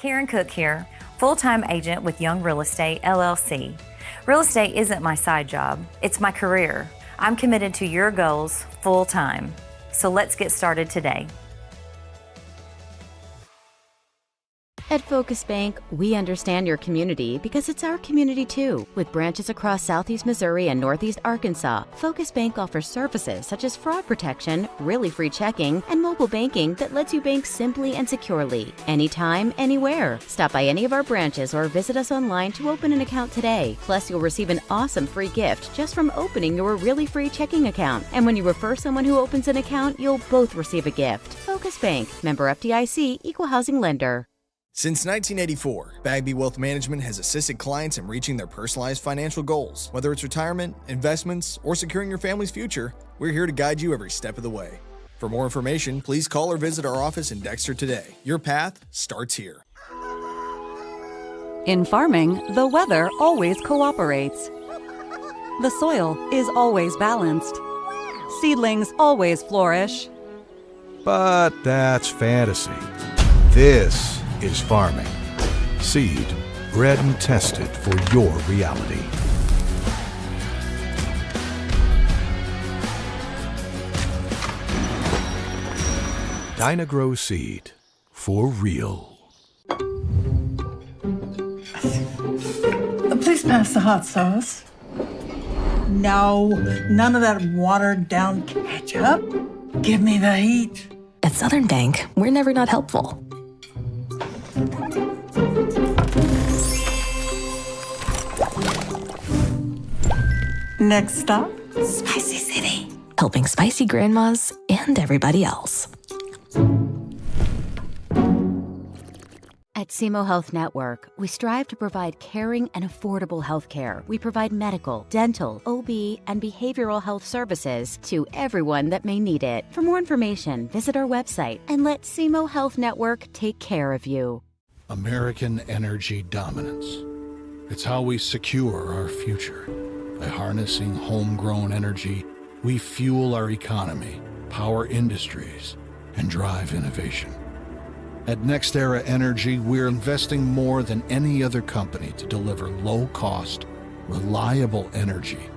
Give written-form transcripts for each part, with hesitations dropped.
Karen Cook here, full-time agent with Young Real Estate, LLC. Real estate isn't my side job, it's my career. I'm committed to your goals full-time. So let's get started today. At Focus Bank, we understand your community because it's our community too. With branches across Southeast Missouri and Northeast Arkansas, Focus Bank offers services such as fraud protection, really free checking, and mobile banking that lets you bank simply and securely, anytime, anywhere. Stop by any of our branches or visit us online to open an account today. Plus, you'll receive an awesome free gift just from opening your really free checking account. And when you refer someone who opens an account, you'll both receive a gift. Focus Bank, member FDIC, equal housing lender. Since 1984, Bagby Wealth Management has assisted clients in reaching their personalized financial goals. Whether it's retirement, investments, or securing your family's future, we're here to guide you every step of the way. For more information, please call or visit our office in Dexter today. Your path starts here. In farming, the weather always cooperates. The soil is always balanced. Seedlings always flourish. But that's fantasy. This is farming. Seed, bred and tested for your reality. Dynagrow Seed, for real. Please pass the hot sauce. No, none of that watered down ketchup. Give me the heat. At Southern Bank, we're never not helpful. Next stop, Spicy City. Helping spicy grandmas and everybody else. At SEMO Health Network, we strive to provide caring and affordable health care. We provide medical, dental, OB, and behavioral health services to everyone that may need it. For more information, visit our website and let SEMO Health Network take care of you. American energy dominance. It's how we secure our future. By harnessing homegrown energy, we fuel our economy, power industries, and drive innovation. At NextEra Energy, we're investing more than any other company to deliver low-cost, reliable energy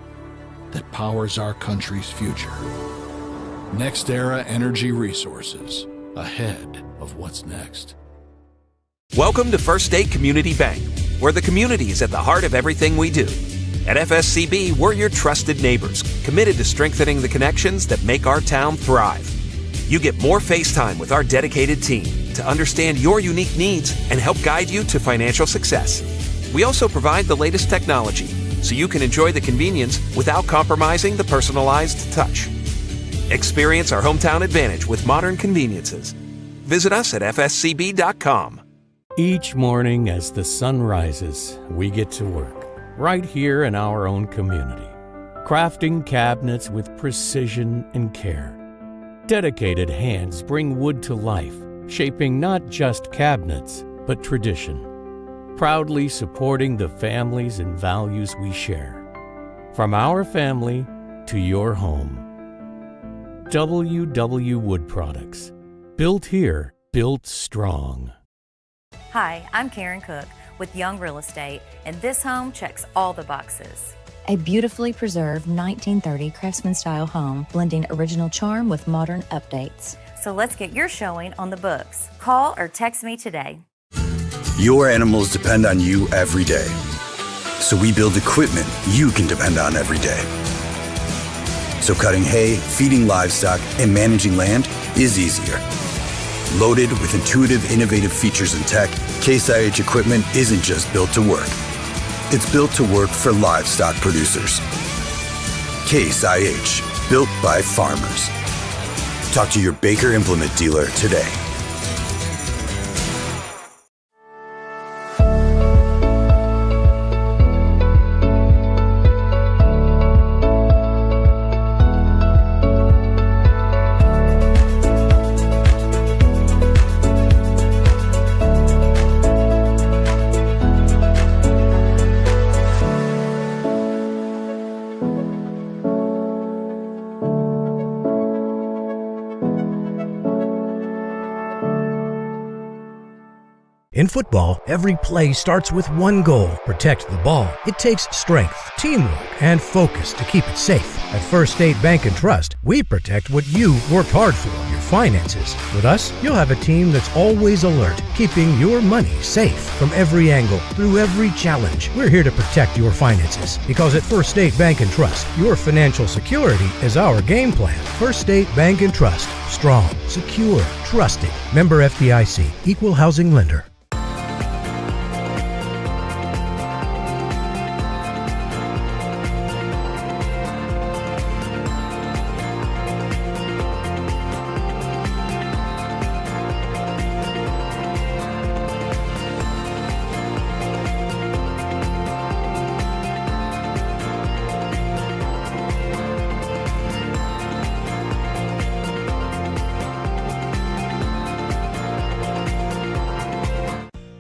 that powers our country's future. NextEra Energy Resources, ahead of what's next. Welcome to First State Community Bank, where the community is at the heart of everything we do. At FSCB, we're your trusted neighbors, committed to strengthening the connections that make our town thrive. You get more face time with our dedicated team to understand your unique needs and help guide you to financial success. We also provide the latest technology so you can enjoy the convenience without compromising the personalized touch. Experience our hometown advantage with modern conveniences. Visit us at fscb.com. Each morning as the sun rises, we get to work, right here in our own community, crafting cabinets with precision and care. Dedicated hands bring wood to life, shaping not just cabinets, but tradition, proudly supporting the families and values we share. From our family to your home. WW Wood Products. Built here, built strong. Hi, I'm Karen Cook with Young Real Estate, and this home checks all the boxes. A beautifully preserved 1930 craftsman-style home, blending original charm with modern updates. So let's get your showing on the books. Call or text me today. Your animals depend on you every day. So we build equipment you can depend on every day. So cutting hay, feeding livestock, and managing land is easier. Loaded with intuitive, innovative features and tech, Case IH equipment isn't just built to work. It's built to work for livestock producers. Case IH, built by farmers. Talk to your Baker Implement dealer today. In football, every play starts with one goal: protect the ball. It takes strength, teamwork, and focus to keep it safe. At First State Bank and Trust, we protect what you worked hard for, your finances. With us, you'll have a team that's always alert, keeping your money safe from every angle, through every challenge. We're here to protect your finances, because at First State Bank and Trust, your financial security is our game plan. First State Bank and Trust. Strong, secure, trusted. Member FDIC. Equal housing lender.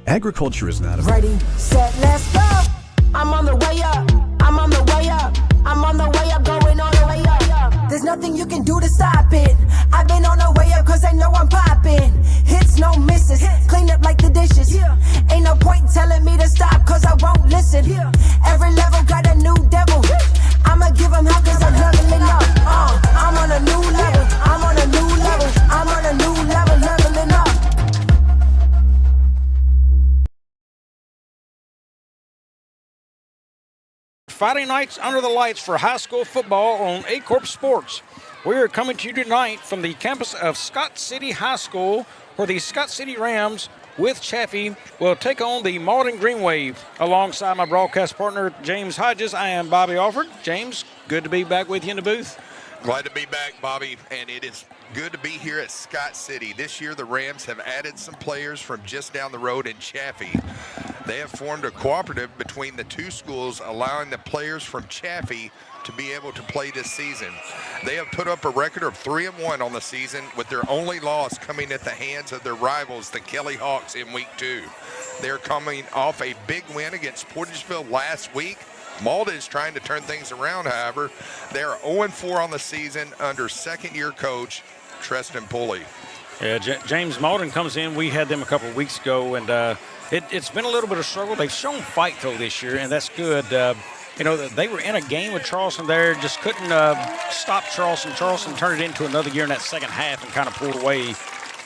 Agriculture is not a... Ready, set, let's go. I'm on the way up. I'm on the way up. I'm on the way up, going all the way up. There's nothing you can do to stop it. I've been on the way up cause I know I'm popping. Hits, no misses. Clean up like the dishes. Ain't no point telling me to stop cause I won't listen. Every level got a new devil. I'ma give them hell cause I'm leveling up. I'm on a new level. I'm on a new level. I'm on a new level, leveling up. Friday nights under the lights for high school football on Aycorp Sports. We are coming to you tonight from the campus of Scott City High School, where the Scott City Rams with Chaffee will take on the Malden Greenwave. Alongside my broadcast partner, James Hodges, I am Bobby Alford. James, good to be back with you in the booth. Glad to be back, Bobby, and it is good to be here at Scott City. This year, the Rams have added some players from just down the road in Chaffee. They have formed a cooperative between the two schools, allowing the players from Chaffee to be able to play this season. They have put up a record of 3-1 on the season, with their only loss coming at the hands of their rivals, the Kelly Hawks, in Week 2. They're coming off a big win against Portageville last week. Malden is trying to turn things around, however. They are 0-4 on the season under second-year coach Treston Pulley. Yeah, James, Malden comes in. We had them a couple of weeks ago, and it's been a little bit of struggle. They've shown fight, though, this year, and that's good. They were in a game with Charleston there, just couldn't stop Charleston. Charleston turned it into another gear in that second half and kind of pulled away.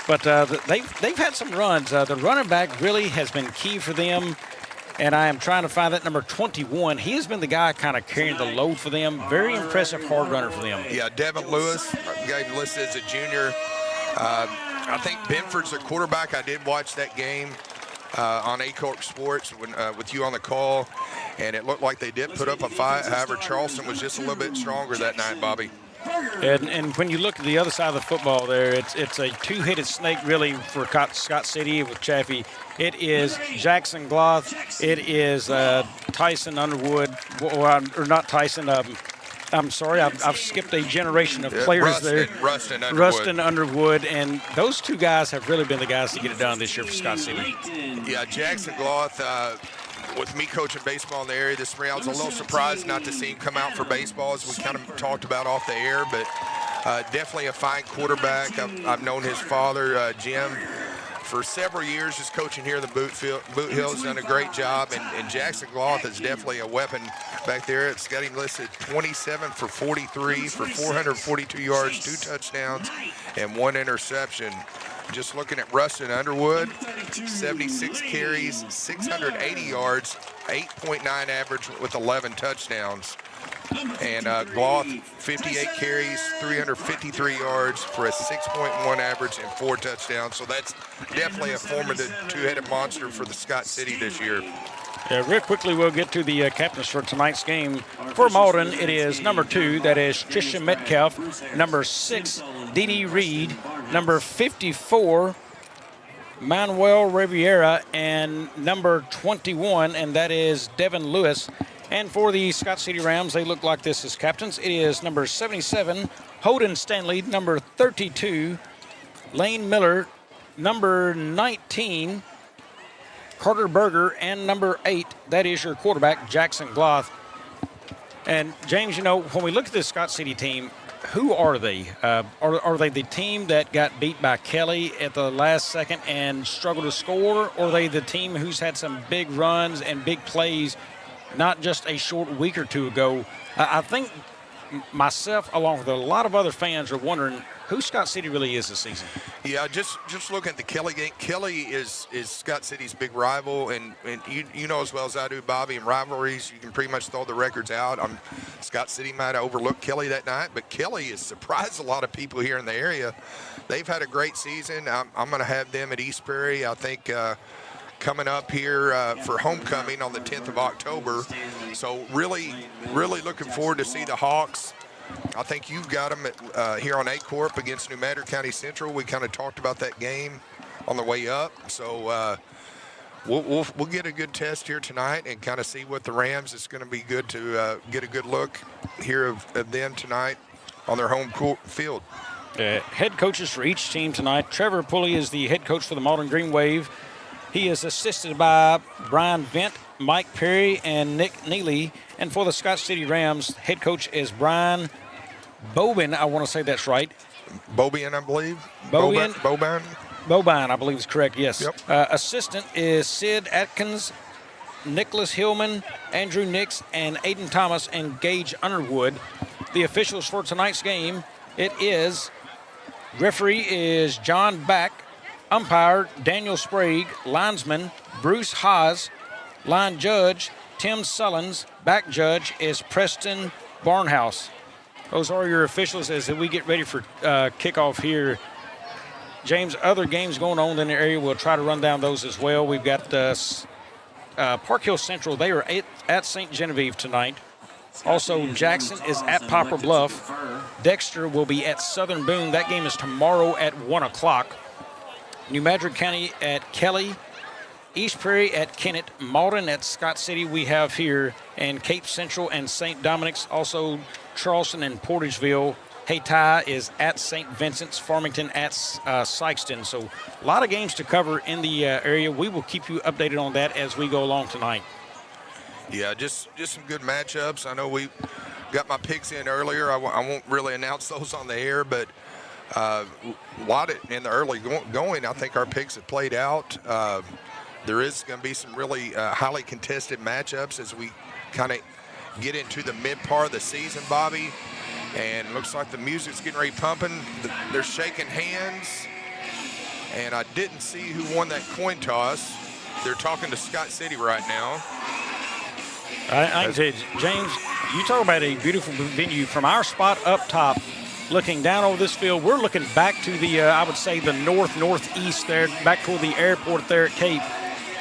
But they've had some runs. The running back really has been key for them. And I am trying to find that number 21. He has been the guy kind of carrying the load for them. Very impressive hard runner for them. Yeah, Devin Lewis, guy listed as a junior. I think Benford's the quarterback. I did watch that game on Aycorp Sports with you on the call, and it looked like they did put up a fight. However, Charleston was just a little bit stronger that night, Bobby. And when you look at the other side of the football there, it's a two-headed snake really for Scott City with Chaffee. It is Jackson Gloth. It is Tyson Underwood, or not Tyson. I'm sorry, I've skipped a generation of players there. Rustin Underwood, and those two guys have really been the guys to get it done this year for Scott City. Yeah, Jackson Gloth, with me coaching baseball in the area this spring, I was a little surprised not to see him come out for baseball, as we kind of talked about off the air, but definitely a fine quarterback. I've known his father, Jim, for several years, just coaching here in the Boot Hill. Has done a great job, and Jackson Gloth is definitely a weapon back there. It's got him listed 27 for 43 for 442 yards, 2 touchdowns, and 1 interception. Just looking at Rustin Underwood, 76 carries, 680 yards, 8.9 average with 11 touchdowns. And Gloth, 58 carries, 353 yards for a 6.1 average and 4 touchdowns. So that's definitely a formative two-headed monster for the Scott City this year. Yeah, real quickly, we'll get to the captains for tonight's game. For Malden, it is number 2, that is Trisha Metcalf. Number 6, Dee Dee Reed. Number 54, Manuel Riviera. And number 21, and that is Devin Lewis. And for the Scott City Rams, they look like this as captains. It is number 77, Holden Stanley. Number 32, Lane Miller. Number 19, Carter Berger. And number 8, that is your quarterback, Jackson Gloth. And James, when we look at this Scott City team, who are they? Are they the team that got beat by Kelly at the last second and struggled to score? Or are they the team who's had some big runs and big plays not just a short week or two ago? I think myself, along with a lot of other fans, are wondering who Scott City really is this season. Yeah, just looking at the Kelly game. Kelly is Scott City's big rival, and you know as well as I do, Bobby, in rivalries, you can pretty much throw the records out. Scott City might have overlooked Kelly that night, but Kelly has surprised a lot of people here in the area. They've had a great season. I'm going to have them at East Prairie, I think, coming up here for homecoming on the 10th of October. So really looking forward to see the Hawks. I think you've got them here on Aycorp against New Madrid County Central. We kind of talked about that game on the way up. So we'll get a good test here tonight and kind of see what the Rams. It's going to be good to get a good look here of them tonight on their home field. Head coaches for each team tonight. Trevor Pulley is the head coach for the Malden Greenwave. He is assisted by Brian Vent, Mike Perry, and Nick Neely. And for the Scott City Rams, head coach is Brian Bobin. I want to say that's right. Bobian, I believe. Bobin, I believe is correct, yes. Yep. Assistant is Sid Atkins, Nicholas Hillman, Andrew Nix, and Aiden Thomas, and Gage Underwood. The officials for tonight's game, referee is John Back, umpire Daniel Sprague, linesman Bruce Haas, line judge Tim Sullins, back judge is Preston Barnhouse. Those are your officials as we get ready for kickoff here. James, other games going on in the area, we'll try to run down those as well. We've got Park Hill Central. They are at St. Genevieve tonight. Also, Jackson is at Poplar Bluff. Dexter will be at Southern Boone. That game is tomorrow at 1 o'clock. New Madrid County at Kelly. East Prairie at Kennett. Malden at Scott City we have here. And Cape Central and St. Dominic's. Also, Charleston and Portageville. Hayti is at St. Vincent's. Farmington at Sykeston. So a lot of games to cover in the area. We will keep you updated on that as we go along tonight. Yeah, just some good matchups. I know we got my picks in earlier. I won't really announce those on the air, but a lot in the early going, I think our picks have played out. There is going to be some really highly contested matchups as we kind of get into the mid part of the season, Bobby. And looks like the music's getting ready pumping. They're shaking hands. And I didn't see who won that coin toss. They're talking to Scott City right now. I can tell you, James, you talk about a beautiful venue. From our spot up top, looking down over this field, we're looking back to the, I would say, the northeast there, back toward the airport there at Cape.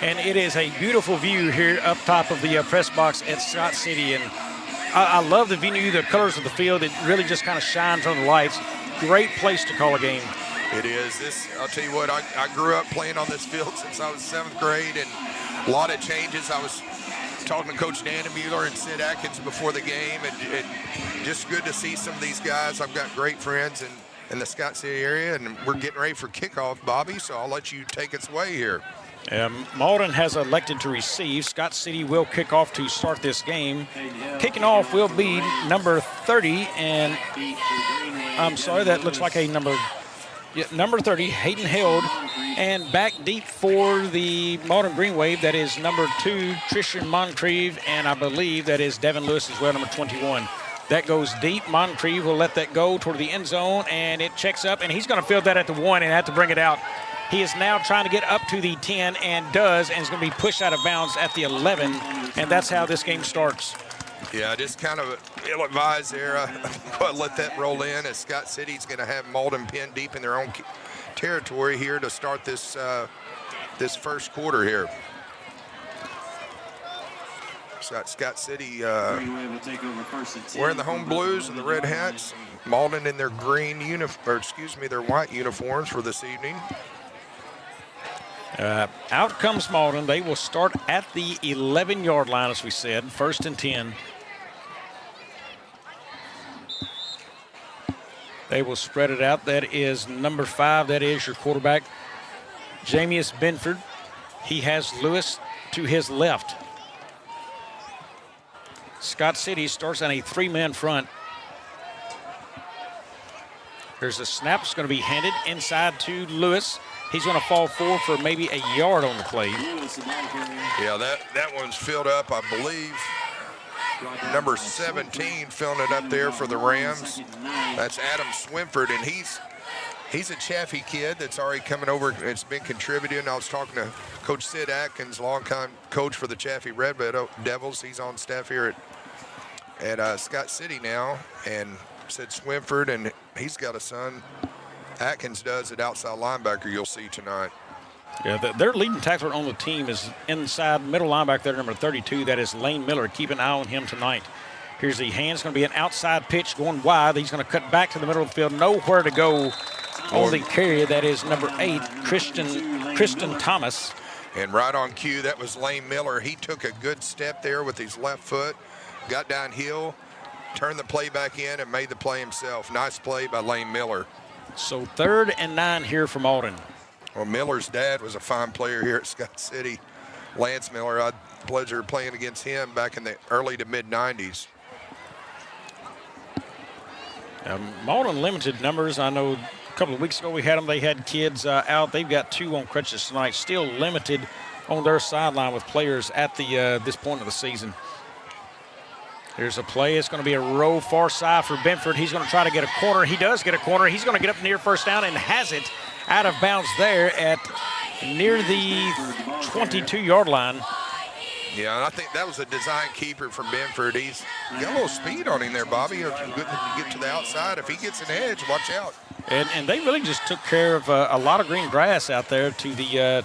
And it is a beautiful view here up top of the press box at Scott City. And I love the venue, the colors of the field. It really just kind of shines on the lights. Great place to call a game. It is. I'll tell you what, I grew up playing on this field since I was 7th grade, and a lot of changes. I was talking to Coach Mueller and Sid Atkins before the game, and just good to see some of these guys. I've got great friends in the Scott City area, and we're getting ready for kickoff, Bobby, so I'll let you take us away here. Malden has elected to receive. Scott City will kick off to start this game. Kicking off will be number 30, and I'm sorry, that looks like a number 30, Hayden Held. And back deep for the Malden Greenwave, that is number 2, Trishan Moncrieve, and I believe that is Devin Lewis as well, number 21. That goes deep. Moncrieve will let that go toward the end zone, and it checks up, and he's going to field that at the 1 and have to bring it out. He is now trying to get up to the 10 and does, and is going to be pushed out of bounds at the 11, and that's how this game starts. Yeah, just kind of ill-advised there. I'll let that roll in as Scott City's going to have Malden pinned deep in their own territory here to start this this first quarter here. Scott City wearing the home blues and the red hats. Malden in their their white uniforms for this evening. Out comes Malden. They will start at the 11-yard line, as we said, 1st and 10. They will spread it out. That is number 5. That is your quarterback, Jamius Benford. He has Lewis to his left. Scott City starts on a 3-man front. There's a snap that's going to be handed inside to Lewis. He's going to fall forward for maybe a yard on the play. Yeah, that one's filled up, I believe. Number 17 filling it up there for the Rams. That's Adam Swinford, and he's a Chaffee kid that's already coming over. It's been contributing. I was talking to Coach Sid Atkins, longtime coach for the Chaffee Red Devils. He's on staff here at Scott City now, and said Swinford, and he's got a son. Atkins does at outside linebacker, you'll see tonight. Yeah, their leading tackler on the team is inside middle linebacker there, number 32. That is Lane Miller. Keep an eye on him tonight. Here's the hand. It's going to be an outside pitch going wide. He's going to cut back to the middle of the field. Nowhere to go on the carry. That is number 8, Kristen Thomas. And right on cue, that was Lane Miller. He took a good step there with his left foot, got downhill, turned the play back in, and made the play himself. Nice play by Lane Miller. So 3rd and 9 here for Malden. Well, Miller's dad was a fine player here at Scott City. Lance Miller, I had the pleasure of playing against him back in the early to mid-90s. Malden limited numbers. I know a couple of weeks ago we had them. They had kids out. They've got 2 on crutches tonight. Still limited on their sideline with players at the this point of the season. There's a play. It's going to be a row far side for Benford. He's going to try to get a corner. He does get a corner. He's going to get up near first down and has it out of bounds there at near the 22-yard line. Yeah, and I think that was a design keeper from Benford. He's got a little speed on him there, Bobby. If you get to the outside, if he gets an edge, watch out. And they really just took care of a lot of green grass out there to the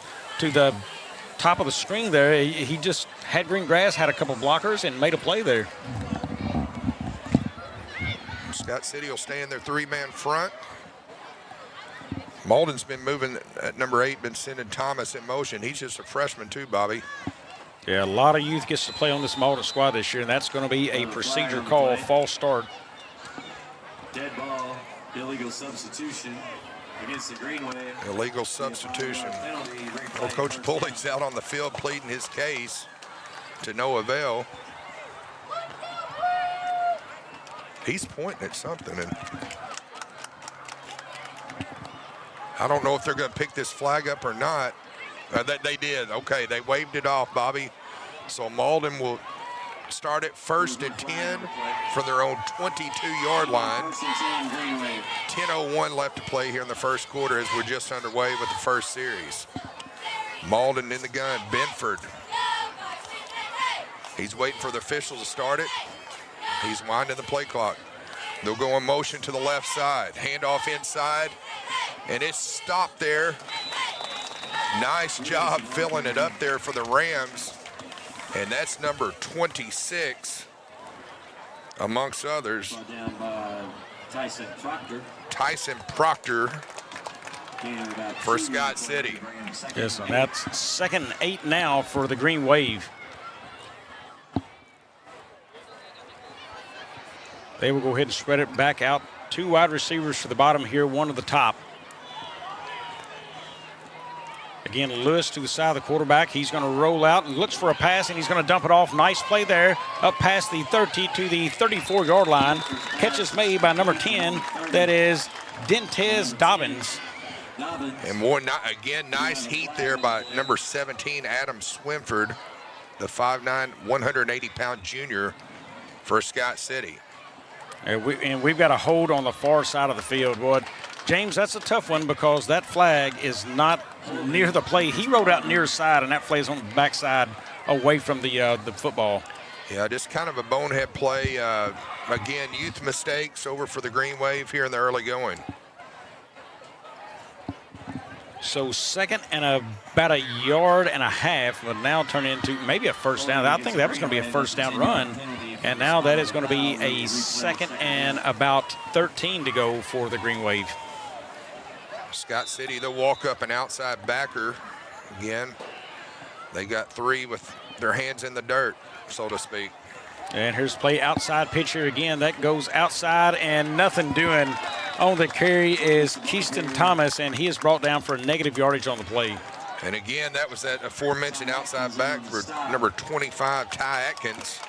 top of the string there. He just had green grass, had a couple blockers, and made a play there. Scott City will stay in their 3-man front. Malden's been moving at number 8, been sending Thomas in motion. He's just a freshman too, Bobby. Yeah, a lot of youth gets to play on this Malden squad this year, and that's going to be a procedure call, false start. Dead ball, illegal substitution against the Greenwave. Illegal substitution. Well, Coach Pulley's out on the field pleading his case to no avail. He's pointing at something, and I don't know if they're going to pick this flag up or not. They did. Okay, they waved it off, Bobby. So Malden will start at 1st and 10 from their own 22-yard line. 10:01 left to play here in the first quarter as we're just underway with the first series. Malden in the gun, Benford. He's waiting for the official to start it. He's winding the play clock. They'll go in motion to the left side. Handoff inside, and it's stopped there. Nice job filling it up there for the Rams. And that's number 26, amongst others. Down by Tyson Proctor. Tyson Proctor for Scott City. Yes, and that's 2nd and 8 now for the Green Wave. They will go ahead and spread it back out. 2 wide receivers for the bottom here, 1 to the top. Again, Lewis to the side of the quarterback. He's going to roll out and looks for a pass, and he's going to dump it off. Nice play there. Up past the 30 to the 34-yard line. Catch is made by number 10. That is Dentez Dobbins. And more, again, nice heat there by number 17, Adam Swinford, the 5'9", 180-pound junior for Scott City. And we've got a hold on the far side of the field. Boy, James, that's a tough one because that flag is not near the play. He rode out near side, and that flag is on the backside away from the football. Yeah, just kind of a bonehead play. Again, youth mistakes over for the Green Wave here in the early going. So 2nd and about a yard and a half, but now turn into maybe a first down. I think that was going to be a first down run, and now that is going to be a 2nd and about 13 to go for the Green Wave. Scott City, they'll walk up an outside backer. Again, they got 3 with their hands in the dirt, so to speak. And here's play outside pitch here again. That goes outside, and nothing doing on the carry is Keyston Thomas, and he is brought down for a negative yardage on the play. And again, that was that aforementioned outside back for number 25, Ty Atkins.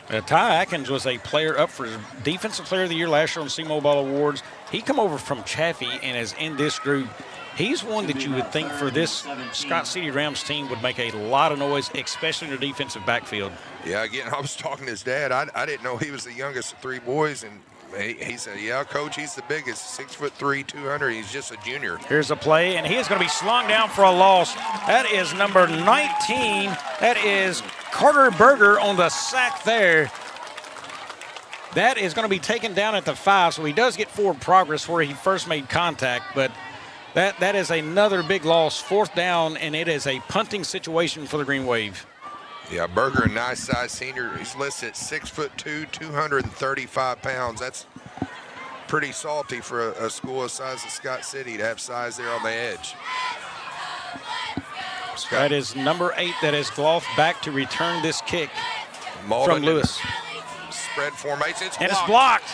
Ty Atkins was a player up for Defensive Player of the Year last year on C-Mobile Awards. He come over from Chaffee and is in this group. He's one that you would think for this Scott City Rams team would make a lot of noise, especially in the defensive backfield. Yeah, again, I was talking to his dad. I didn't know he was the youngest of 3 boys, and he said, yeah, Coach, he's the biggest, 6'3", 200. He's just a junior. Here's a play, and he is going to be slung down for a loss. That is number 19. That is Carter Berger on the sack there. That is going to be taken down at the 5, so he does get forward progress where he first made contact, but that is another big loss, 4th down, and it is a punting situation for the Green Wave. Yeah, Berger, a nice size senior. He's listed at 6'2", 235 pounds. That's pretty salty for a school the size of Scott City to have size there on the edge. That is number 8. That is Gloff back to return this kick Malden from Lewis. Spread formation. And it's blocked.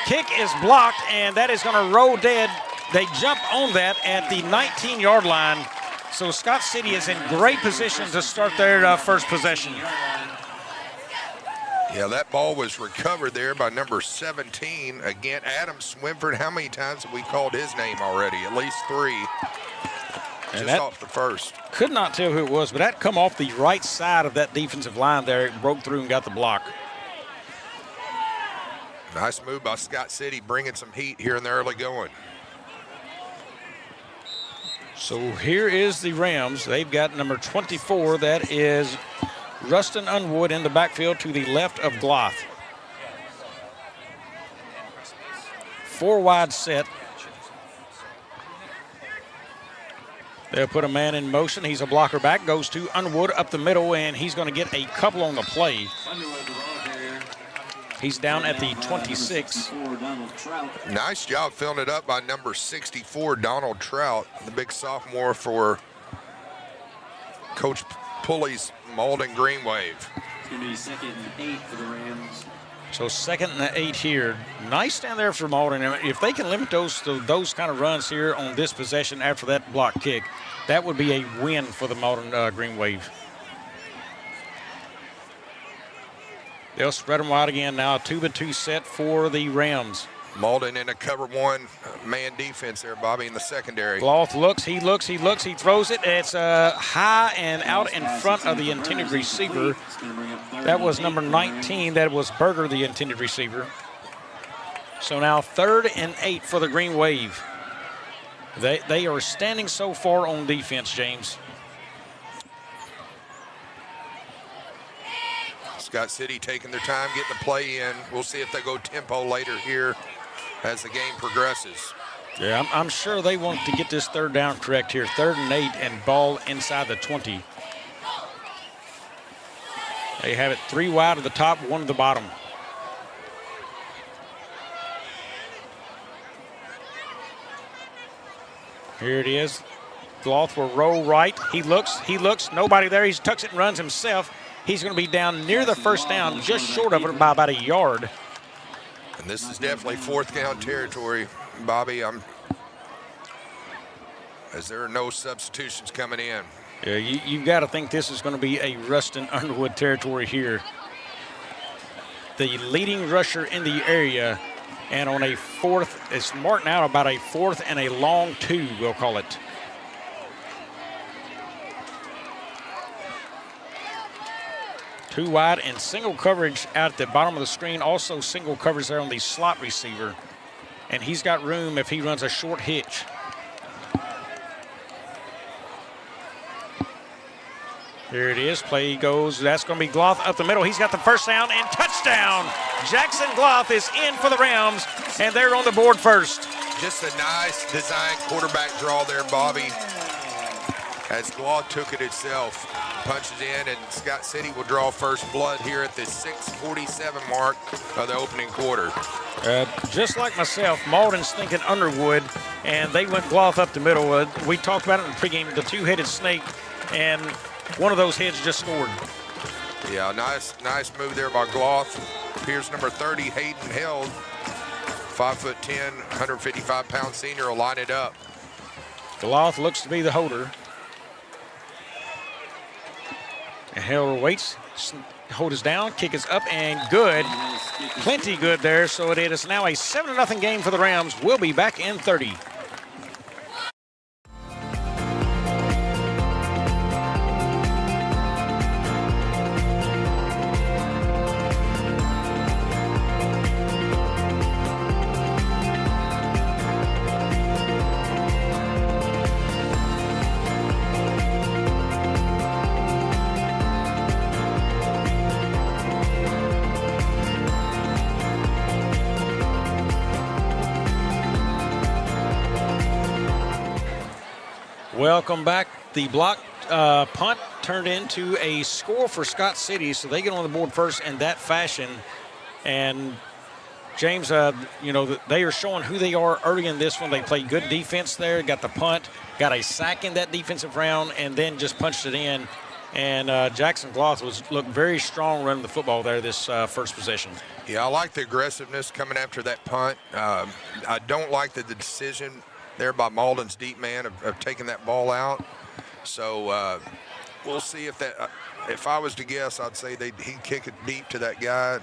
Kick is blocked, and that is going to roll dead. They jump on that at the 19-yard line. So Scott City is in great position to start their first possession. Yeah, that ball was recovered there by number 17. Again, Adam Swinford. How many times have we called his name already? At least 3. And just off the first. Could not tell who it was, but that come off the right side of that defensive line there. It broke through and got the block. Nice move by Scott City, bringing some heat here in the early going. So here is the Rams. They've got number 24. That is Rustin Unwood in the backfield to the left of Gloff. 4 wide set. They'll put a man in motion. He's a blocker back. Goes to Unwood up the middle, and he's going to get a couple on the play. He's down at the 26. Nice job filling it up by number 64, Donald Trout, the big sophomore for Coach Pulley's Malden Greenwave. It's going to be 2nd and 8 for the Rams. So 2nd and 8 here. Nice stand there for Malden. If they can limit those kind of runs here on this possession after that block kick, that would be a win for the Malden Greenwave. They'll spread them wide again now. 2-2 set for the Rams. Malden in a cover 1 man defense there, Bobby, in the secondary. Gloff looks, he throws it. It's high and out in front of the intended receiver. That was number 19. That was Berger, the intended receiver. So now 3rd and 8 for the Green Wave. They are standing so far on defense, James. Scott City taking their time getting the play in. We'll see if they go tempo later here as the game progresses. Yeah, I'm sure they want to get this 3rd down correct here. 3rd and 8 and ball inside the 20. They have it 3 wide at the top, 1 at the bottom. Here it is. Gloff will roll right. He looks, nobody there. He tucks it and runs himself. He's going to be down near the 1st down, just short of it by about a yard. And this is definitely 4th down territory, Bobby. As there are no substitutions coming in. Yeah, you've got to think this is going to be a Rustin Underwood territory here. The leading rusher in the area, and on a 4th, it's marked out about a 4th and a long 2, we'll call it. Two wide and single coverage out at the bottom of the screen. Also single coverage there on the slot receiver. And he's got room if he runs a short hitch. Here it is. Play goes. That's going to be Gloff up the middle. He's got the 1st down and touchdown. Jackson Gloff is in for the Rams, and they're on the board first. Just a nice design quarterback draw there, Bobby. As Gloff took it itself. Punches in, and Scott City will draw first blood here at the 6:47 mark of the opening quarter. Just like myself, Malden's thinking Underwood, and they went Gloff up the middle. We talked about it in the pregame, the 2-headed snake, and one of those heads just scored. Yeah, nice move there by Gloff. Here's number 30, Hayden Held. 5'10", 155-pound senior will line it up. Gloff looks to be the holder. And Held waits, hold us down. Kick is up and good. Plenty good there. So it is now a 7-0 game for the Rams. We'll be back in 30. Welcome back. The block punt turned into a score for Scott City, so they get on the board first in that fashion. And James, they are showing who they are early in this one. They played good defense there, got the punt, got a sack in that defensive round, and then just punched it in. And Jackson Gloth looked very strong running the football there this first possession. Yeah, I like the aggressiveness coming after that punt. I don't like the decision there by Malden's deep man of taking that ball out. So we'll see if that. If I was to guess, I'd say he'd kick it deep to that guy.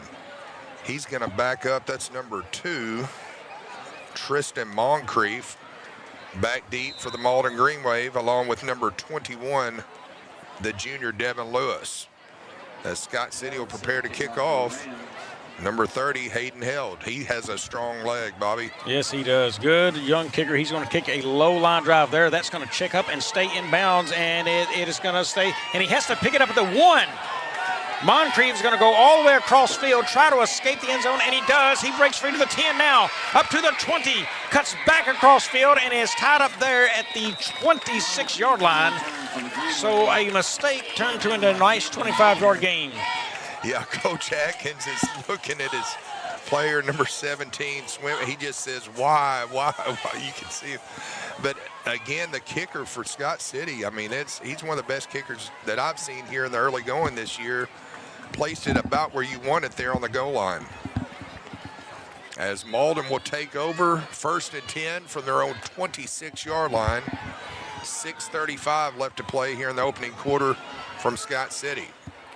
He's going to back up. That's number 2, Tristan Moncrief, back deep for the Malden Greenwave, along with number 21, the junior Devin Lewis. As Scott City will prepare to kick off, number 30, Hayden Held. He has a strong leg, Bobby. Yes, he does. Good young kicker. He's going to kick a low line drive there. That's going to check up and stay in bounds, and it is going to stay. And he has to pick it up at the 1. Moncrief is going to go all the way across field, try to escape the end zone, and he does. He breaks free to the 10 now, up to the 20, cuts back across field, and is tied up there at the 26-yard line. So a mistake turned into a nice 25-yard gain. Yeah, Coach Atkins is looking at his player, number 17, swim. He just says, why? You can see it. But again, the kicker for Scott City, I mean, he's one of the best kickers that I've seen here in the early going this year. Placed it about where you want it there on the goal line. As Malden will take over, 1st and 10 from their own 26-yard line. 6:35 left to play here in the opening quarter from Scott City.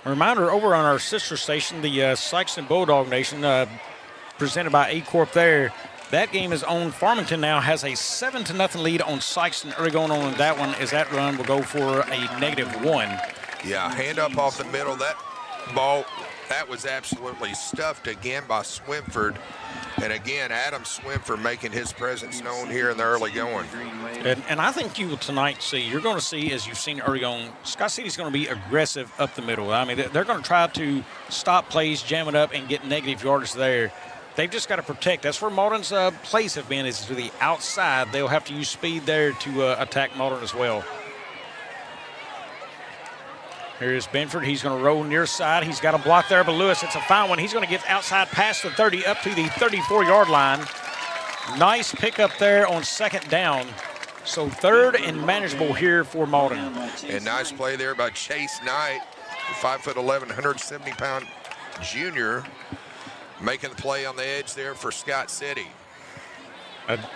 A reminder, over on our sister station, the Sykeston Bulldog Nation, presented by Aycorp there. That game is on. Farmington now has a 7-0 lead on Sykeston early going on in that one, as that run will go for a -1. Yeah, hand up off the middle. That ball, that was absolutely stuffed again by Swinford. And again, Adam Swinford making his presence known here in the early going. And I think you will tonight see, you're going to see, as you've seen early on, Scott City's going to be aggressive up the middle. I mean, they're going to try to stop plays, jam it up, and get negative yardage there. They've just got to protect. That's where Malden's plays have been, is to the outside. They'll have to use speed there to attack Malden as well. Here's Benford. He's going to roll near side. He's got a block there, but Lewis, it's a fine one. He's going to get outside past the 30 up to the 34-yard line. Nice pickup there on 2nd down. So 3rd and manageable here for Malden. And nice play there by Chase Knight, 5'11", 170-pound junior, making the play on the edge there for Scott City.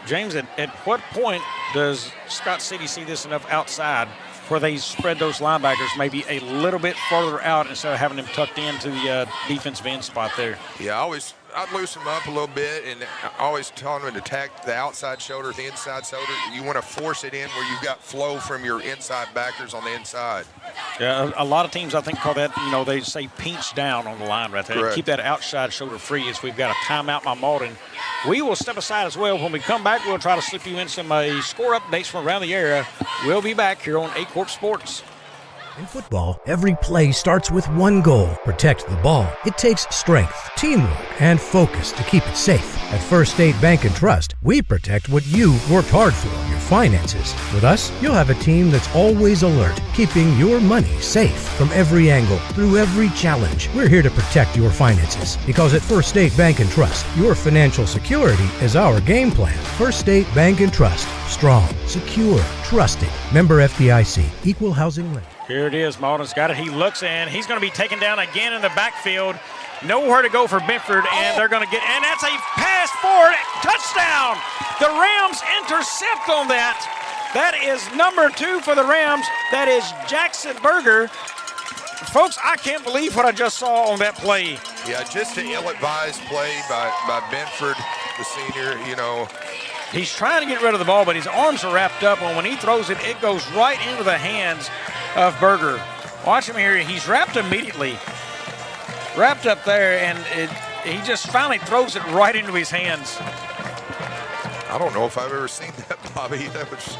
James, at what point does Scott City see this enough outside where they spread those linebackers maybe a little bit further out instead of having them tucked into the defensive end spot there? Yeah, I'd loosen them up a little bit, and I always tell them to attack the outside shoulder, the inside shoulder. You want to force it in where you've got flow from your inside backers on the inside. Yeah, a lot of teams, I think, call that, they say pinch down on the line right there. Correct. Keep that outside shoulder free as we've got a timeout by Malden. We will step aside as well. When we come back, we'll try to slip you in some score updates from around the area. We'll be back here on Aycorp Sports. In football, every play starts with one goal: protect the ball. It takes strength, teamwork, and focus to keep it safe. At First State Bank and Trust, we protect what you worked hard for, your finances. With us, you'll have a team that's always alert, keeping your money safe from every angle, through every challenge. We're here to protect your finances, because at First State Bank and Trust, your financial security is our game plan. First State Bank and Trust. Strong, secure, trusted. Member FDIC. Equal housing lender. Here it is. Malden's got it. He looks in. He's going to be taken down again in the backfield. Nowhere to go for Benford, and they're going to get, and that's a pass forward, touchdown. The Rams intercept on that. That is number 2 for the Rams. That is Jackson Berger. folks, I can't believe what I just saw on that play. Yeah, just an ill-advised play by Benford, the senior, you know. He's trying to get rid of the ball, but his arms are wrapped up, and when he throws it, it goes right into the hands of Berger. Watch him here. He's wrapped immediately. Wrapped up there, and he just finally throws it right into his hands. I don't know if I've ever seen that, Bobby. That was...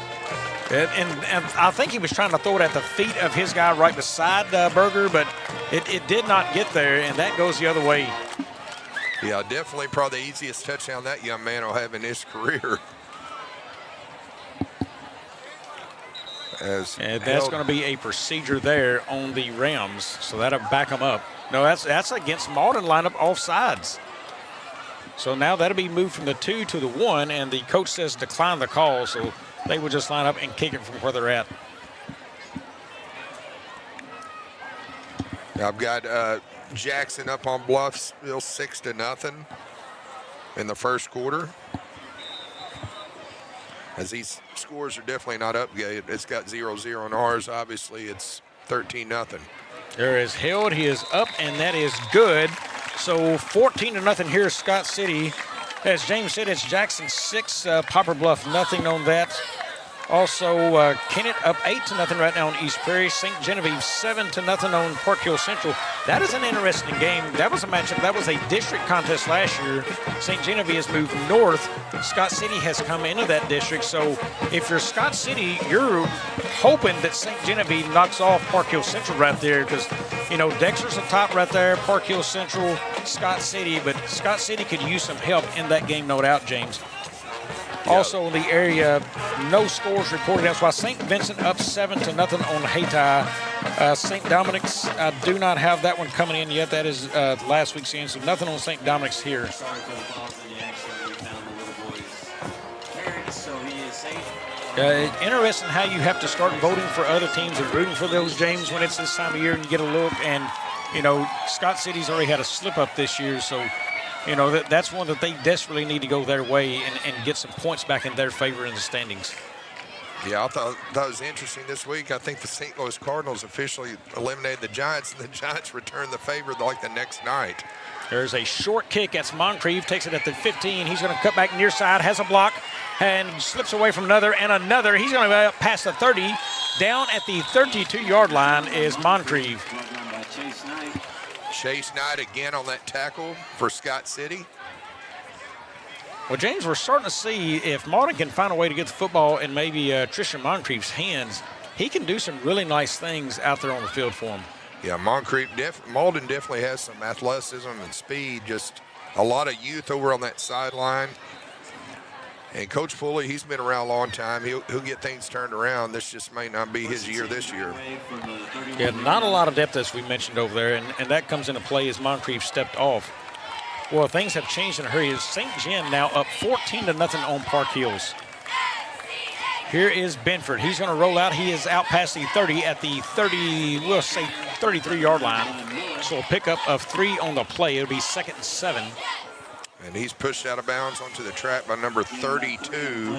And I think he was trying to throw it at the feet of his guy right beside Berger, but it did not get there, and that goes the other way. Yeah, definitely probably the easiest touchdown that young man will have in his career. And that's going to be a procedure there on the Rams, so that'll back them up. No, that's against Malden lineup offsides. So now that'll be moved from the 2 to the 1, and the coach says decline the call, so they will just line up and kick it from where they're at. I've got Jackson up on Bluffsville 6-0 in the first quarter. As these scores are definitely not updated. It's got 0-0 in ours. Obviously, it's 13-0. There is held. He is up, and that is good. So 14-0 here, Scott City. As James said, it's Jackson 6, Poplar Bluff nothing on that. Also, Kennett up 8-0 right now on East Prairie. St. Genevieve 7-0 on Park Hill Central. That is an interesting game. That was a matchup. That was a district contest last year. St. Genevieve has moved north. Scott City has come into that district. So if you're Scott City, you're hoping that St. Genevieve knocks off Park Hill Central right there because, you know, Dexter's the top right there, Park Hill Central, Scott City. But Scott City could use some help in that game, no doubt, James. Also in the area, no scores reported. That's why St. Vincent up 7-0 on Hayti. St. Dominic's, I do not have that one coming in yet. That is last week's game, so nothing on St. Dominic's here. Interesting how you have to start voting for other teams and rooting for those, James, when it's this time of year and you get a look. And, you know, Scott City's already had a slip-up this year, so you know, that's one that they desperately need to go their way and get some points back in their favor in the standings. Yeah, I thought that was interesting this week. I think the St. Louis Cardinals officially eliminated the Giants, and the Giants returned the favor like the next night. There's a short kick. That's Moncrief. Takes it at the 15. He's going to cut back near side, has a block, and slips away from another and another. He's going to pass the 30. Down at the 32-yard line is Moncrief. Chase Knight again on that tackle for Scott City. Well, James, we're starting to see if Malden can find a way to get the football in maybe Tristan Moncrief's hands, he can do some really nice things out there on the field for him. Yeah, Malden definitely has some athleticism and speed, just a lot of youth over on that sideline. And Coach Pulley, he's been around a long time. He'll get things turned around. This just may not be his year this year. Yeah, not a lot of depth, as we mentioned over there, and that comes into play as Moncrief stepped off. Well, things have changed in a hurry. St. Gen now up 14-0 on Park Hills. Here is Benford. He's going to roll out. He is out past the 30 at the 33-yard line. So a pickup of 3 on the play. It'll be 2nd and 7. And he's pushed out of bounds onto the track by number 32,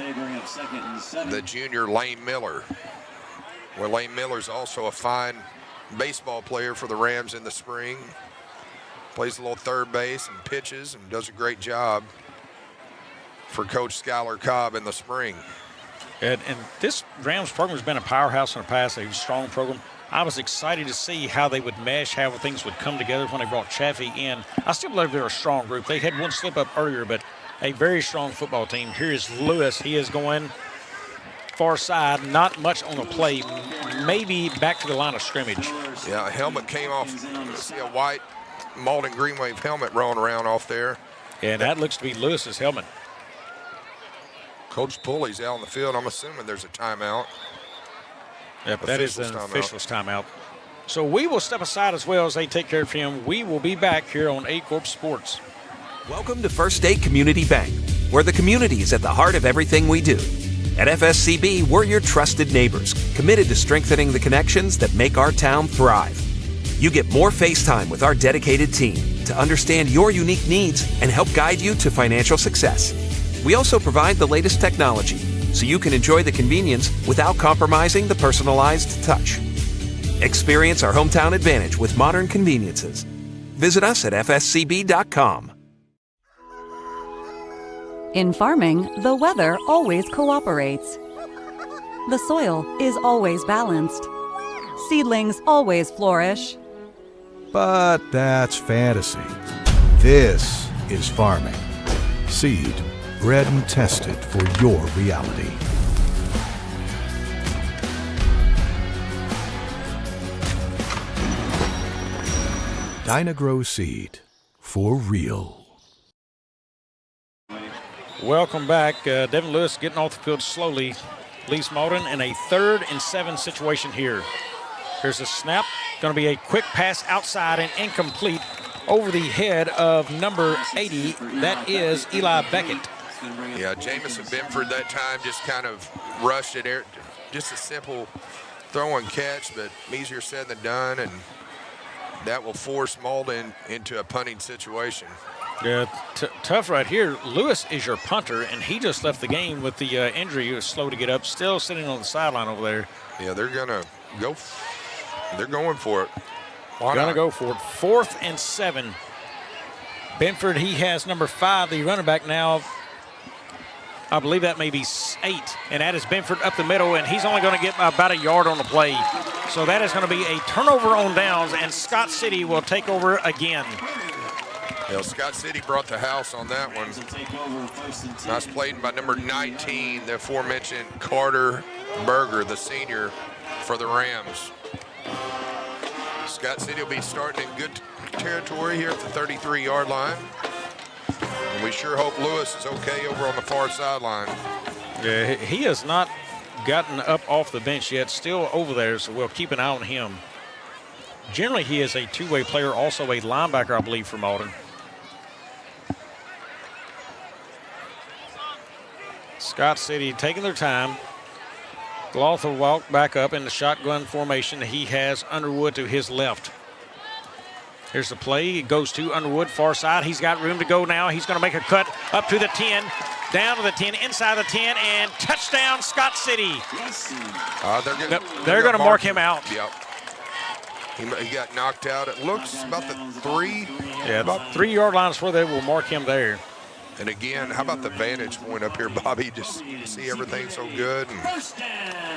the junior Lane Miller. Well, Lane Miller's also a fine baseball player for the Rams in the spring. Plays a little third base and pitches and does a great job for Coach Skylar Cobb in the spring. And this Rams program has been a powerhouse in the past, a strong program. I was excited to see how they would mesh, how things would come together when they brought Chaffee in. I still believe they're a strong group. They had one slip up earlier, but a very strong football team. Here is Lewis. He is going far side, not much on the play, maybe back to the line of scrimmage. Yeah, a helmet came off. See a white Malden Greenwave helmet rolling around off there. And that looks to be Lewis's helmet. Coach Pulley's out on the field. I'm assuming there's a timeout. Yep, that is an official's timeout. So we will step aside as well as they take care of him. We will be back here on Aycorp Sports. Welcome to First State Community Bank, where the community is at the heart of everything we do. At FSCB, we're your trusted neighbors, committed to strengthening the connections that make our town thrive. You get more face time with our dedicated team to understand your unique needs and help guide you to financial success. We also provide the latest technology so you can enjoy the convenience without compromising the personalized touch. Experience our hometown advantage with modern conveniences. Visit us at fscb.com. In farming, the weather always cooperates. The soil is always balanced. Seedlings always flourish. But that's fantasy. This is farming. Seed, bred and tested for your reality. Dynagrow Seed, for real. Welcome back. Devin Lewis getting off the field slowly. Leaves Malden in a 3rd and 7 situation here. Here's a snap. Going to be a quick pass outside and incomplete over the head of number 80. That is Eli Beckett. Yeah, Jamison Benford that time just kind of rushed it. Just a simple throw and catch, but easier said than done, and that will force Malden into a punting situation. Yeah, tough right here. Lewis is your punter, and he just left the game with the injury. He was slow to get up, still sitting on the sideline over there. Yeah, they're going to go. They're going for it. Going to go for it. 4th and 7. Benford, he has number 5, the running back now. I believe that may be 8. And that is Benford up the middle, and he's only going to get about a yard on the play. So that is going to be a turnover on downs, and Scott City will take over again. Yeah, Scott City brought the house on that one. Nice played by number 19, the aforementioned Carter Berger, the senior for the Rams. Scott City will be starting in good territory here at the 33-yard line. And we sure hope Lewis is okay over on the far sideline. Yeah, he has not gotten up off the bench yet, still over there, so we'll keep an eye on him. Generally, he is a two-way player, also a linebacker, I believe, for Malden. Scott City taking their time. Gloth will walk back up in the shotgun formation. He has Underwood to his left. Here's the play. It goes to Underwood, far side. He's got room to go now. He's going to make a cut up to the 10, down to the 10, inside the 10, and touchdown, Scott City. They're going to mark him out. Yep. He got knocked out. It looks about the 3. Yeah, about 3-yard line is where they will mark him there. And again, how about the vantage point up here, Bobby? Just see everything so good.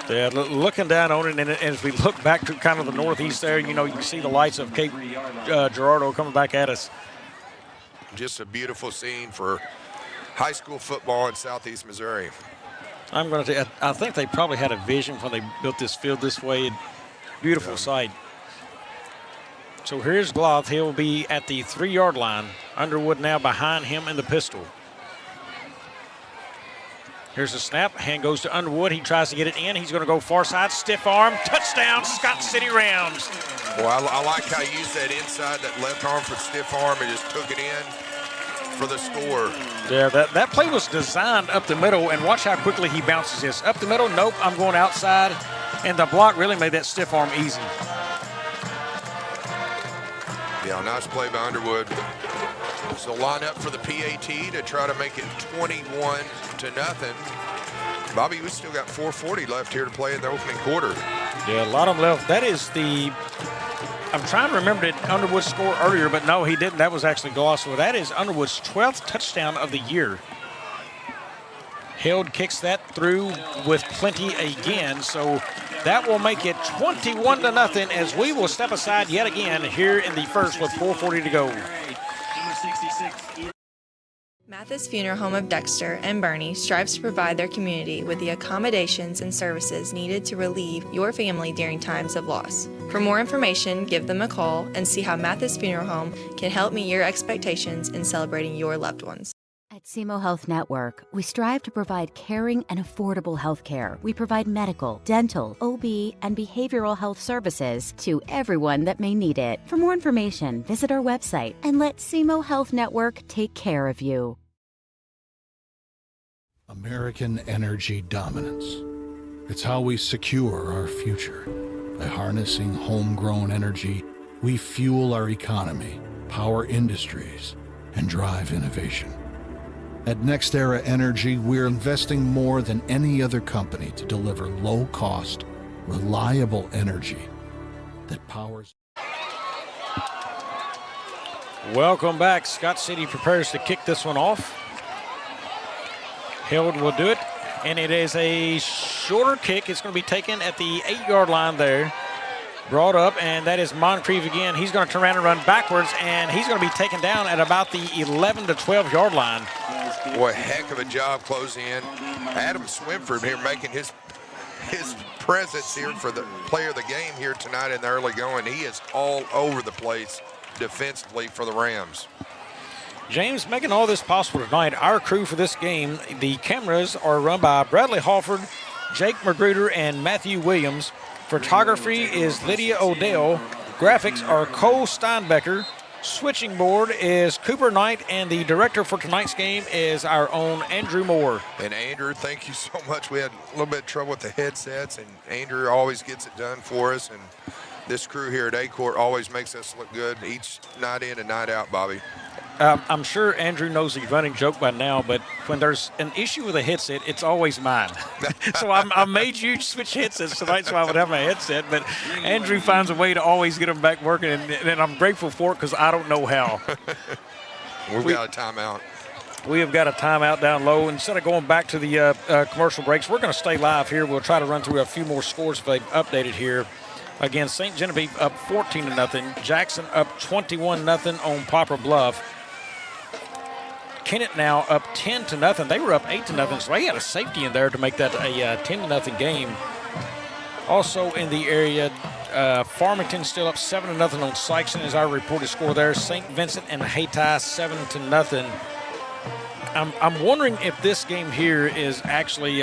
Yeah, looking down on it, and as we look back to kind of the northeast there, you know, you can see the lights of Cape Girardeau coming back at us. Just a beautiful scene for high school football in southeast Missouri. I'm going to. I think they probably had a vision when they built this field this way. Beautiful sight. So here's Gloth. He'll be at the 3-yard line. Underwood now behind him in the pistol. Here's the snap. Hand goes to Underwood. He tries to get it in. He's going to go far side. Stiff arm. Touchdown, Scott City Rams. Well, I like how he used that inside, that left arm for stiff arm, and just took it in for the score. Yeah, that play was designed up the middle, and watch how quickly he bounces this. Up the middle, nope, I'm going outside. And the block really made that stiff arm easy. Yeah, nice play by Underwood. So line up for the PAT to try to make it 21-0. Bobby, we still got 4:40 left here to play in the opening quarter. Yeah, a lot of them left. That is the, I'm trying to remember, did Underwood score earlier, but no, he didn't. That was actually Gloss. So that is Underwood's 12th touchdown of the year. Held kicks that through with plenty again, so that will make it 21-0 as we will step aside yet again here in the first with 4:40 to go. Mathis Funeral Home of Dexter and Bernie strives to provide their community with the accommodations and services needed to relieve your family during times of loss. For more information, give them a call and see how Mathis Funeral Home can help meet your expectations in celebrating your loved ones. At SEMO Health Network, we strive to provide caring and affordable health care. We provide medical, dental, OB, and behavioral health services to everyone that may need it. For more information, visit our website and let SEMO Health Network take care of you. American energy dominance. It's how we secure our future. By harnessing homegrown energy, we fuel our economy, power industries, and drive innovation. At NextEra Energy, we're investing more than any other company to deliver low-cost, reliable energy that powers. Welcome back. Scott City prepares to kick this one off. Held will do it, and it is a shorter kick. It's going to be taken at the 8-yard line there. Brought up, and that is Moncrief again. He's going to turn around and run backwards, and he's going to be taken down at about the 11 to 12-yard line. Boy, heck of a job closing in. Adam Swinford here making his presence here for the player of the game here tonight in the early going. He is all over the place defensively for the Rams. James making all this possible tonight. Our crew for this game, the cameras are run by Bradley Halford, Jake Magruder, and Matthew Williams. Photography is Lydia Odell. Graphics are Cole Steinbecker. Switching board is Cooper Knight, and the director for tonight's game is our own Andrew Moore. And Andrew, thank you so much. We had a little bit of trouble with the headsets, and Andrew always gets it done for us. And this crew here at Aycorp always makes us look good each night in and night out, Bobby. I'm sure Andrew knows the running joke by now, but when there's an issue with a headset, it's always mine. So I made you switch headsets tonight so I would have my headset, but Andrew finds a way to always get them back working, and I'm grateful for it because I don't know how. We've got a timeout. We have got a timeout down low. Instead of going back to the commercial breaks, we're going to stay live here. We'll try to run through a few more scores if they've updated here. Again, St. Genevieve up 14-0. Jackson up 21-0 on Poplar Bluff. Kennett now up 10-0. They were up 8-0, so they had a safety in there to make that a 10-0 game. Also in the area, Farmington still up 7-0 on Sykeston is our reported score there. St. Vincent and Hayti 7-0. I'm wondering if this game here is actually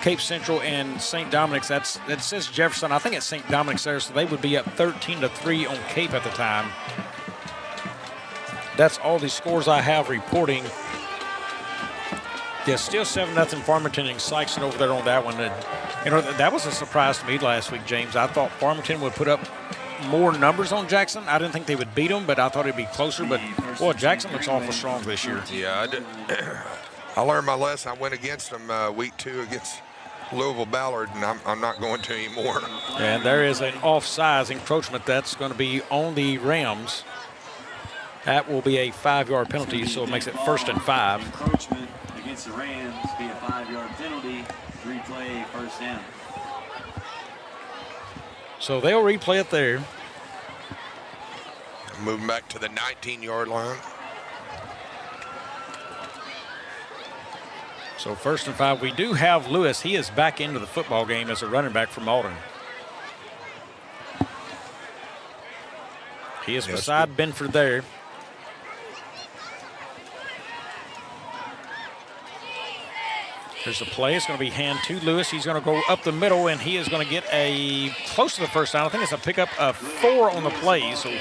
Cape Central and St. Dominic's. That says Jefferson. I think it's St. Dominic's there, so they would be up 13-3 on Cape at the time. That's all the scores I have reporting. Yeah, still 7-0 Farmington and Sykeston over there on that one. And, you know, that was a surprise to me last week, James. I thought Farmington would put up more numbers on Jackson. I didn't think they would beat them, but I thought it'd be closer. But, boy, Jackson looks awful strong this year. Yeah, I did. I learned my lesson. I went against them week 2 against Louisville Ballard, and I'm not going to anymore. And there is an offsides encroachment that's going to be on the Rams. That will be a 5-yard penalty, so it makes it 1st and 5. Encroachment against the Rams, be a 5-yard penalty, replay, 1st down. So they'll replay it there. Moving back to the 19-yard line. So 1st and 5. We do have Lewis. He is back into the football game as a running back for Malden. He is beside Benford there. There's the play. It's going to be hand to Lewis. He's going to go up the middle, and he is going to get a close to the 1st down. I think it's a pickup of 4 on the play, so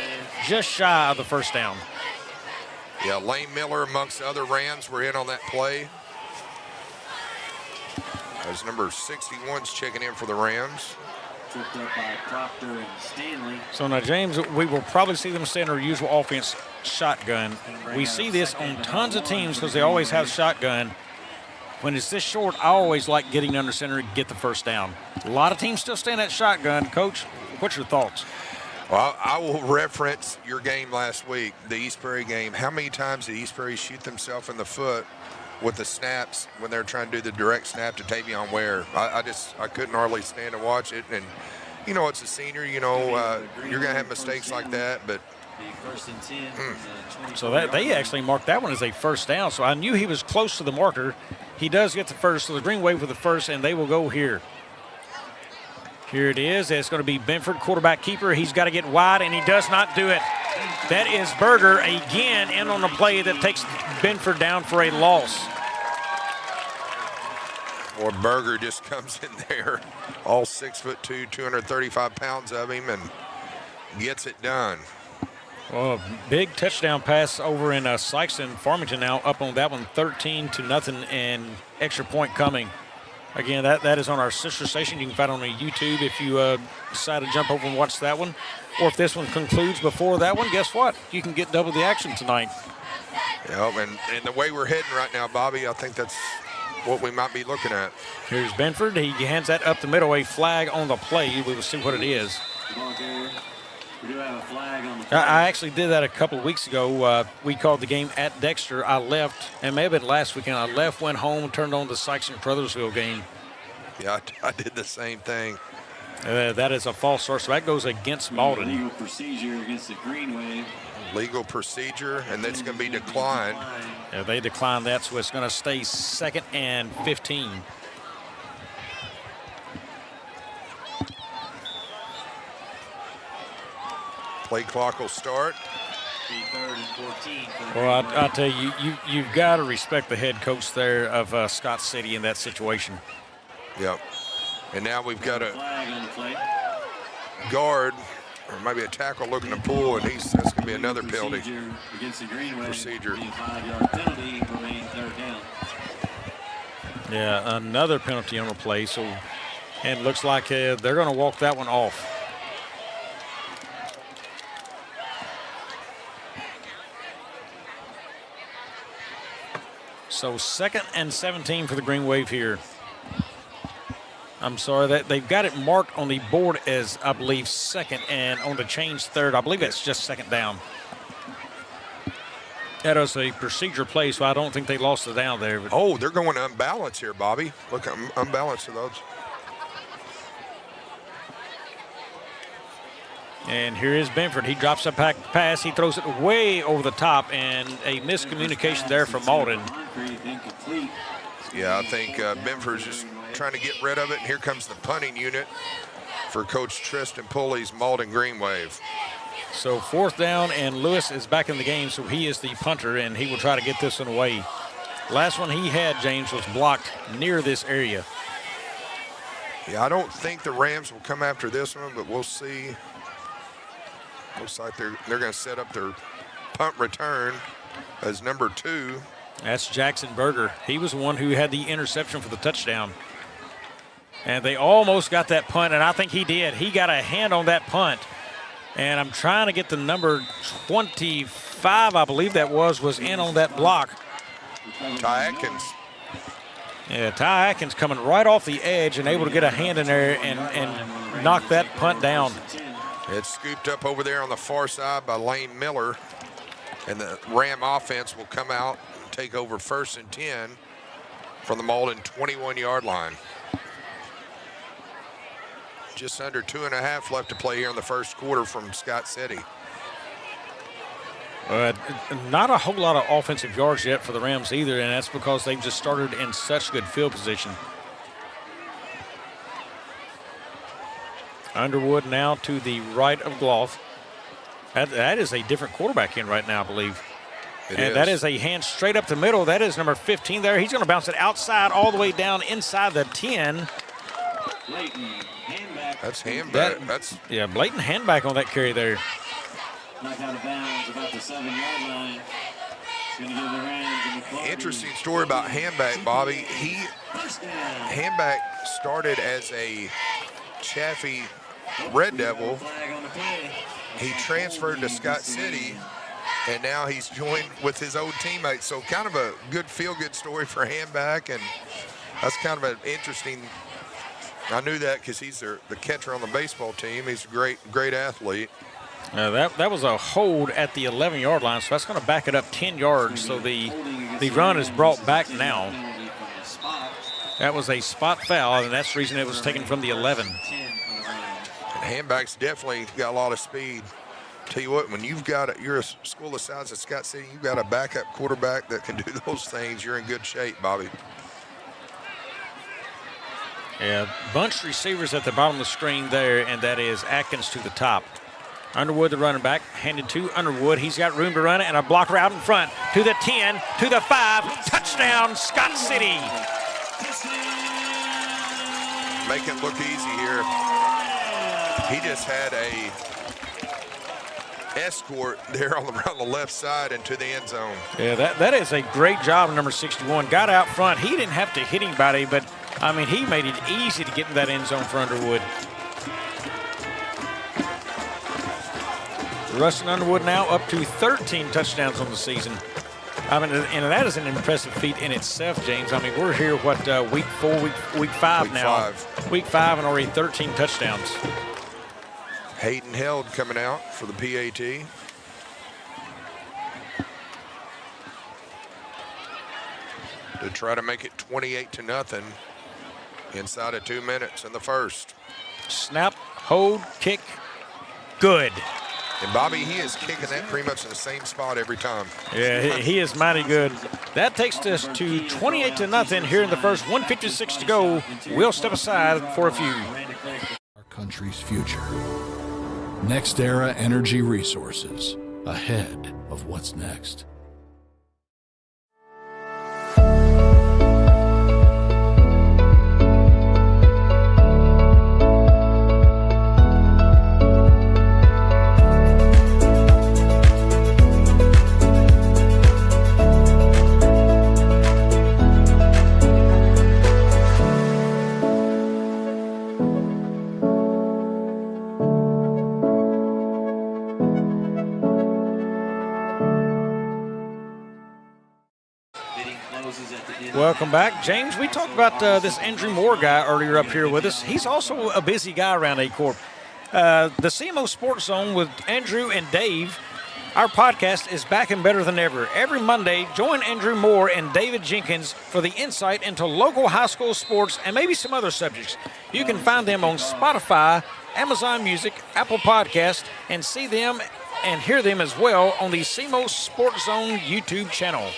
just shy of the 1st down. Yeah, Lane Miller amongst the other Rams were in on that play. As number 61's checking in for the Rams. Tripped up by Proctor and Stanley. So now, James, we will probably see them stay in their usual offense, shotgun. We see this on tons of teams because they always have shotgun. When it's this short, I always like getting under center and get the 1st down. A lot of teams still stay in that shotgun. Coach, what's your thoughts? Well, I will reference your game last week, the East Prairie game. How many times did East Prairie shoot themselves in the foot with the snaps when they're trying to do the direct snap to Tavion Ware? I couldn't hardly stand to watch it. And, you know, it's a senior, you know, you're going to have mistakes like that, but. So they actually marked that one as a 1st down. So I knew he was close to the marker. He does get the 1st, so the Greenwave with the 1st, and they will go here. Here it is. It's going to be Benford, quarterback keeper. He's got to get wide, and he does not do it. That is Berger again in on the play that takes Benford down for a loss. Or Berger just comes in there, all 6'2", 235 pounds of him, and gets it done. Well, big touchdown pass over in Sykeston. Farmington now up on that one, 13-0, and extra point coming. Again, that is on our sister station. You can find it on YouTube if you decide to jump over and watch that one. Or if this one concludes before that one, guess what? You can get double the action tonight. Yeah, and the way we're heading right now, Bobby, I think that's what we might be looking at. Here's Benford. He hands that up the middle, a flag on the play. We will see what it is. We do have a flag on the I actually did that a couple of weeks ago. We called the game at Dexter. I left, and maybe last weekend, I left, went home, turned on the Sykes and Crothersville game. Yeah, I did the same thing. That is a false start, so that goes against Malden. Legal procedure against the Greenwave. Legal procedure, and that's going to be declined. Yeah, they declined that, so it's going to stay 2nd and 15. Play clock will start. 3rd and 14. Well, I'll tell you, you've got to respect the head coach there of Scott City in that situation. Yep. And now we've got a Flag on the play. guard, or maybe a tackle looking to pull, and that's going to be another penalty. Against the Greenwave. Procedure. 5-yard penalty, remain 3rd down. Yeah, another penalty on the play. So, and it looks like they're going to walk that one off. So 2nd and 17 for the Greenwave here. I'm sorry that they've got it marked on the board as, I believe, 2nd, and on the change 3rd, I believe that's just 2nd down. That was a procedure play, so I don't think they lost the down there. But oh, they're going unbalanced here, Bobby. Look, unbalanced to those. And here is Benford. He drops a pass. He throws it way over the top, and a miscommunication there from Malden. Yeah, I think Benford's just trying to get rid of it, and here comes the punting unit for Coach Tristan Pulley's Malden Greenwave. So 4th down, and Lewis is back in the game, so he is the punter, and he will try to get this one away. Last one he had, James, was blocked near this area. Yeah, I don't think the Rams will come after this one, but we'll see. Looks like they're going to set up their punt return as number 2. That's Jackson Berger. He was the one who had the interception for the touchdown. And they almost got that punt, and I think he did. He got a hand on that punt. And I'm trying to get the number 25, I believe that was in on that block. Ty Atkins. Yeah, Ty Atkins coming right off the edge and able to get a hand in there and knock that punt down. It's scooped up over there on the far side by Lane Miller. And the Ram offense will come out and take over 1st and 10 from the Malden 21-yard line. Just under 2.5 left to play here in the 1st quarter from Scott City. Not a whole lot of offensive yards yet for the Rams either, and that's because they've just started in such good field position. Underwood now to the right of Gloth. That is a different quarterback in right now, I believe. That is a hand straight up the middle. That is number 15 there. He's going to bounce it outside all the way down inside the 10. That's handback. Yeah, blatant handback on that carry there. Knocked out of bounds about the 7-yard line. It's going to give the Rams. Interesting story about handback, Bobby. Handback started as a Chaffee Red Devil. He transferred to Scott City, and now he's joined with his old teammates. So kind of a good feel-good story for handback, and that's kind of an interesting. I knew that because he's the catcher on the baseball team. He's a great athlete. That was a hold at the 11-yard line, so that's going to back it up 10 yards. So the run is brought back now. That was a spot foul, and that's the reason it was taken from the 11. And handback's definitely got a lot of speed. Tell you what, when you're a school the size of Scott City, you've got a backup quarterback that can do those things, you're in good shape, Bobby. Yeah, bunched receivers at the bottom of the screen there, and that is Atkins to the top. Underwood, the running back, handed to Underwood. He's got room to run it, and a blocker out in front. To the 10, to the 5, touchdown, Scott City. Make it look easy here. He just had a escort there around the left side into the end zone. Yeah, that is a great job, number 61. Got out front. He didn't have to hit anybody, but, I mean, he made it easy to get in that end zone for Underwood. Rustin Underwood now up to 13 touchdowns on the season. I mean, and that is an impressive feat in itself, James. I mean, we're here, week 4, week 5 now. Week 5 and already 13 touchdowns. Hayden Held coming out for the PAT. To try to make it 28-0 inside of 2 minutes in the first. Snap, hold, kick, good. And Bobby, he is kicking that pretty much in the same spot every time. Yeah, he is mighty good. That takes us to 28-0 here in the first. 1:56 to go. We'll step aside for a few. Our country's future. Next era energy resources. Ahead of what's next. Welcome back. James, we talked about this Andrew Moore guy earlier up here with us. He's also a busy guy around Aycorp. The CMO Sports Zone with Andrew and Dave, our podcast is back and better than ever. Every Monday, join Andrew Moore and David Jenkins for the insight into local high school sports and maybe some other subjects. You can find them on Spotify, Amazon Music, Apple Podcast, and see them and hear them as well on the CMO Sports Zone YouTube channel.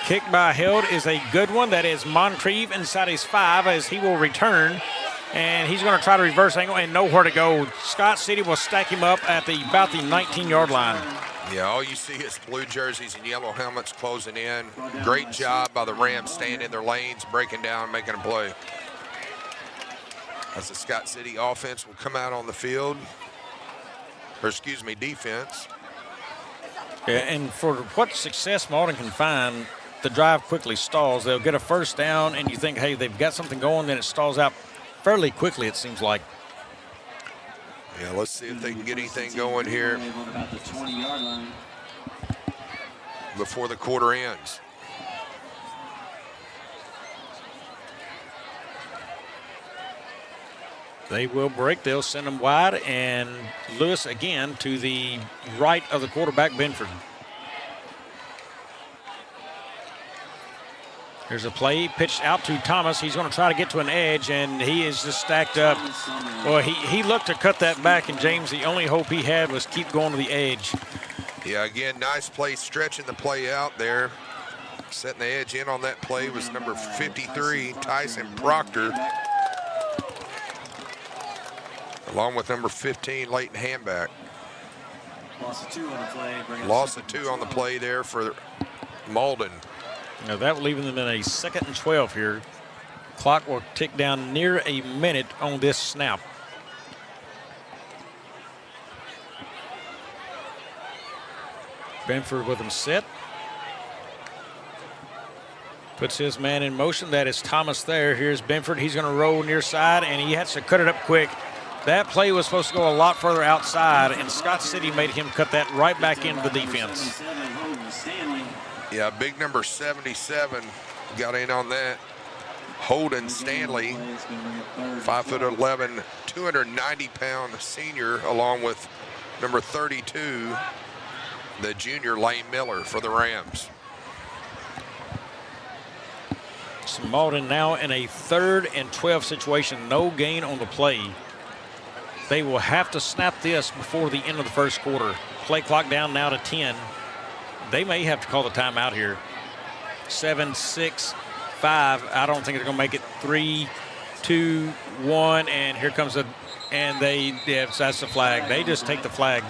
Kick by Held is a good one. That is Moncrief inside his 5 as he will return. And he's going to try to reverse angle and know where to go. Scott City will stack him up at about the 19-yard line. Yeah, all you see is blue jerseys and yellow helmets closing in. Great job by the Rams staying in their lanes, breaking down, making a play. As the Scott City offense will come out on the field. Or excuse me, defense. Yeah, and for what success Malden can find, the drive quickly stalls. They'll get a first down, and you think, hey, they've got something going, then it stalls out fairly quickly, it seems like. Yeah, let's see if they can get anything going here before the quarter ends. They will break. They'll send them wide, and Lewis again to the right of the quarterback, Benford. There's a play pitched out to Thomas. He's going to try to get to an edge, and he is just stacked up. Well, he looked to cut that back, and James, the only hope he had was keep going to the edge. Yeah, again, nice play, stretching the play out there. Setting the edge in on that play was number 53, Tyson Proctor. Along with number 15, Leighton Hamback. Loss of 2 on the play. Loss of 2 on the play there for Malden. Now that will leave them in a 2nd and 12 here. Clock will tick down near a minute on this snap. Benford with him set. Puts his man in motion. That is Thomas there. Here's Benford. He's going to roll near side, and he has to cut it up quick. That play was supposed to go a lot further outside, and Scott City made him cut that right back into the defense. Yeah, big number 77 got in on that. Holden Stanley, 5'11", 290-pound senior, along with number 32, the junior Lane Miller for the Rams. So Malden now in a 3rd and 12 situation, no gain on the play. They will have to snap this before the end of the first quarter. Play clock down now to 10. They may have to call the timeout here. 7, 6, 5. I don't think they're going to make it. 3, 2, 1, and here comes the, and that's the flag. They just take the flag.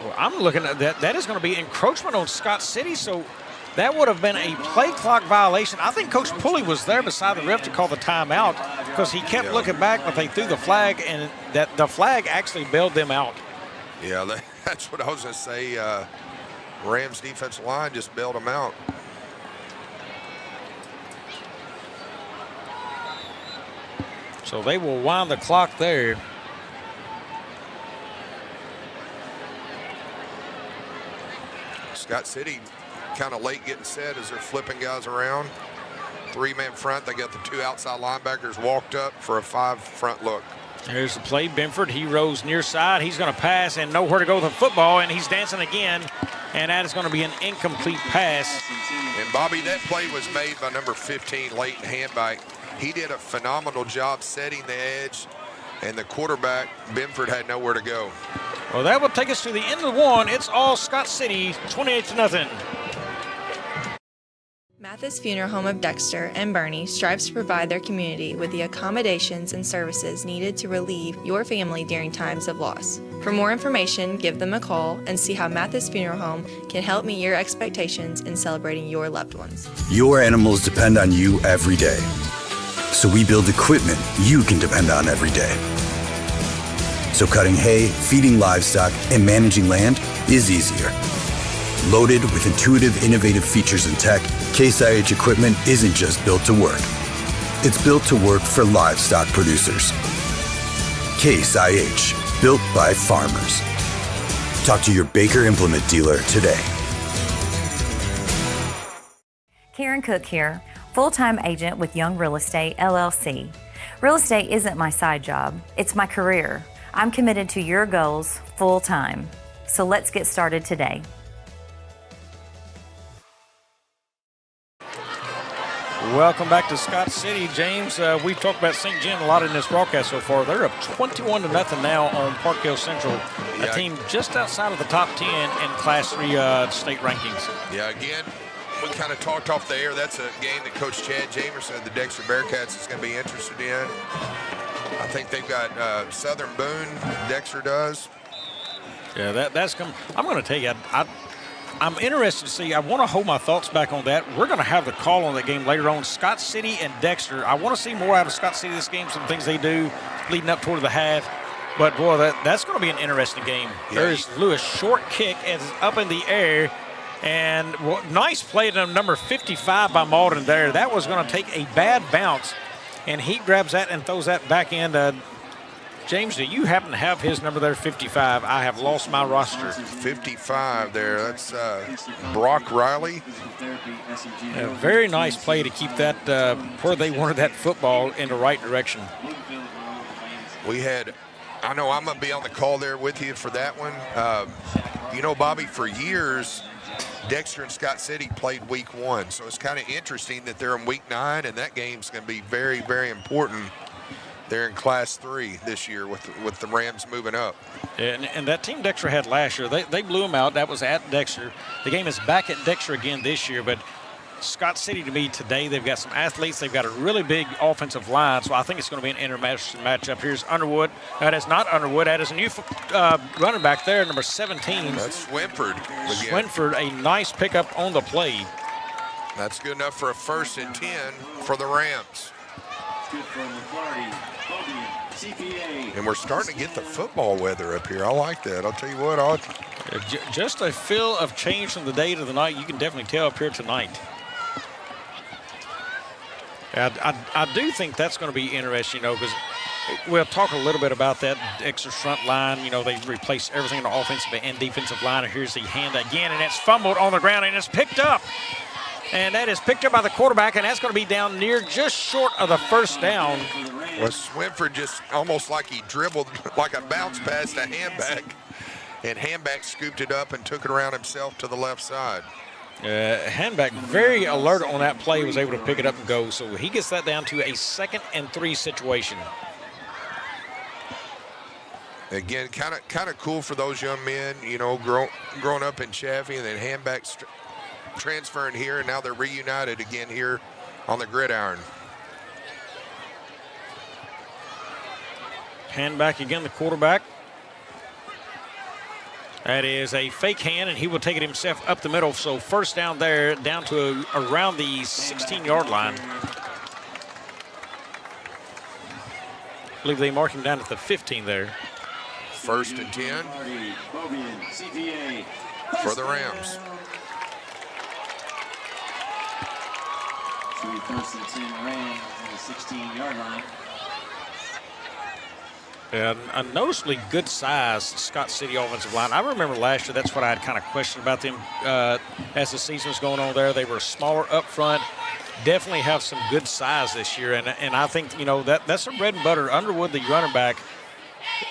Well, I'm looking at that. That is going to be encroachment on Scott City, so that would have been a play clock violation. I think Coach Pulley was there beside the ref to call the timeout because he kept looking back, but they threw the flag, and that the flag actually bailed them out. Yeah, that's what I was going to say. Rams defensive line just bailed them out. So they will wind the clock there. Scott City kind of late getting set as they're flipping guys around. 3-man front. They got the 2 outside linebackers walked up for a 5 front look. Here's the play. Benford, he rolls near side. He's going to pass and nowhere to go with the football, and he's dancing again, and that is going to be an incomplete pass. And, Bobby, that play was made by number 15, Leighton Handback. He did a phenomenal job setting the edge, and the quarterback, Benford, had nowhere to go. Well, that will take us to the end of the one. It's all Scott City, 28-0. Mathis Funeral Home of Dexter and Bernie strives to provide their community with the accommodations and services needed to relieve your family during times of loss. For more information, give them a call and see how Mathis Funeral Home can help meet your expectations in celebrating your loved ones. Your animals depend on you every day. So we build equipment you can depend on every day. So cutting hay, feeding livestock, and managing land is easier. Loaded with intuitive, innovative features and tech, Case IH equipment isn't just built to work. It's built to work for livestock producers. Case IH, built by farmers. Talk to your Baker Implement dealer today. Karen Cook here, full-time agent with Young Real Estate, LLC. Real estate isn't my side job, it's my career. I'm committed to your goals full-time. So let's get started today. Welcome back to Scott City, James. We've talked about St. John a lot in this broadcast so far. They're up 21-0 now on Park Hill Central, a team just outside of the top 10 in Class 3 state rankings. Yeah, again, we kind of talked off the air. That's a game that Coach Chad Jamerson of the Dexter Bearcats is going to be interested in. I think they've got Southern Boone, Dexter does. Yeah, that's come. I'm going to tell you, I'm interested to see. I want to hold my thoughts back on that. We're going to have the call on that game later on. Scott City and Dexter. I want to see more out of Scott City this game, some things they do leading up toward the half. But, boy, that's going to be an interesting game. Yeah. There's Lewis, short kick is up in the air. And nice play to number 55 by Malden there. That was going to take a bad bounce. And he grabs that and throws that back in. James, do you happen to have his number there, 55? I have lost my roster. 55 there. That's Brock Riley. A very nice play to keep that where they wanted that football in the right direction. We had, I know I'm going to be on the call there with you for that one. You know, Bobby, for years, Dexter and Scott City played week 1. So it's kind of interesting that they're in week 9, and that game's going to be very, very important. They're in Class 3 this year with the Rams moving up. And that team Dexter had last year, they blew them out. That was at Dexter. The game is back at Dexter again this year, but Scott City to me today, they've got some athletes. They've got a really big offensive line, so I think it's going to be an interesting matchup. Here's Underwood. That is not Underwood. That is a new running back there, number 17. That's Swinford. Swinford, a nice pickup on the play. That's good enough for a 1st and 10 for the Rams. Good for McClarty. And we're starting to get the football weather up here. I like that. I'll tell you what. Just a feel of change from the day to the night. You can definitely tell up here tonight. I do think that's going to be interesting, because we'll talk a little bit about that Dexter's front line. They replaced everything on the offensive and defensive line. And here's the hand again, and it's fumbled on the ground, and it's picked up. And that is picked up by the quarterback, and that's going to be down near just short of the first down. Well, Swinford just almost like he dribbled like a bounce pass to Handback. And Handback scooped it up and took it around himself to the left side. Handback very alert on that play, was able to pick it up and go. So he gets that down to a 2nd and 3 situation. Again, kind of cool for those young men, growing up in Chaffee, and then Handback transferring here, and now they're reunited again here on the gridiron. Hand back again, the quarterback. That is a fake hand, and he will take it himself up the middle. So first down there, down to around the 16-yard line. I believe they mark him down at the 15 there. 1st and 10 for the Rams. 1st and 10 Rams on the 16-yard line. And a noticeably good size Scott City offensive line. I remember last year that's what I had kind of questioned about them as the season was going on there. They were smaller up front. Definitely have some good size this year. And I think, you know, that's some bread and butter. Underwood, the running back,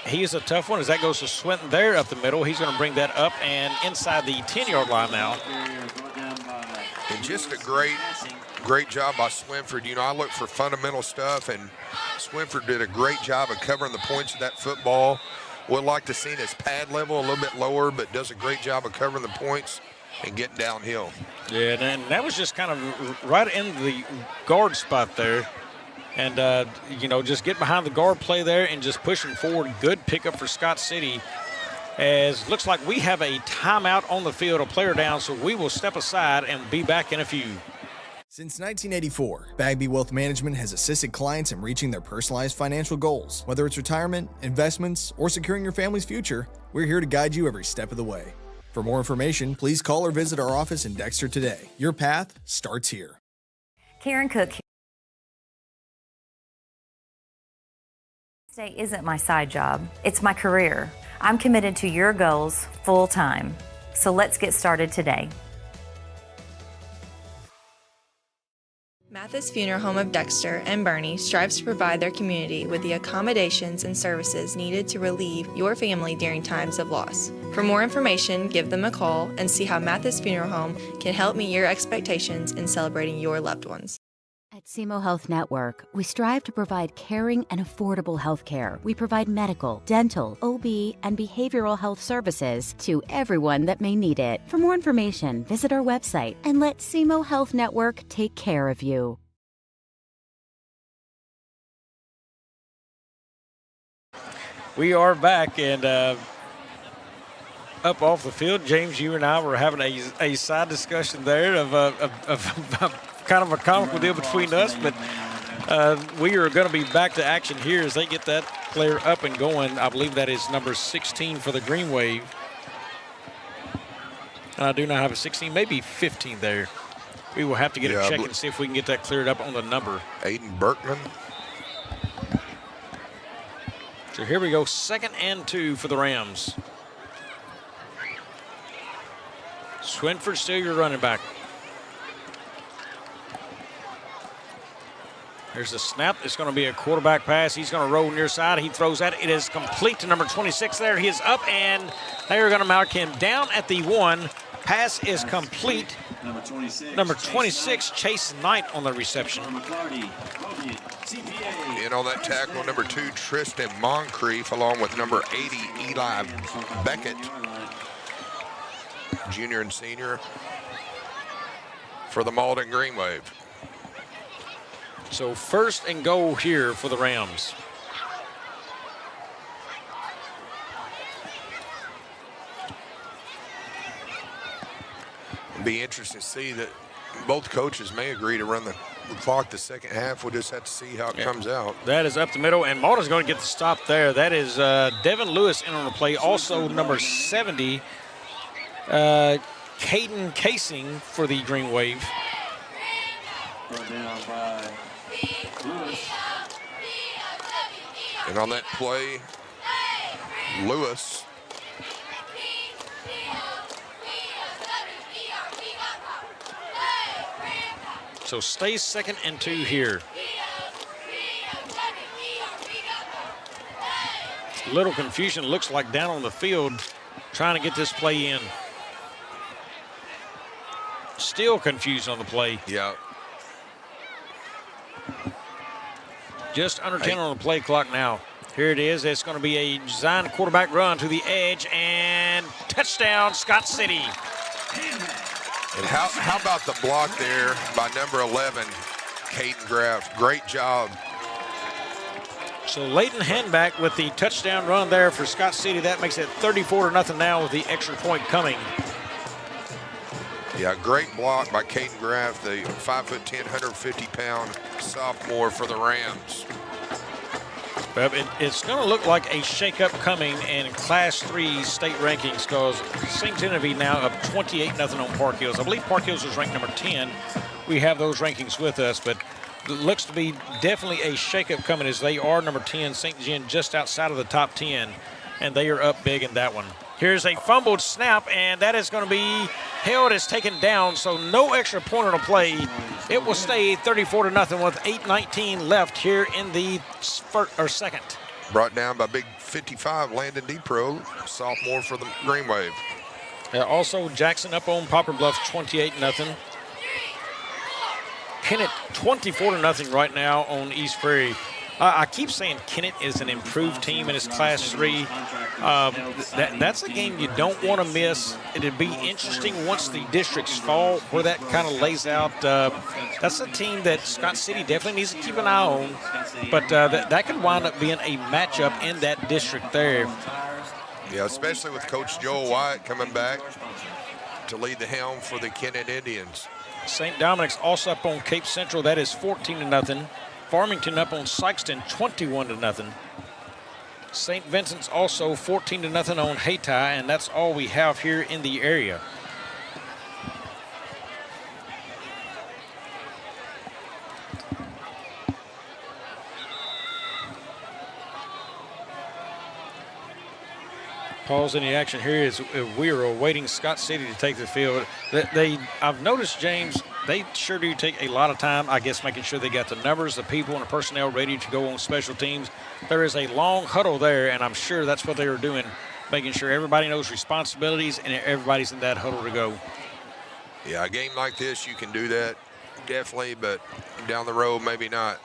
he is a tough one as that goes to Swinton there up the middle. He's going to bring that up and inside the 10-yard line now. And just a great job by Swinford. You know, I look for fundamental stuff, and Swinford did a great job of covering the points of that football. Would like to see his pad level a little bit lower, but does a great job of covering the points and getting downhill. Yeah, and that was just kind of right in the guard spot there. And, you know, just get behind the guard play there and just pushing forward. Good pickup for Scott City. As looks like we have a timeout on the field, a player down, so we will step aside and be back in a few. Since 1984, Bagby Wealth Management has assisted clients in reaching their personalized financial goals. Whether it's retirement, investments, or securing your family's future, we're here to guide you every step of the way. For more information, please call or visit our office in Dexter today. Your path starts here. Karen Cook. Real estate isn't my side job, it's my career. I'm committed to your goals full time. So let's get started today. Mathis Funeral Home of Dexter and Bernie strives to provide their community with the accommodations and services needed to relieve your family during times of loss. For more information, give them a call and see how Mathis Funeral Home can help meet your expectations in celebrating your loved ones. At SEMO Health Network, we strive to provide caring and affordable health care. We provide medical, dental, OB, and behavioral health services to everyone that may need it. For more information, visit our website and let SEMO Health Network take care of you. We are back and up off the field. James, you and I were having a side discussion there of kind of a comical deal between us, but we are going to be back to action here as they get that player up and going. I believe that is number 16 for the Greenwave. And I do not have a 16, maybe 15 there. We will have to get a check and see if we can get that cleared up on the number. Aiden Berkman. So here we go, 2nd and 2 for the Rams. Swinford still your running back. There's a snap. It's going to be a quarterback pass. He's going to roll near side. He throws that. It is complete to number 26 there. He is up, and they are going to mark him down at the 1. Pass is complete. Number 26, Chase Knight on the reception. And on that tackle, number 2, Tristan Moncrief, along with number 80, Eli Beckett, junior and senior for the Malden Greenwave. So 1st and goal here for the Rams. It'll be interesting to see that both coaches may agree to run the clock the second half. We'll just have to see how it comes out. That is up the middle, and Malden's going to get the stop there. That is Devin Lewis in on the play. Also number 70, Caden Casing for the Greenwave. And on that play, Lewis. So stays 2nd and 2 here. Little confusion, looks like down on the field, trying to get this play in. Still confused on the play. Yeah. Just under 10 on the play clock now. Here it is. It's going to be a designed quarterback run to the edge and touchdown, Scott City. And how about the block there by number 11, Caden Graff? Great job. So Leighton Handback with the touchdown run there for Scott City. That makes it 34-0 now with the extra point coming. Yeah, great block by Caden Graff, the 5'10", 150-pound sophomore for the Rams. Well, it's going to look like a shakeup coming in Class 3 state rankings because St. Genevieve now up 28-0 on Park Hills. I believe Park Hills was ranked number 10. We have those rankings with us, but looks to be definitely a shakeup coming as they are number 10, St. John, just outside of the top 10, and they are up big in that one. Here's a fumbled snap, and that is going to be held as taken down, so no extra point on the play. It will stay 34-0 with 8:19 left here in the second. Brought down by big 55, Landon DePro, sophomore for the Greenwave. Also, Jackson up on Poplar Bluff, 28-0. Kennett 24-0 right now on East Prairie. I keep saying Kennett is an improved team in his Class 3. That's a game you don't want to miss. It'd be interesting once the districts fall where that kind of lays out. That's a team that Scott City definitely needs to keep an eye on, but that could wind up being a matchup in that district there. Yeah, especially with Coach Joel White coming back to lead the helm for the Kennett Indians. St. Dominic's also up on Cape Central. That is 14-0. Farmington up on Sykeston, 21-0. St. Vincent's also 14-0 on Hayti, and that's all we have here in the area. Pause in the action here as we are awaiting Scott City to take the field. I've noticed, James, they sure do take a lot of time, I guess, making sure they got the numbers, the people, and the personnel ready to go on special teams. There is a long huddle there, and I'm sure that's what they were doing, making sure everybody knows responsibilities and everybody's in that huddle to go. Yeah, a game like this, you can do that, definitely, but down the road, maybe not.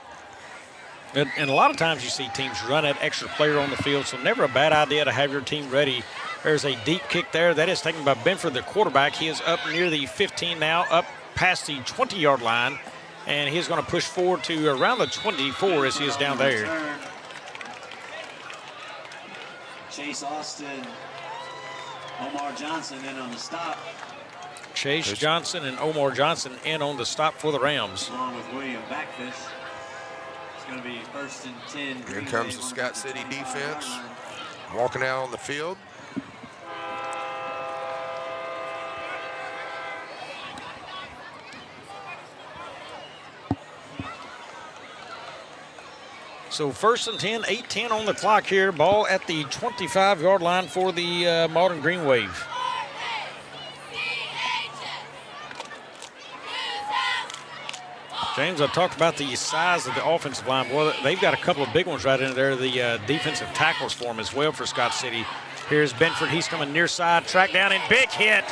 And a lot of times you see teams run that extra player on the field, so never a bad idea to have your team ready. There's a deep kick there. That is taken by Benford, the quarterback. He is up near the 15 now, up past the 20-yard line, and he's going to push forward to around the 24 as he is down there. Chase Austin, Omar Johnson in on the stop. Chase Johnson and Omar Johnson in on the stop for the Rams. Along with William Backfish. It's going to be 1st and 10. Here comes the Scott City defense walking out on the field. So 1st and 10, 8-10 on the clock here. Ball at the 25-yard line for the Malden Greenwave. James, I talked about the size of the offensive line. Well, they've got a couple of big ones right in there. The defensive tackles for them as well for Scott City. Here's Benford. He's coming near side, track down, and big hit.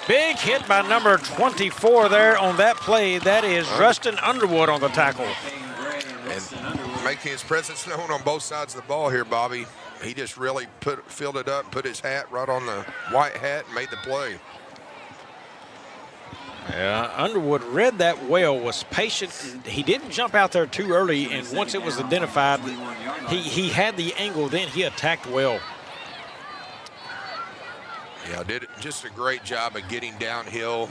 Big hit by number 24 there on that play. That is Rustin Underwood on the tackle. And making his presence known on both sides of the ball here, Bobby. He just really filled it up, put his hat right on the white hat, and made the play. Yeah, Underwood read that well, was patient. He didn't jump out there too early, and once it was identified, he had the angle, then he attacked well. Yeah, did just a great job of getting downhill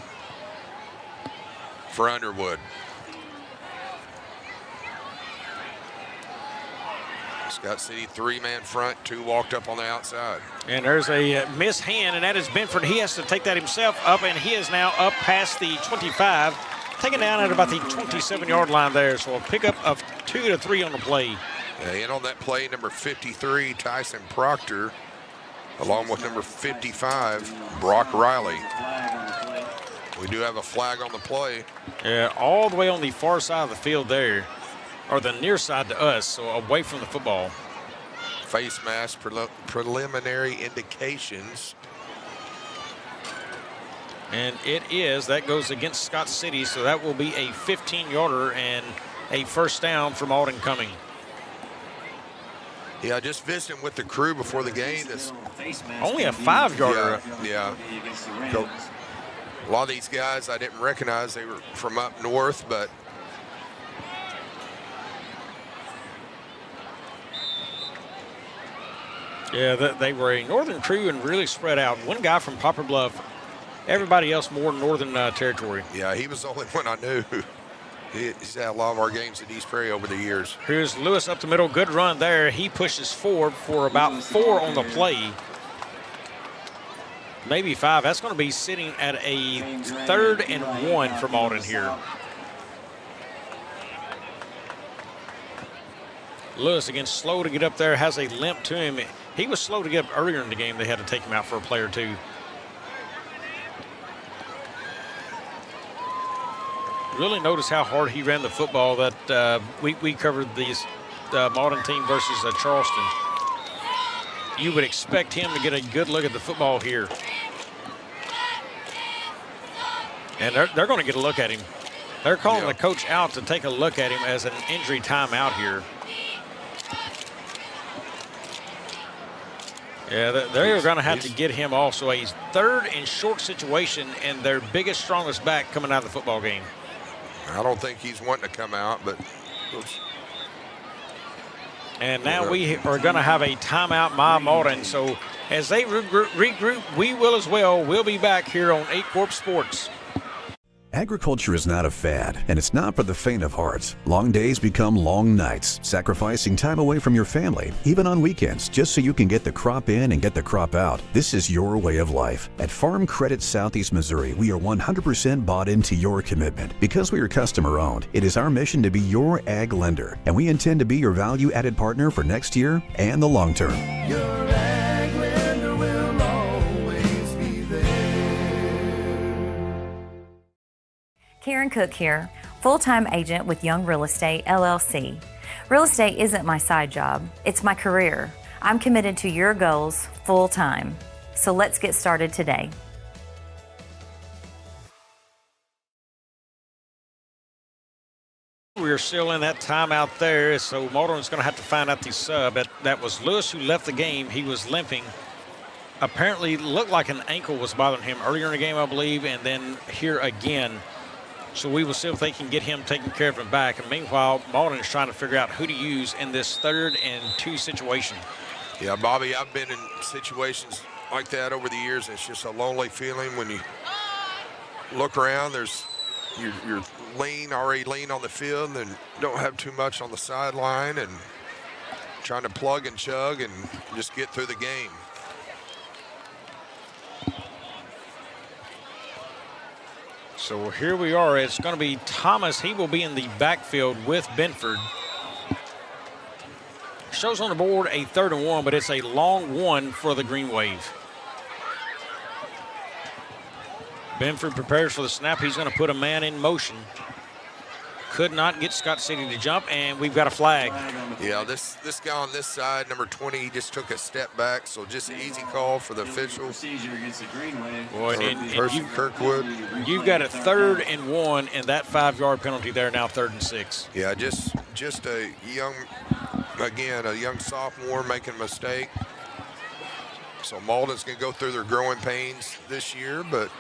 for Underwood. Scott City 3-man front, 2 walked up on the outside. And there's a missed hand, and that is Benford. He has to take that himself up, and he is now up past the 25, taken down at about the 27-yard line there. So a pickup of 2 to 3 on the play. And on that play, number 53, Tyson Proctor, along with number 55, Brock Riley. We do have a flag on the play. Yeah, all the way on the far side of the field there, or the near side to us, so away from the football. Face mask preliminary indications. And it is, that goes against Scott City, so that will be a 15-yarder and a first down for Malden coming. Yeah, just visiting with the crew before the game. Only a 5-yarder. Yeah. A lot of these guys I didn't recognize. They were from up north, but yeah, they were a northern crew and really spread out. One guy from Poplar Bluff, everybody else more northern territory. Yeah, he was the only one I knew. He's had a lot of our games at East Prairie over the years. Here's Lewis up the middle, good run there. He pushes forward for about 4 on the play. Maybe 5. That's going to be sitting at a 3rd and 1 for Malden here. Lewis, again, slow to get up there, has a limp to him. He was slow to get up earlier in the game. They had to take him out for a play or two. Really notice how hard he ran the football. That we covered these Malden team versus Charleston. You would expect him to get a good look at the football here. And they're going to get a look at him. They're calling the coach out to take a look at him as an injury timeout here. Yeah, they're going to have to get him off. So a third and short situation and their biggest, strongest back coming out of the football game. I don't think he's wanting to come out, but. And now we are going to have a timeout by Malden. So as they regroup, we will as well. We'll be back here on Aycorp Sports. Agriculture is not a fad, and it's not for the faint of heart. Long days become long nights, sacrificing time away from your family, even on weekends, just so you can get the crop in and get the crop out. This is your way of life. At Farm Credit Southeast Missouri, we are 100% bought into your commitment. Because we are customer-owned, it is our mission to be your ag lender, and we intend to be your value-added partner for next year and the long term. Karen Cook here, full-time agent with Young Real Estate, LLC. Real estate isn't my side job, it's my career. I'm committed to your goals full-time. So let's get started today. We're still in that timeout there, so Malden's going to have to find out the sub. That was Lewis who left the game. He was limping. Apparently looked like an ankle was bothering him earlier in the game, I believe, and then here again. So we will see if they can get him taken care of and back. And meanwhile, Malden is trying to figure out who to use in this 3rd and 2 situation. Yeah, Bobby, I've been in situations like that over the years. It's just a lonely feeling when you look around. You're already lean on the field and don't have too much on the sideline and trying to plug and chug and just get through the game. So here we are. It's going to be Thomas. He will be in the backfield with Benford. Shows on the board a 3rd and 1, but it's a long one for the Greenwave. Benford prepares for the snap. He's going to put a man in motion. Could not get Scott City to jump, and we've got a flag. Yeah, this guy on this side, number 20, he just took a step back, so just an easy call for the official. Boy, and Kirkwood. You've got a 3rd and 1, and that 5-yard penalty there, now 3rd and 6. Yeah, just a young sophomore making a mistake. So Malden's going to go through their growing pains this year, but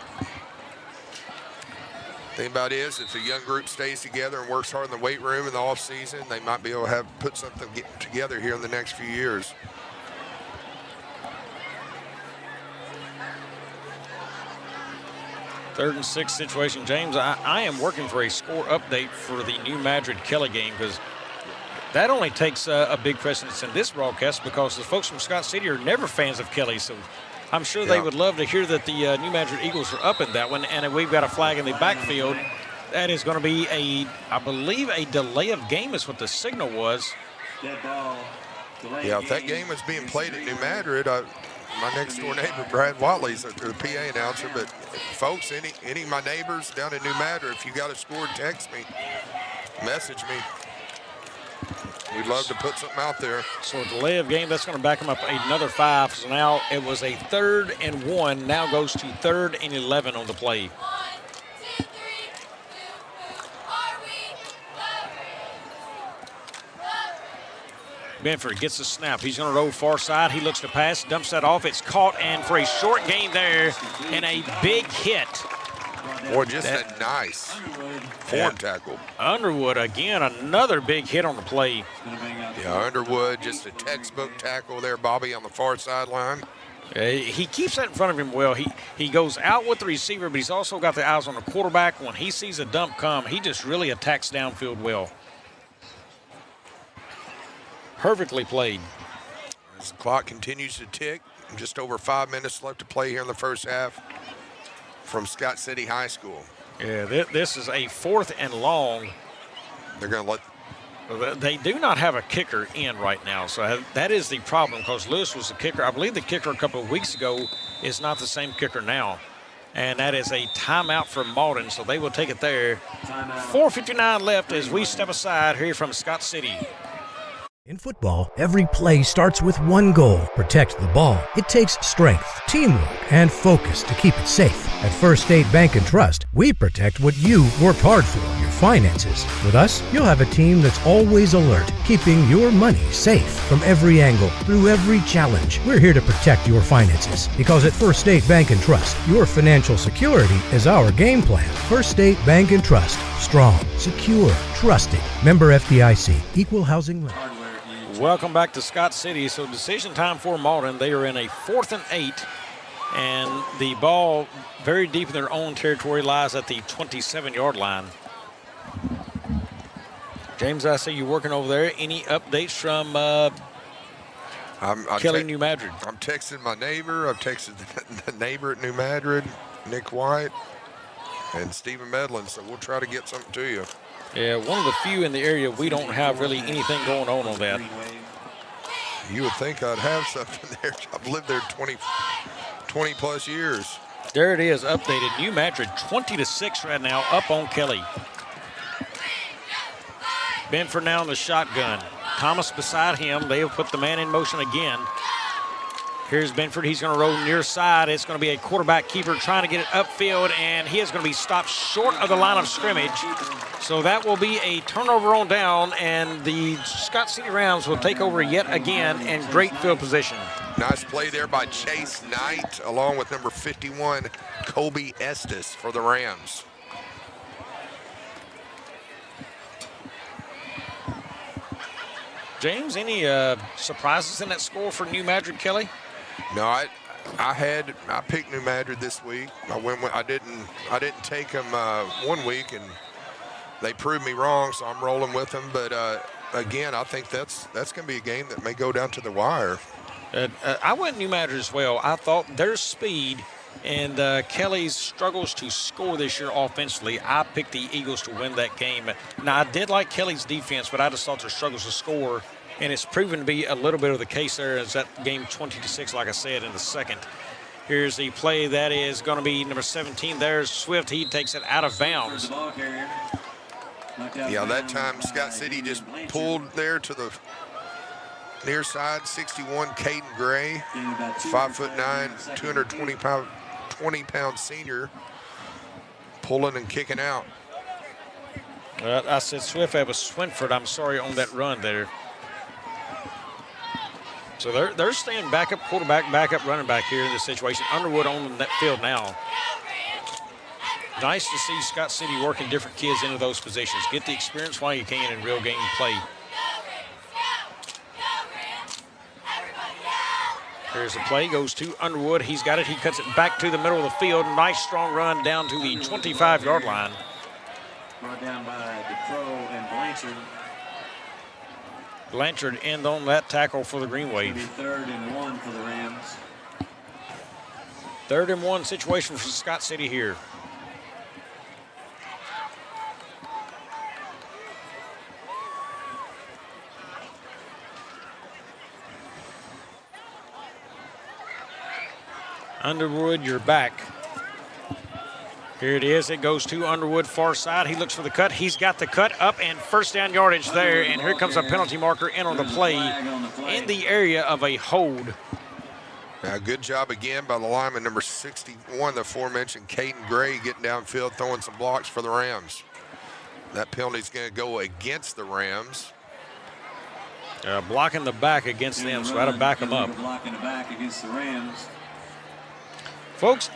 the thing about it is, if a young group stays together and works hard in the weight room in the off season, they might be able to put something together here in the next few years. Third and 6 situation. James, I am working for a score update for the New Madrid-Kelly game because that only takes a big precedence in this broadcast because the folks from Scott City are never fans of Kelly. So I'm sure they would love to hear that the New Madrid Eagles are up in that one, and we've got a flag in the backfield. That is going to be I believe, a delay of game is what the signal was. Yeah, if that game was being played at New Madrid, my next door neighbor, Brad Watley's the PA announcer, but folks, any of my neighbors down in New Madrid, if you got a score, text me, message me. We'd love to put something out there. So a delay of game, that's going to back them up another 5. So now it was a 3rd and 1, now goes to 3rd and 11 on the play. Benford gets the snap. He's going to roll far side. He looks to pass, dumps that off. It's caught, and for a short gain there, and a big hit. Boy, just a nice form tackle. Underwood, again, another big hit on the play. Yeah, Underwood, just a textbook tackle there, Bobby, on the far sideline. He keeps that in front of him well. He goes out with the receiver, but he's also got the eyes on the quarterback. When he sees a dump come, he just really attacks downfield well. Perfectly played. As the clock continues to tick, just over 5 minutes left to play here in the first half from Scott City High School. Yeah, this is a 4th and long. They're going to let Well, they do not have a kicker in right now, so that is the problem because Lewis was the kicker. I believe the kicker a couple of weeks ago is not the same kicker now. And that is a timeout for Malden, so they will take it there. 4:59 left as we step aside here from Scott City. In football, every play starts with one goal: protect the ball. It takes strength, teamwork, and focus to keep it safe. At First State Bank and Trust, we protect what you worked hard for, your finances. With us, you'll have a team that's always alert, keeping your money safe from every angle, through every challenge. We're here to protect your finances because at First State Bank and Trust, your financial security is our game plan. First State Bank and Trust. Strong, secure, trusted. Member FDIC. Equal housing lender. Welcome back to Scott City. So decision time for Malden. They are in a 4th and 8, and the ball very deep in their own territory lies at the 27-yard line. James, I see you working over there. Any updates from Kelly New Madrid? I'm texting my neighbor. I've texted the neighbor at New Madrid, Nick White, and Stephen Medlin, so we'll try to get something to you. Yeah, one of the few in the area we don't have really anything going on that. You would think I'd have something there. I've lived there 20 plus years. There it is, updated. New Madrid 20-6 right now, up on Kelly. Benford now in the shotgun. Thomas beside him. They'll put the man in motion again. Here's Benford. He's going to roll near side. It's going to be a quarterback keeper trying to get it upfield, and he is going to be stopped short of the line of scrimmage. So that will be a turnover on down, and the Scott City Rams will take over yet again in great field position. Nice play there by Chase Knight, along with number 51, Kobe Estes for the Rams. James, any surprises in that score for New Madrid, Kelly? No, I picked New Madrid this week. I didn't take them 1 week, and they proved me wrong, so I'm rolling with them. But again, I think that's going to be a game that may go down to the wire. I went New Madrid as well. I thought their speed and Kelly's struggles to score this year offensively, I picked the Eagles to win that game. Now, I did like Kelly's defense, but I just thought their struggles to score, and it's proven to be a little bit of the case there as that game 20-6, like I said, in the second. Here's the play that is going to be number 17. There's Swift. He takes it out of bounds. Yeah, that time Scott City just pulled there to the near side. 61, Caden Gray, 5'9", 220-pound senior, pulling and kicking out. I said Swift. That was Swinford. I'm sorry on that run there. So they're staying backup quarterback, backup running back here in this situation. Underwood on that field now. Nice to see Scott City working different kids into those positions. Get the experience while you can in real game play. Here's the play, goes to Underwood. He's got it. He cuts it back to the middle of the field. Nice strong run down to the 25-yard line. Brought down by DeCrow and Blanchard. Blanchard end on that tackle for the Greenwave. 3rd and 1 for the Rams. 3rd and 1 situation for Scott City here. Underwood, you're back. Here it is. It goes to Underwood, far side. He looks for the cut. He's got the cut up and first down yardage there. And here comes a penalty marker in on the play in the area of a hold. Now, good job again by the lineman, number 61, the aforementioned Caden Gray, getting downfield, throwing some blocks for the Rams. That penalty's going to go against the Rams. Blocking the back against them, so that'll back them up. Blocking the back against the Rams. Folks,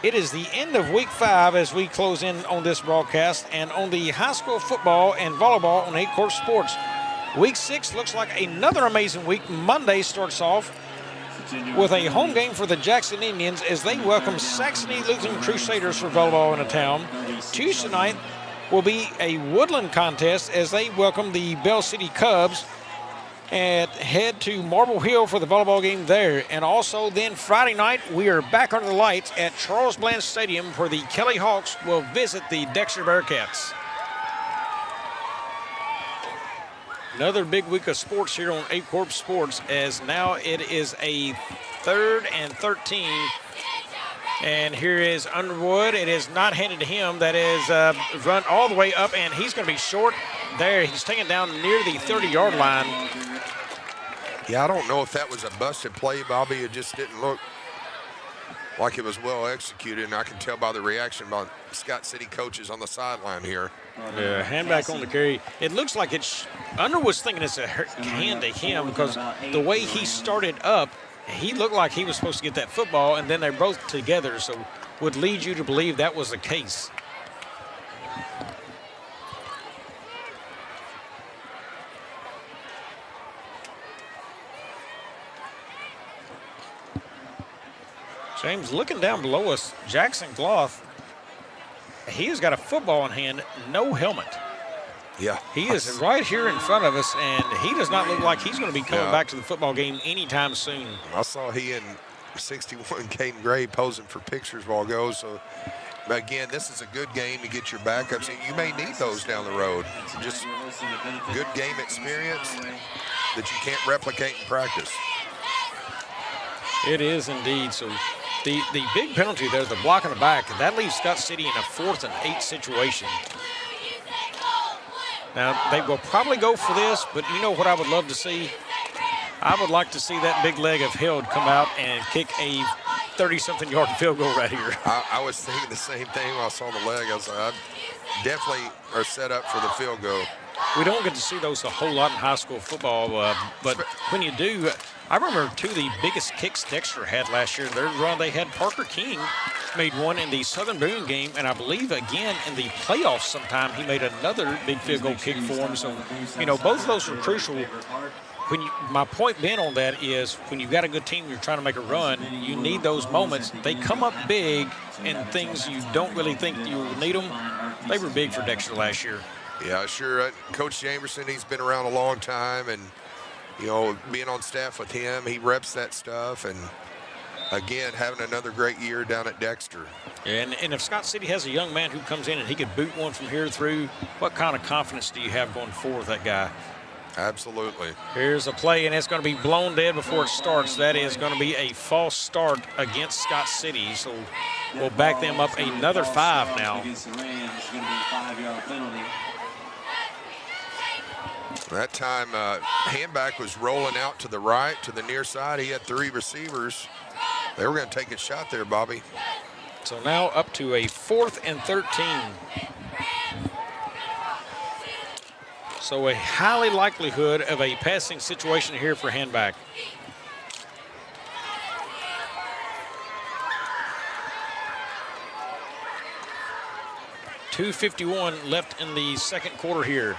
it is the end of week 5 as we close in on this broadcast and on the high school football and volleyball on Aycorp Sports. Week 6 looks like another amazing week. Monday starts off with a home game for the Jackson Indians as they welcome Saxony Lutheran Crusaders for volleyball in the town. Tuesday night will be a Woodland contest as they welcome the Bell City Cubs and head to Marble Hill for the volleyball game there. And also then Friday night, we are back under the lights at Charles Bland Stadium where the Kelly Hawks will visit the Dexter Bearcats. Another big week of sports here on Aycorp Sports, as now it is a 3rd and 13. And here is Underwood. It is not handed to him. That is run all the way up, and he's going to be short there. He's taken down near the 30-yard line. Yeah, I don't know if that was a busted play, Bobby. It just didn't look like it was well executed, and I can tell by the reaction by Scott City coaches on the sideline here. Yeah, hand back on the carry. It looks like it's Underwood's thinking it's a hand to him because the way he started up, he looked like he was supposed to get that football, and then they're both together, so would lead you to believe that was the case. James, looking down below us, Jackson Gloth, he has got a football in hand, no helmet. Yeah. He is right here in front of us, and he does not look like he's going to be coming back to the football game anytime soon. I saw he and 61 Caden Gray posing for pictures while ago. So, again, this is a good game to get your backups. You may need those down the road. Just good game experience that you can't replicate in practice. It is indeed. So the big penalty there, the block in the back, that leaves Scott City in a 4th and 8 situation. Now, they will probably go for this, but you know what I would love to see? I would like to see that big leg of Held come out and kick a 30-something yard field goal right here. I was thinking the same thing when I saw the leg. I was like, I definitely are set up for the field goal. We don't get to see those a whole lot in high school football, but when you do, I remember two of the biggest kicks Dexter had last year. Their run, they had Parker King made one in the Southern Boone game, and I believe again in the playoffs sometime he made another big field goal kick for him. So, you know, both of those were crucial. My point being on that is when you've got a good team, you're trying to make a run, you need those moments. They come up big in things you don't really think you will need them. They were big for Dexter last year. Yeah, sure. Coach Jamerson, he's been around a long time, and, you know, being on staff with him, he reps that stuff, and, again, having another great year down at Dexter. And if Scott City has a young man who comes in and he could boot one from here through, what kind of confidence do you have going forward with that guy? Absolutely. Here's a play, and it's going to be blown dead before it starts. That is going to be a false start against Scott City, so we'll back them up another 5 now. That time, Handback was rolling out to the right, to the near side. He had 3 receivers. They were going to take a shot there, Bobby. So now up to a 4th and 13. So a highly likelihood of a passing situation here for Handback. .251 left in the second quarter here.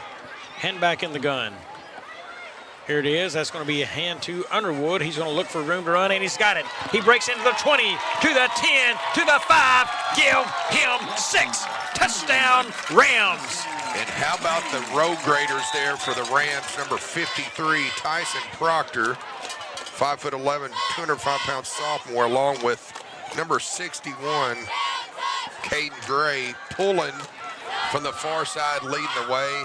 Handback in the gun. Here it is. That's going to be a hand to Underwood. He's going to look for room to run, and he's got it. He breaks into the 20, to the 10, to the 5. Give him 6. Touchdown, Rams. And how about the road graders there for the Rams? Number 53, Tyson Proctor, 5'11", 205-pound sophomore, along with number 61, Caden Gray, pulling from the far side, leading the way.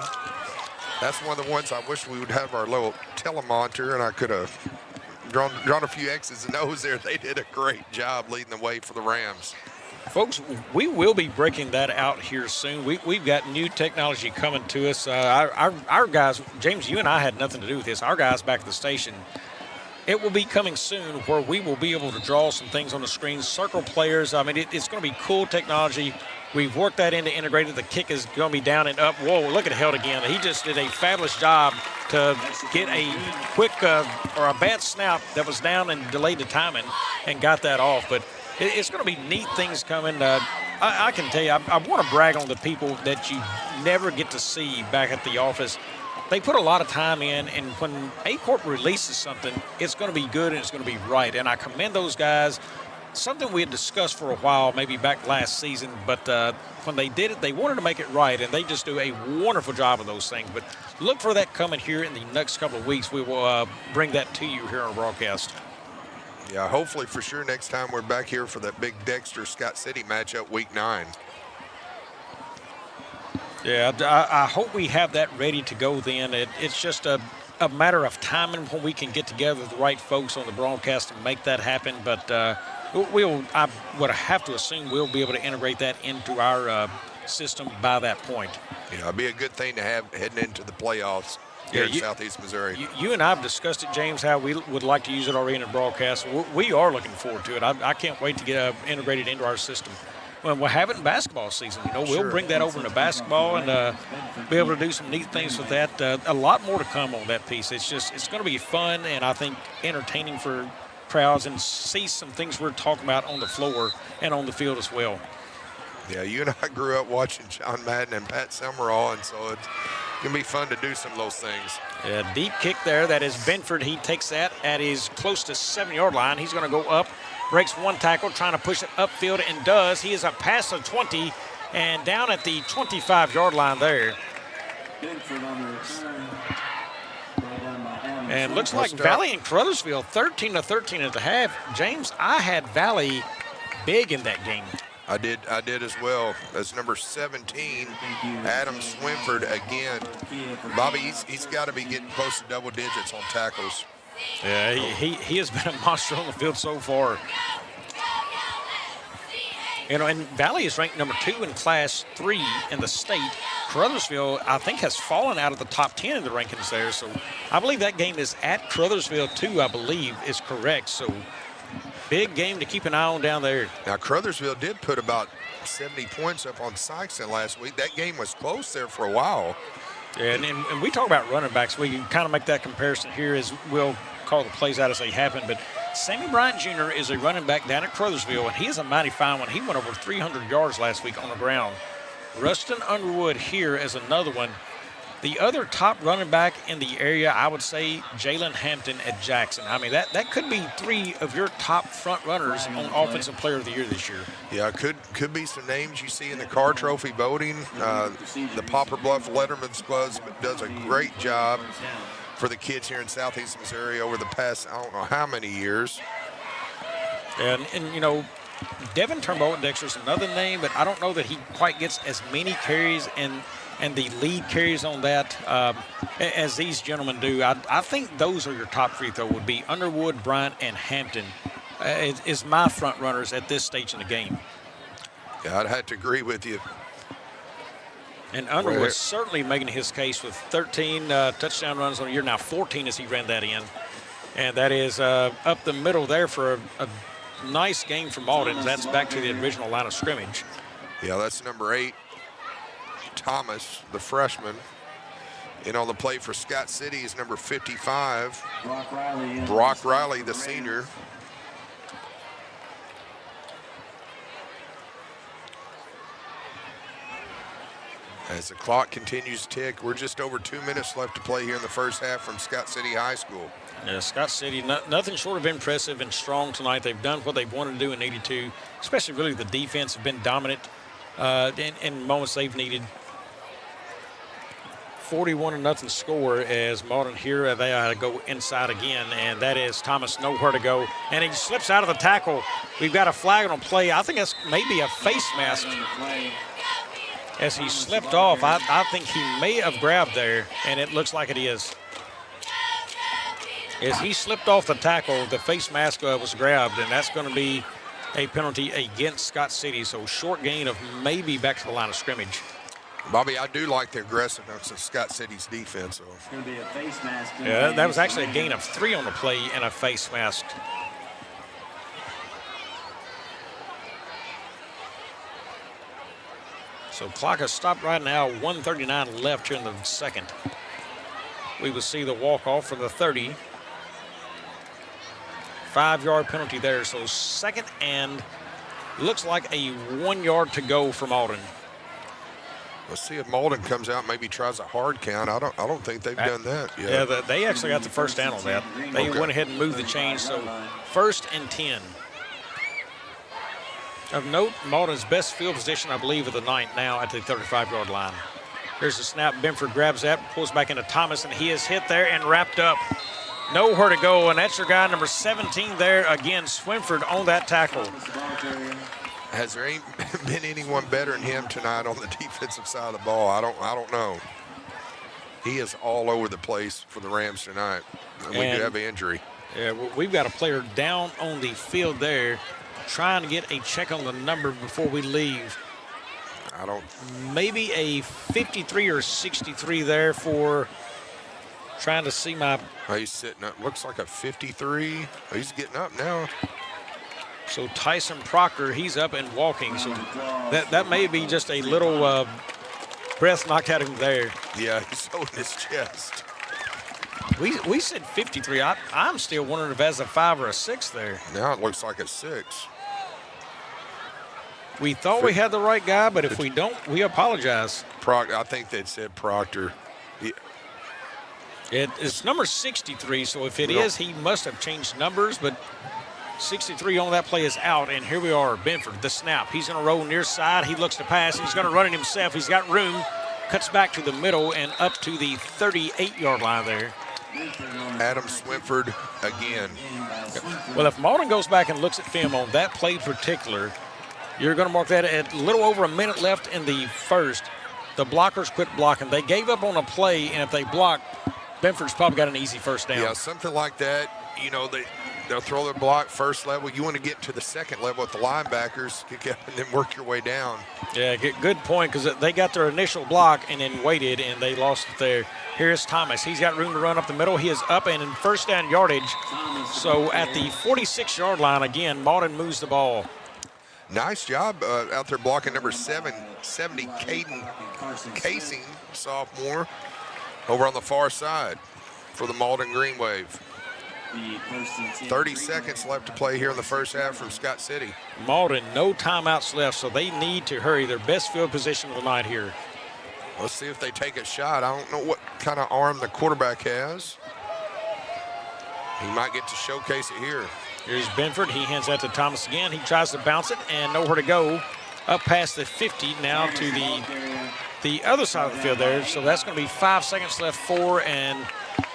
That's one of the ones I wish we would have our little telemonitor, and I could have drawn a few X's and O's there. They did a great job leading the way for the Rams. Folks, we will be breaking that out here soon. We've got new technology coming to us. Our guys, James, you and I had nothing to do with this. Our guys back at the station, it will be coming soon where we will be able to draw some things on the screen, circle players. I mean, it's going to be cool technology. We've worked that into integrated. The kick is going to be down and up. Whoa, look at Held again. He just did a fabulous job to get a quick or a bad snap that was down and delayed the timing and got that off. But it's going to be neat things coming. I can tell you, I want to brag on the people that you never get to see back at the office. They put a lot of time in, and when Aycorp releases something, it's going to be good and it's going to be right. And I commend those guys. Something we had discussed for a while, maybe back last season, but when they did it, they wanted to make it right, and they just do a wonderful job of those things. But look for that coming here in the next couple of weeks. We will bring that to you here on broadcast. Yeah, hopefully for sure next time we're back here for that big Dexter-Scott City matchup, Week 9. Yeah, I hope we have that ready to go then. It's just a matter of timing when we can get together with the right folks on the broadcast and make that happen. But I would have to assume we'll be able to integrate that into our system by that point. You know, it'd be a good thing to have heading into the playoffs here in Southeast Missouri. You and I have discussed it, James, how we would like to use it already in the broadcast. We are looking forward to it. I can't wait to get integrated into our system. When we'll have it in basketball season, we'll bring that over into basketball and be able to do some neat things with that. A lot more to come on that piece. It's going to be fun and I think entertaining for crowds and see some things we're talking about on the floor and on the field as well. Yeah, you and I grew up watching John Madden and Pat Summerall, and so it's going to be fun to do some of those things. Yeah, deep kick there. That is Benford. He takes that at his close to 7-yard line. He's going to go up, breaks one tackle, trying to push it upfield, and does. He is up past the 20 and down at the 25-yard line there. And looks like Valley and Crothersville 13-13 at the half. James, I had Valley big in that game. I did as well. As number 17, Adam Swinford again. Bobby, he's got to be getting close to double digits on tackles. Yeah, he has been a monster on the field so far. And Valley is ranked number 2 in Class 3 in the state. Crothersville, I think, has fallen out of the top 10 in the rankings there. So I believe that game is at Crothersville, too, I believe, is correct. So big game to keep an eye on down there. Now, Crothersville did put about 70 points up on Sykeston last week. That game was close there for a while. Yeah, and we talk about running backs. We can kind of make that comparison here as we'll call the plays out as they happen. But Sammy Bryant Jr. is a running back down at Crothersville, and he is a mighty fine one. He went over 300 yards last week on the ground. Rustin Underwood here is another one. The other top running back in the area, I would say Jalen Hampton at Jackson. I mean, that could be 3 of your top front runners on Offensive Player of the Year this year. Yeah, could be some names you see in the Carr Trophy voting. The Poplar Bluff Letterman's Club does a great job for the kids here in Southeast Missouri over the past, I don't know how many years. And you know, Devin Turnbull at Dexter is another name, but I don't know that he quite gets as many carries and the lead carries on that as these gentlemen do. I think those are your top 3, though, would be Underwood, Bryant, and Hampton is my front runners at this stage in the game. Yeah, I'd have to agree with you. And Underwood certainly making his case with 13 touchdown runs on the year, now 14 as he ran that in. And that is up the middle there for a nice game for Malden. That's back to the original line of scrimmage. Yeah, that's number 8. Thomas, the freshman. And on the play for Scott City is number 55, Brock Riley, the senior. As the clock continues to tick, we're just over 2 minutes left to play here in the first half from Scott City High School. Yeah, Scott City, nothing short of impressive and strong tonight. They've done what they've wanted to do in 82, especially really the defense have been dominant in moments they've needed. 41-0 score as Malden here. They go inside again, and that is Thomas nowhere to go. And he slips out of the tackle. We've got a flag on play. I think that's maybe a face mask. As he slipped off, I think he may have grabbed there, and it looks like it is. As he slipped off the tackle, the face mask was grabbed, and that's going to be a penalty against Scott City. So short gain of maybe back to the line of scrimmage. Bobby, I do like the aggressiveness of Scott City's defense. It's going to be a face mask. Yeah, that was actually a gain of 3 on the play and a face mask. So clock has stopped right now, 1:39 left here in the second. We will see the walk-off for the 30. 5-yard penalty there, so second and looks like a 1 yard to go for Malden. Let's see if Malden comes out and maybe tries a hard count. I don't think they've done that yet. Yeah, they actually got the first down on that. They went ahead and moved the chains, so 1st and 10. Of note, Malden's best field position, I believe, of the night now at the 35-yard line. Here's the snap. Benford grabs that, pulls back into Thomas, and he is hit there and wrapped up. Nowhere to go, and that's your guy, number 17 there. Again, Swinford on that tackle. Has there hasn't been anyone better than him tonight on the defensive side of the ball. I don't know. He is all over the place for the Rams tonight. And we could have an injury. Yeah, we've got a player down on the field there trying to get a check on the number before we leave. Maybe a 53 or 63 there for trying to see my. Oh, he's sitting up. Looks like a 53. Oh, he's getting up now. So Tyson Proctor, he's up and walking. So that may be just a little breath knocked out of him there. Yeah, he's holding his chest. We said 53. I'm still wondering if that's a 5 or a 6 there. Now it looks like a 6. We thought we had the right guy, but if we don't, we apologize. I think they said Proctor. It's number 63, so if it is, he must have changed numbers, but 63 on that play is out, and here we are, Benford, the snap. He's going to roll near side. He looks to pass. He's going to run it himself. He's got room. Cuts back to the middle and up to the 38-yard line there. Adam Swinford again. Well, if Malden goes back and looks at film on that play particular, you're going to mark that at a little over a minute left in the first. The blockers quit blocking. They gave up on a play, and if they block, Benford's probably got an easy first down. Yeah, something like that. You know, they'll throw their block first level. You want to get to the second level with the linebackers and then work your way down. Yeah, good point, because they got their initial block and then waited, and they lost it there. Here's Thomas. He's got room to run up the middle. He is up and in first down yardage. So at the 46-yard line, again, Malden moves the ball. Nice job out there blocking number 70, Caden Casing, sophomore, over on the far side for the Malden Greenwave. 30 seconds left to play here in the first half from Scott City. Malden, no timeouts left, so they need to hurry. Their best field position of the night here. Let's see if they take a shot. I don't know what kind of arm the quarterback has. He might get to showcase it here. Here's Benford. He hands that to Thomas again. He tries to bounce it and nowhere to go. Up past the 50, now to the other side of the field there. So that's going to be 5 seconds left for, and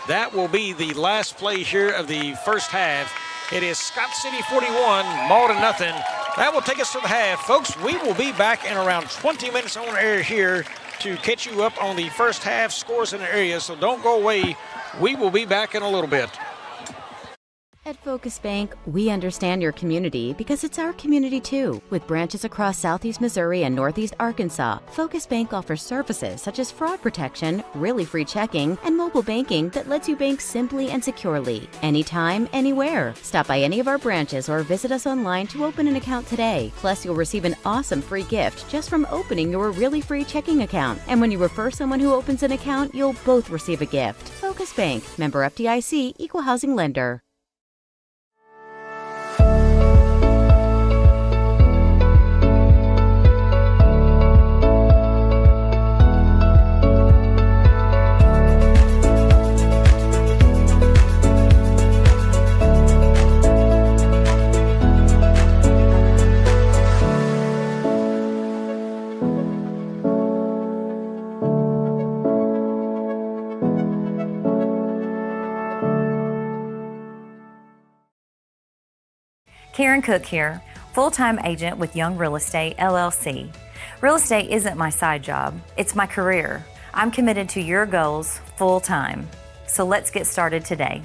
that will be the last play here of the first half. It is Scott City 41, Malden nothing. That will take us to the half. Folks, we will be back in around 20 minutes on air here to catch you up on the first half scores in the area, so don't go away. We will be back in a little bit. At Focus Bank, we understand your community because it's our community too. With branches across Southeast Missouri and Northeast Arkansas, Focus Bank offers services such as fraud protection, really free checking, and mobile banking that lets you bank simply and securely, anytime, anywhere. Stop by any of our branches or visit us online to open an account today. Plus, you'll receive an awesome free gift just from opening your really free checking account. And when you refer someone who opens an account, you'll both receive a gift. Focus Bank, member FDIC, equal housing lender. Karen Cook here, full-time agent with Young Real Estate, LLC. Real estate isn't my side job, it's my career. I'm committed to your goals full-time. So let's get started today.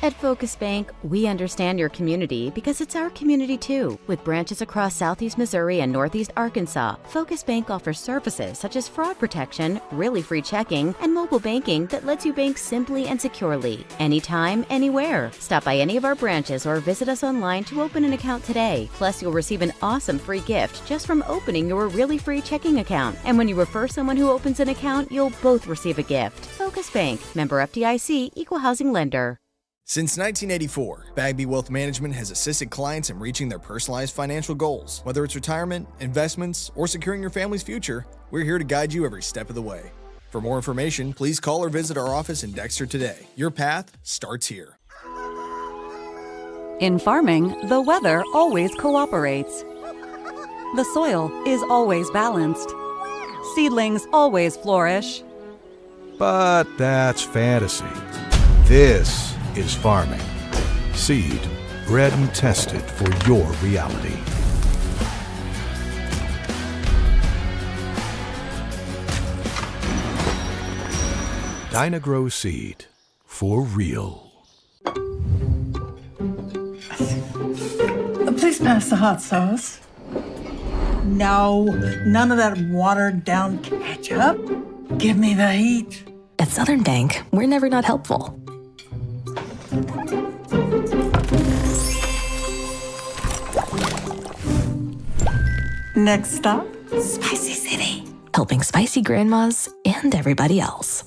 At Focus Bank, we understand your community because it's our community too. With branches across Southeast Missouri and Northeast Arkansas, Focus Bank offers services such as fraud protection, really free checking, and mobile banking that lets you bank simply and securely, anytime, anywhere. Stop by any of our branches or visit us online to open an account today. Plus, you'll receive an awesome free gift just from opening your really free checking account. And when you refer someone who opens an account, you'll both receive a gift. Focus Bank, member FDIC, equal housing lender. Since 1984, Bagby Wealth Management has assisted clients in reaching their personalized financial goals. Whether it's retirement, investments, or securing your family's future, we're here to guide you every step of the way. For more information, please call or visit our office in Dexter today. Your path starts here. In farming, the weather always cooperates. The soil is always balanced. Seedlings always flourish. But that's fantasy. This is farming. Seed, bred and tested for your reality. Dynagrow Seed, for real. Please pass the hot sauce. No, none of that watered down ketchup. Give me the heat. At Southern Bank, we're never not helpful. Next stop, Spicy City. Helping spicy grandmas and everybody else.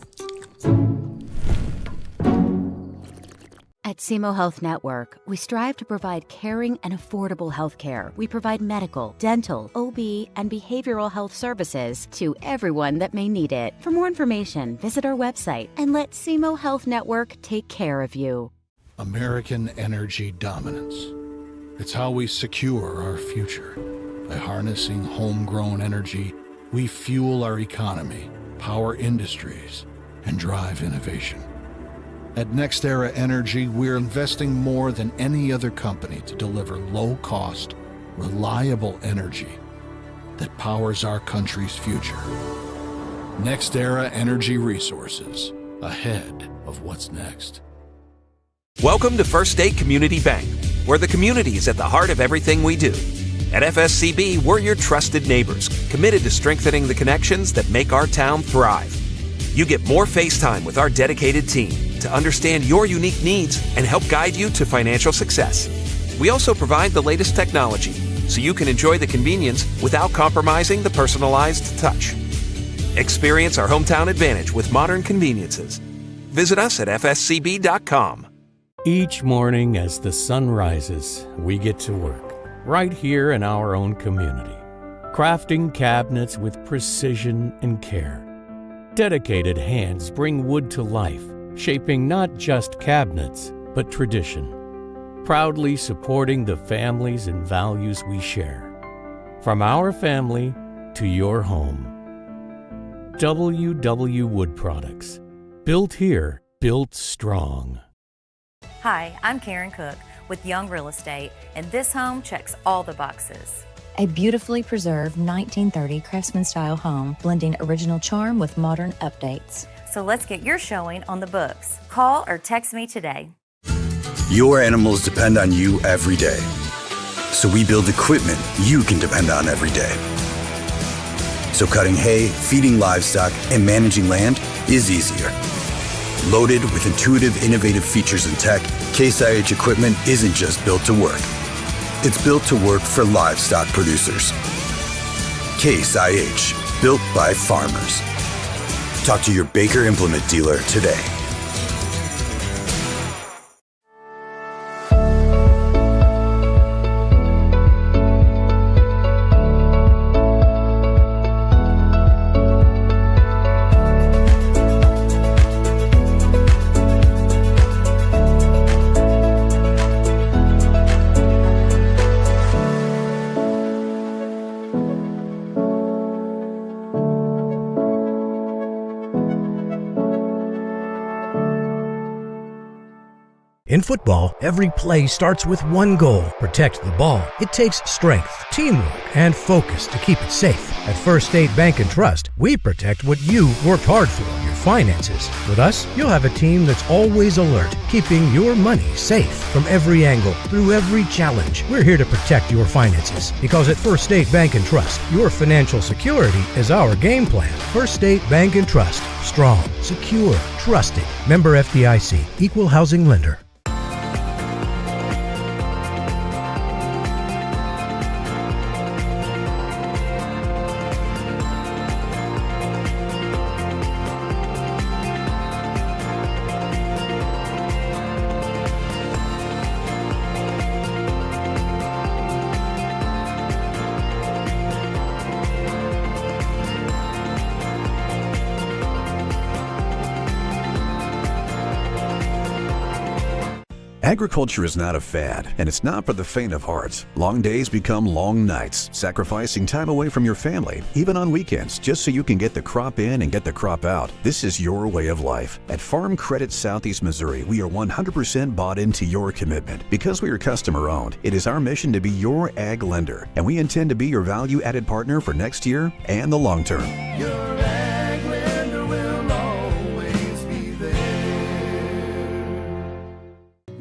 At SEMO Health Network, we strive to provide caring and affordable health care. We provide medical, dental, OB, and behavioral health services to everyone that may need it. For more information, visit our website and let SEMO Health Network take care of you. American energy dominance. It's how we secure our future. By harnessing homegrown energy, we fuel our economy, power industries, and drive innovation. At NextEra Energy, we're investing more than any other company to deliver low-cost, reliable energy that powers our country's future. NextEra Energy Resources, ahead of what's next. Welcome to First State Community Bank, where the community is at the heart of everything we do. At FSCB, we're your trusted neighbors, committed to strengthening the connections that make our town thrive. You get more face time with our dedicated team to understand your unique needs and help guide you to financial success. We also provide the latest technology so you can enjoy the convenience without compromising the personalized touch. Experience our hometown advantage with modern conveniences. Visit us at fscb.com. Each morning as the sun rises, we get to work, right here in our own community, crafting cabinets with precision and care. Dedicated hands bring wood to life, shaping not just cabinets, but tradition, proudly supporting the families and values we share. From our family to your home. WW Wood Products. Built here, built strong. Hi, I'm Karen Cook with Young Real Estate, and this home checks all the boxes. A beautifully preserved 1930 craftsman-style home, blending original charm with modern updates. So let's get your showing on the books. Call or text me today. Your animals depend on you every day. So we build equipment you can depend on every day. So cutting hay, feeding livestock, and managing land is easier. Loaded with intuitive, innovative features and tech, Case IH equipment isn't just built to work. It's built to work for livestock producers. Case IH, built by farmers. Talk to your Baker Implement dealer today. In football, every play starts with one goal: protect the ball. It takes strength, teamwork, and focus to keep it safe. At First State Bank and Trust, we protect what you worked hard for, your finances. With us, you'll have a team that's always alert, keeping your money safe from every angle, through every challenge. We're here to protect your finances, because at First State Bank and Trust, your financial security is our game plan. First State Bank and Trust. Strong, secure, trusted. Member FDIC. Equal housing lender. Agriculture is not a fad, and it's not for the faint of heart. Long days become long nights, sacrificing time away from your family, even on weekends, just so you can get the crop in and get the crop out. This is your way of life. At Farm Credit Southeast Missouri, we are 100% bought into your commitment. Because we are customer-owned, it is our mission to be your ag lender, and we intend to be your value-added partner for next year and the long term.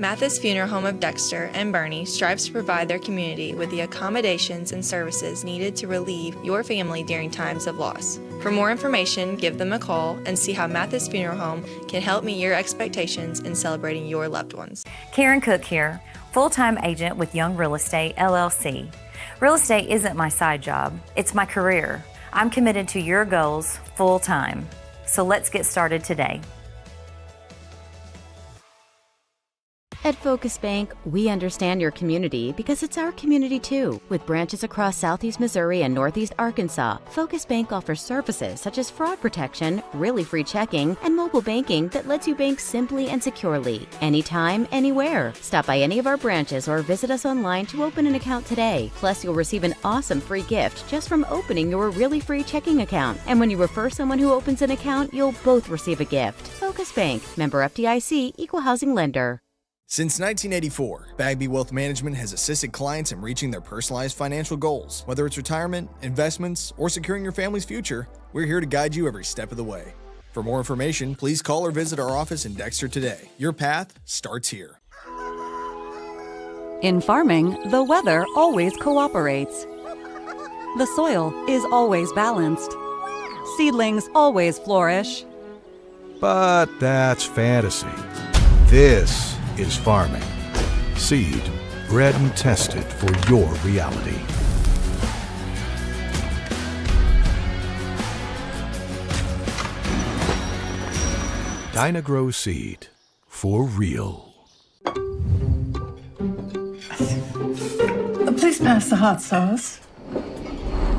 Mathis Funeral Home of Dexter and Bernie strives to provide their community with the accommodations and services needed to relieve your family during times of loss. For more information, give them a call and see how Mathis Funeral Home can help meet your expectations in celebrating your loved ones. Karen Cook here, full-time agent with Young Real Estate, LLC. Real estate isn't my side job, it's my career. I'm committed to your goals full-time. So let's get started today. At Focus Bank, we understand your community because it's our community too. With branches across Southeast Missouri and Northeast Arkansas, Focus Bank offers services such as fraud protection, really free checking, and mobile banking that lets you bank simply and securely, anytime, anywhere. Stop by any of our branches or visit us online to open an account today. Plus, you'll receive an awesome free gift just from opening your really free checking account. And when you refer someone who opens an account, you'll both receive a gift. Focus Bank, member FDIC, equal housing lender. Since 1984, Bagby Wealth Management has assisted clients in reaching their personalized financial goals. Whether it's retirement, investments, or securing your family's future, we're here to guide you every step of the way. For more information, please call or visit our office in Dexter today. Your path starts here. In farming, the weather always cooperates. The soil is always balanced. Seedlings always flourish. But that's fantasy. This is farming. Seed, bred and tested for your reality. Dynagrow Seed, for real. Please pass the hot sauce.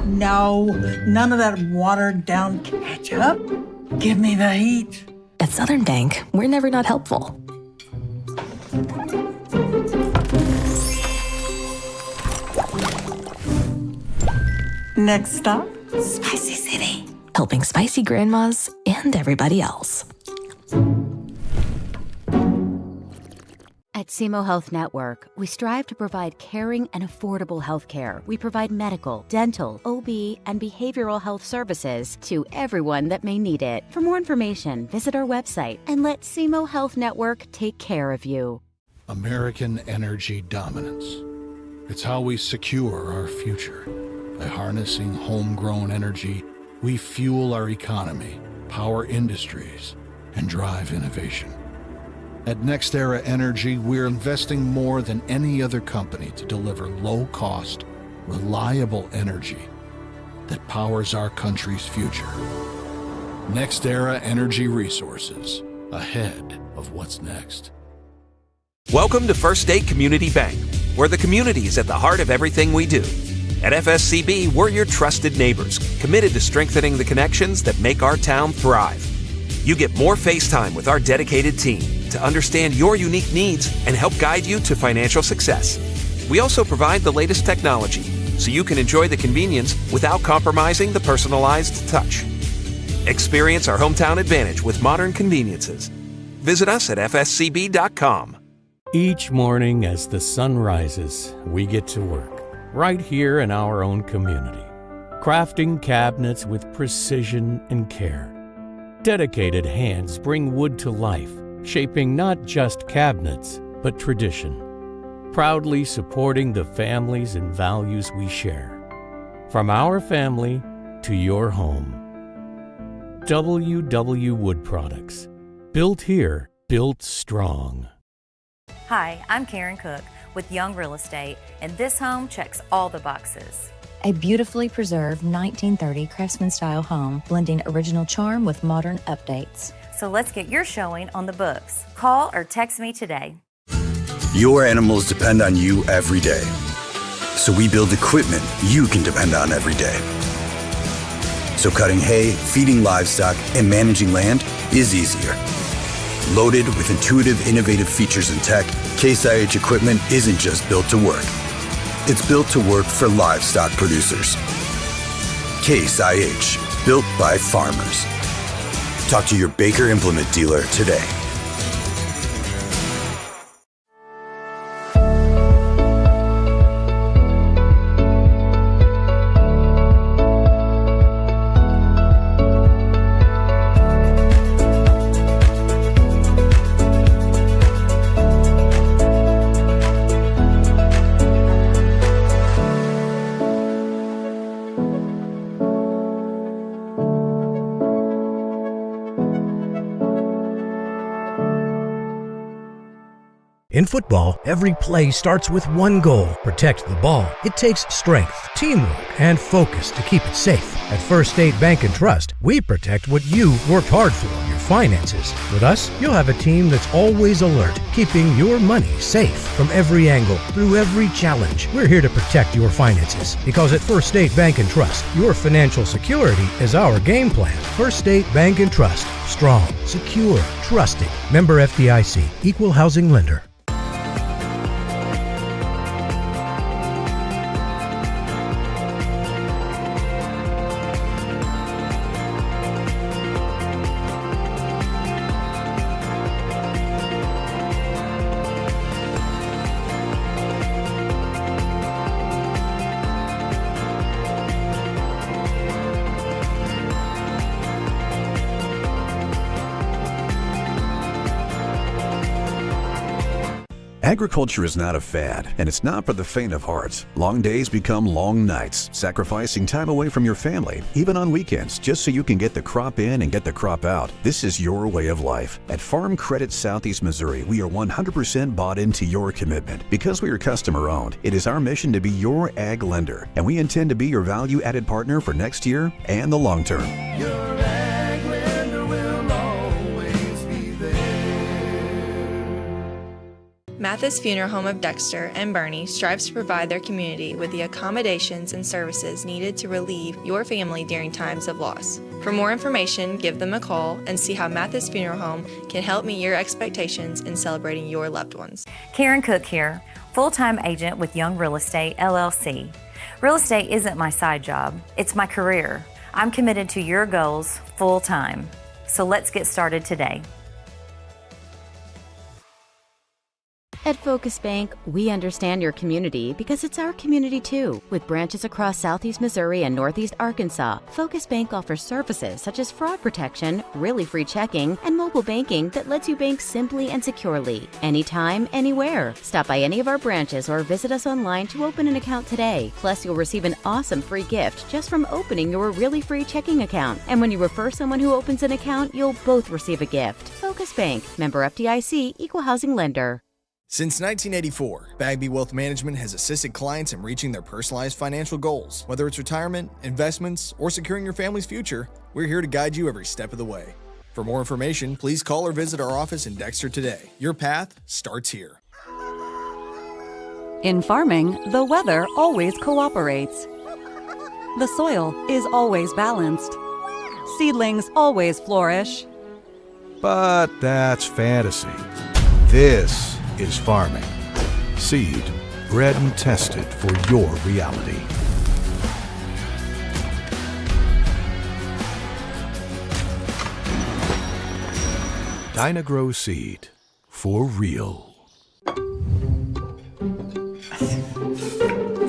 No, none of that watered down ketchup. Give me the heat. At Southern Bank, we're never not helpful. Next stop, Spicy City. Helping spicy grandmas and everybody else. At SEMO Health Network, we strive to provide caring and affordable health care. We provide medical, dental, OB, and behavioral health services to everyone that may need it. For more information, visit our website and let SEMO Health Network take care of you. American energy dominance. It's how we secure our future. By harnessing homegrown energy, we fuel our economy, power industries, and drive innovation. At NextEra Energy, we're investing more than any other company to deliver low-cost, reliable energy that powers our country's future. NextEra Energy Resources, ahead of what's next. Welcome to First State Community Bank, where the community is at the heart of everything we do. At FSCB, we're your trusted neighbors, committed to strengthening the connections that make our town thrive. You get more face time with our dedicated team to understand your unique needs and help guide you to financial success. We also provide the latest technology so you can enjoy the convenience without compromising the personalized touch. Experience our hometown advantage with modern conveniences. Visit us at fscb.com. Each morning as the sun rises, we get to work, right here in our own community, crafting cabinets with precision and care. Dedicated hands bring wood to life, shaping not just cabinets, but tradition, proudly supporting the families and values we share. From our family to your home. WW Wood Products. Built here, built strong. Hi, I'm Karen Cook with Young Real Estate, and this home checks all the boxes. A beautifully preserved 1930 craftsman-style home, blending original charm with modern updates. So let's get your showing on the books. Call or text me today. Your animals depend on you every day. So we build equipment you can depend on every day. So cutting hay, feeding livestock, and managing land is easier. Loaded with intuitive, innovative features and tech, Case IH equipment isn't just built to work. It's built to work for livestock producers. Case IH, built by farmers. Talk to your Baker Implement dealer today. In football, every play starts with one goal: protect the ball. It takes strength, teamwork, and focus to keep it safe. At First State Bank and Trust, we protect what you worked hard for, your finances. With us, you'll have a team that's always alert, keeping your money safe from every angle, through every challenge. We're here to protect your finances, because at First State Bank and Trust, your financial security is our game plan. First State Bank and Trust. Strong, secure, trusted. Member FDIC. Equal housing lender. Agriculture is not a fad, and it's not for the faint of heart. Long days become long nights, sacrificing time away from your family, even on weekends, just so you can get the crop in and get the crop out. This is your way of life. At Farm Credit Southeast Missouri, we are 100% bought into your commitment. Because we are customer-owned, it is our mission to be your ag lender, and we intend to be your value-added partner for next year and the long term. Mathis Funeral Home of Dexter and Bernie strives to provide their community with the accommodations and services needed to relieve your family during times of loss. For more information, give them a call and see how Mathis Funeral Home can help meet your expectations in celebrating your loved ones. Karen Cook here, full-time agent with Young Real Estate, LLC. Real estate isn't my side job, it's my career. I'm committed to your goals full-time. So let's get started today. At Focus Bank, we understand your community because it's our community too. With branches across Southeast Missouri and Northeast Arkansas, Focus Bank offers services such as fraud protection, really free checking, and mobile banking that lets you bank simply and securely, anytime, anywhere. Stop by any of our branches or visit us online to open an account today. Plus, you'll receive an awesome free gift just from opening your really free checking account. And when you refer someone who opens an account, you'll both receive a gift. Focus Bank, member FDIC, equal housing lender. Since 1984, Bagby Wealth Management has assisted clients in reaching their personalized financial goals. Whether it's retirement, investments, or securing your family's future, we're here to guide you every step of the way. For more information, please call or visit our office in Dexter today. Your path starts here. In farming, the weather always cooperates. The soil is always balanced. Seedlings always flourish. But that's fantasy. This is farming. Seed, bred and tested for your reality. Dynagrow Seed, for real.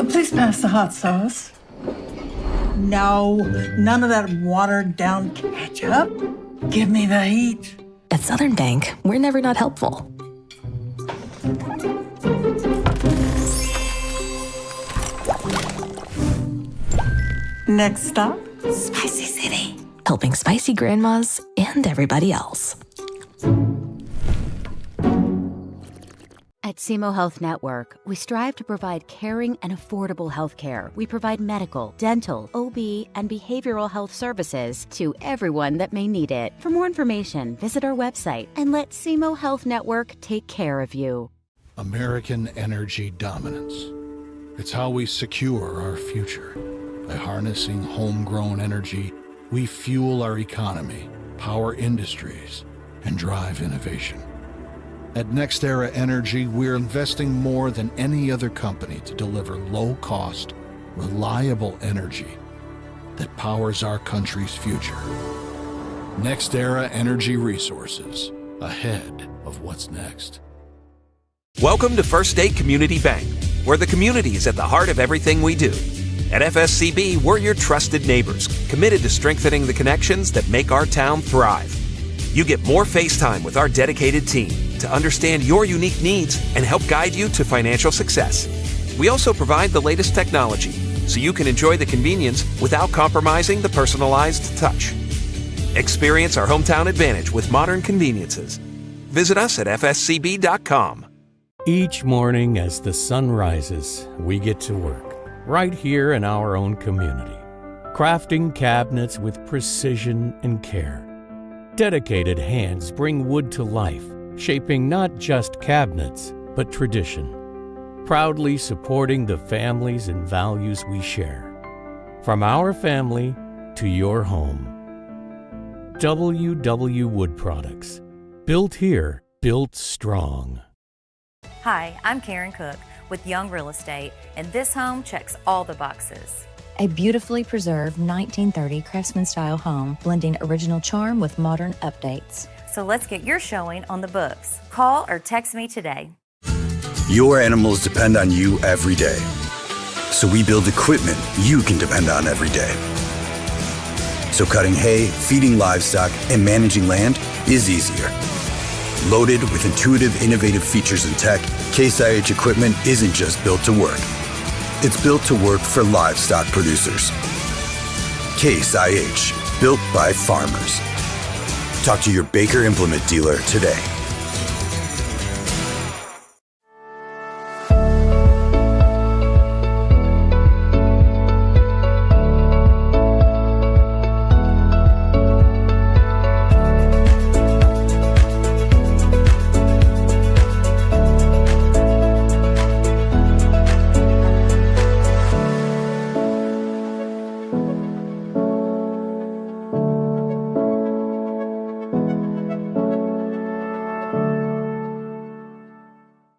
Please pass the hot sauce. No, none of that watered down ketchup. Give me the heat. At Southern Bank, we're never not helpful. Next stop, Spicy City. Helping spicy grandmas and everybody else. At SEMO Health Network, we strive to provide caring and affordable health care. We provide medical, dental, OB, and behavioral health services to everyone that may need it. For more information, visit our website and let SEMO Health Network take care of you. American energy dominance. It's how we secure our future. By harnessing homegrown energy, we fuel our economy, power industries, and drive innovation. At NextEra Energy, we're investing more than any other company to deliver low-cost, reliable energy that powers our country's future. NextEra Energy Resources, ahead of what's next. Welcome to First State Community Bank, where the community is at the heart of everything we do. At FSCB, we're your trusted neighbors, committed to strengthening the connections that make our town thrive. You get more face time with our dedicated team to understand your unique needs and help guide you to financial success. We also provide the latest technology so you can enjoy the convenience without compromising the personalized touch. Experience our hometown advantage with modern conveniences. Visit us at fscb.com. Each morning as the sun rises, we get to work, right here in our own community, crafting cabinets with precision and care. Dedicated hands bring wood to life, shaping not just cabinets, but tradition, proudly supporting the families and values we share. From our family to your home. WW Wood Products. Built here, built strong. Hi, I'm Karen Cook with Young Real Estate, and this home checks all the boxes. A beautifully preserved 1930 craftsman-style home, blending original charm with modern updates. So let's get your showing on the books. Call or text me today. Your animals depend on you every day. So we build equipment you can depend on every day. So cutting hay, feeding livestock, and managing land is easier. Loaded with intuitive, innovative features and tech, Case IH equipment isn't just built to work. It's built to work for livestock producers. Case IH, built by farmers. Talk to your Baker Implement dealer today.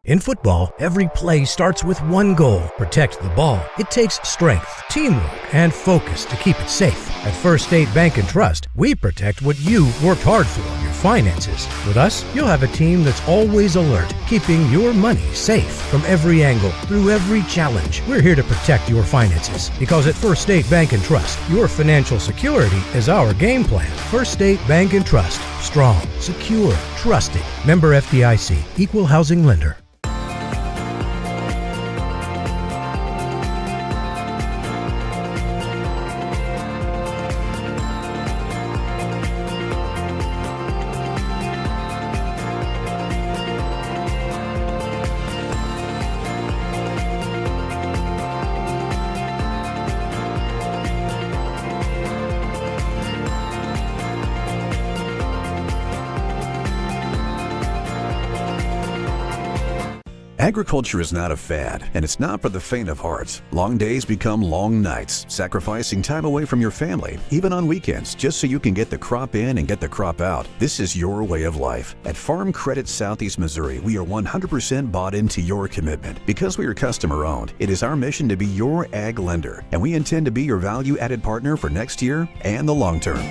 In football, every play starts with one goal: protect the ball. It takes strength, teamwork, and focus to keep it safe. At First State Bank and Trust, we protect what you worked hard for, your finances. With us, you'll have a team that's always alert, keeping your money safe from every angle, through every challenge. We're here to protect your finances, because at First State Bank and Trust, your financial security is our game plan. First State Bank and Trust. Strong, secure, trusted. Member FDIC. Equal housing lender. Agriculture is not a fad, and it's not for the faint of heart. Long days become long nights, sacrificing time away from your family, even on weekends, just so you can get the crop in and get the crop out. This is your way of life. At Farm Credit Southeast Missouri, we are 100% bought into your commitment. Because we are customer-owned, it is our mission to be your ag lender, and we intend to be your value-added partner for next year and the long term.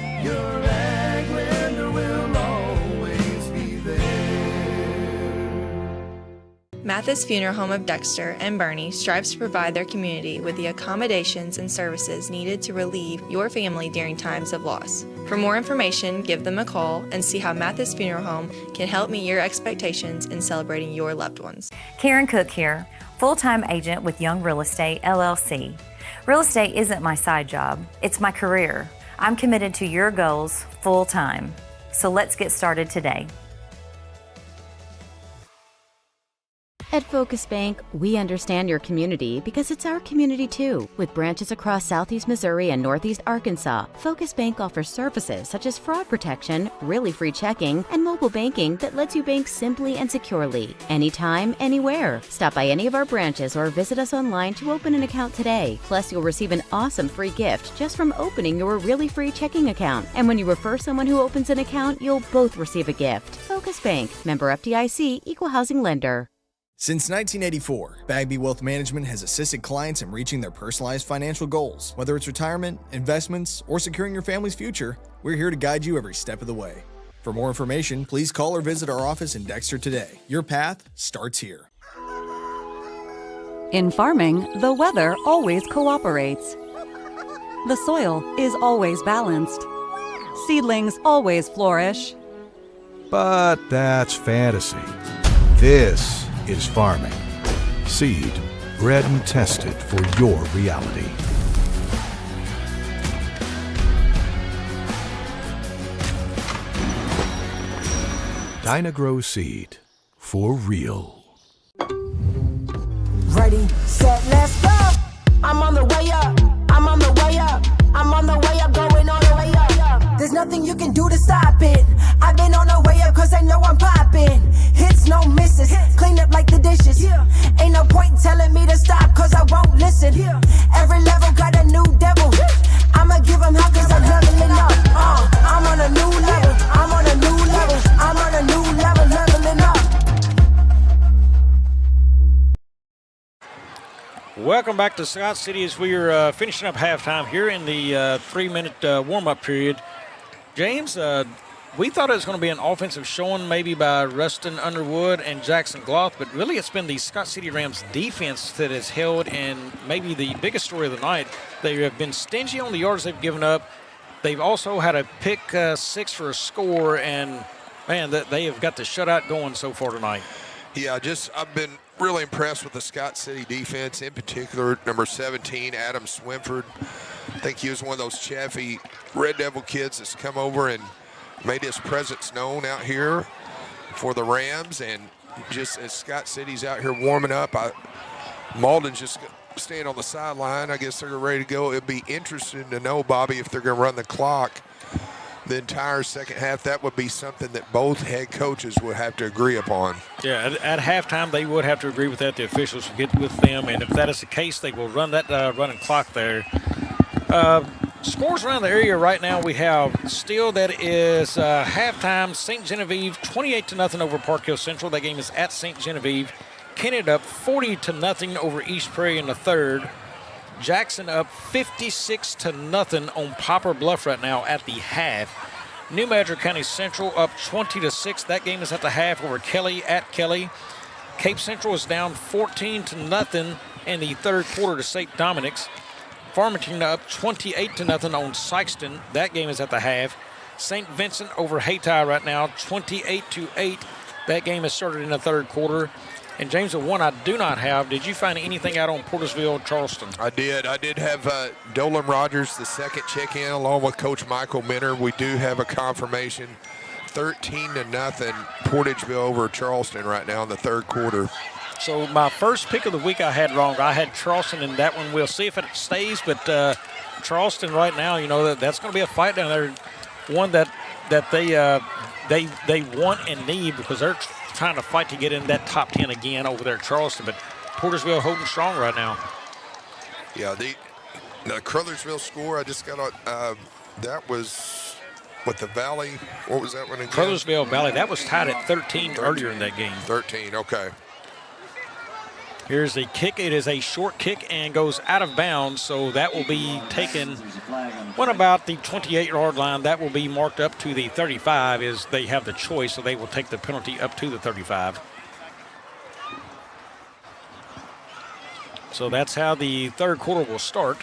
Mathis Funeral Home of Dexter and Bernie strives to provide their community with the accommodations and services needed to relieve your family during times of loss. For more information, give them a call and see how Mathis Funeral Home can help meet your expectations in celebrating your loved ones. Karen Cook here, full-time agent with Young Real Estate, LLC. Real estate isn't my side job, it's my career. I'm committed to your goals full-time. So let's get started today. At Focus Bank, we understand your community because it's our community too. With branches across Southeast Missouri and Northeast Arkansas, Focus Bank offers services such as fraud protection, really free checking, and mobile banking that lets you bank simply and securely, anytime, anywhere. Stop by any of our branches or visit us online to open an account today. Plus, you'll receive an awesome free gift just from opening your really free checking account. And when you refer someone who opens an account, you'll both receive a gift. Focus Bank, member FDIC, equal housing lender. Since 1984, Bagby Wealth Management has assisted clients in reaching their personalized financial goals. Whether it's retirement, investments, or securing your family's future, we're here to guide you every step of the way. For more information, please call or visit our office in Dexter today. Your path starts here. In farming, the weather always cooperates. The soil is always balanced. Seedlings always flourish. But that's fantasy. This is farming. Seed, bred and tested for your reality. Dynagrow Seed, for real. Ready, set, let's go. I'm on the way up. I'm on the way up. I'm on the way up, going all the way up. There's nothing you can do to stop it. I've been on the way up cause they know I'm popping. Hits, no misses, clean up like the dishes. Ain't no point telling me to stop cause I won't listen. Every level got a new devil. I'ma give them hell cause I'm leveling up. I'm on a new level. I'm on a new level. I'm on a new level, leveling up. Welcome back to Scott City as we are finishing up halftime here in the 3-minute warm-up period. James, we thought it was going to be an offensive showing maybe by Rustin Underwood and Jackson Gloth, but really it's been the Scott City Rams defense that has held, and maybe the biggest story of the night. They have been stingy on the yards they've given up. They've also had a pick six for a score, and, man, they have got the shutout going so far tonight. Yeah, I've been really impressed with the Scott City defense, in particular number 17, Adam Swinford. I think he was one of those Chaffee Red Devil kids that's come over and made his presence known out here for the Rams. And just as Scott City's out here warming up, Malden's just staying on the sideline. I guess they're ready to go. It'd be interesting to know, Bobby, if they're going to run the clock the entire second half. That would be something that both head coaches would have to agree upon. Yeah, at halftime they would have to agree with that. The officials will get with them, and if that is the case, they will run that running clock there. Scores around the area right now, we have still that is halftime, St. Genevieve 28-0 over Park Hill Central. That game is at St. Genevieve. Kennedy up 40-0 over East Prairie in the third. Jackson up 56-0 on Poplar Bluff right now at the half. New Madrid County Central up 20-6. That game is at the half over Kelly at Kelly. Cape Central is down 14-0 in the third quarter to St. Dominic's. Farmington up 28-0 on Sykeston. That game is at the half. St. Vincent over Hayti right now, 28-8. That game has started in the third quarter. And James, the one I do not have, did you find anything out on Portersville, Charleston? I did have Dolan Rogers, the second check-in, along with Coach Michael Minner. We do have a confirmation, 13-0 Portageville over Charleston right now in the third quarter. So my first pick of the week I had wrong. I had Charleston in that one. We'll see if it stays, but Charleston right now, you know, that's going to be a fight down there. One that they want and need because they're trying to fight to get in that top 10 again over there at Charleston. But Portersville holding strong right now. Yeah, the Crothersville score, I just got on, that was with the Valley. What was that one again? Crothersville Valley. That was tied at 13 earlier in that game. 13, okay. Here's the kick. It is a short kick and goes out of bounds, so that will be taken when about the 28-yard line. That will be marked up to the 35 as they have the choice, so they will take the penalty up to the 35. So that's how the third quarter will start.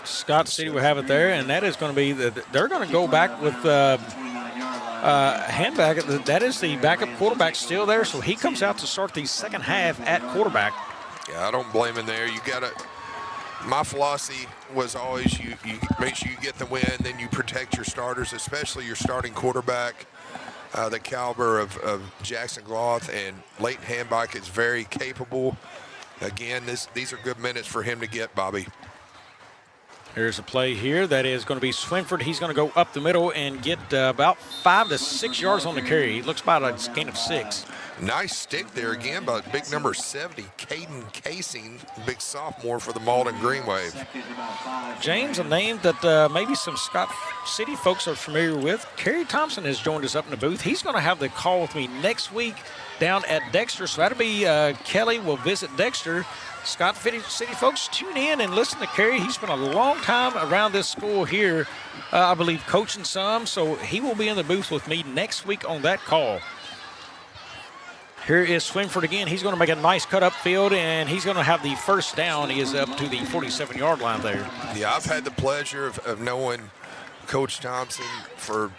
Scott City will have it there, and that is going to be they're going to go back with Handbag. That is the backup quarterback still there, so he comes out to start the second half at quarterback. Yeah, I don't blame him there. You my philosophy was always you make sure you get the win, then you protect your starters, especially your starting quarterback. The caliber of Jackson Gloth and Leighton Hanbach is very capable. Again, these are good minutes for him to get, Bobby. Here's a play here that is going to be Swinford. He's going to go up the middle and get about 5 to 6 yards on the carry. It looks about a gain of 6. Nice stick there again by big number 70, Caden Casing, big sophomore for the Malden Greenwave. James, a name that maybe some Scott City folks are familiar with. Kerry Thompson has joined us up in the booth. He's going to have the call with me next week down at Dexter. So that'll be Kelly will visit Dexter. Scott City folks, tune in and listen to Kerry. He's been a long time around this school here, I believe, coaching some. So he will be in the booth with me next week on that call. Here is Swinford again. He's going to make a nice cut upfield, and he's going to have the first down. He is up to the 47-yard line there. Yeah, I've had the pleasure of knowing Coach Thompson for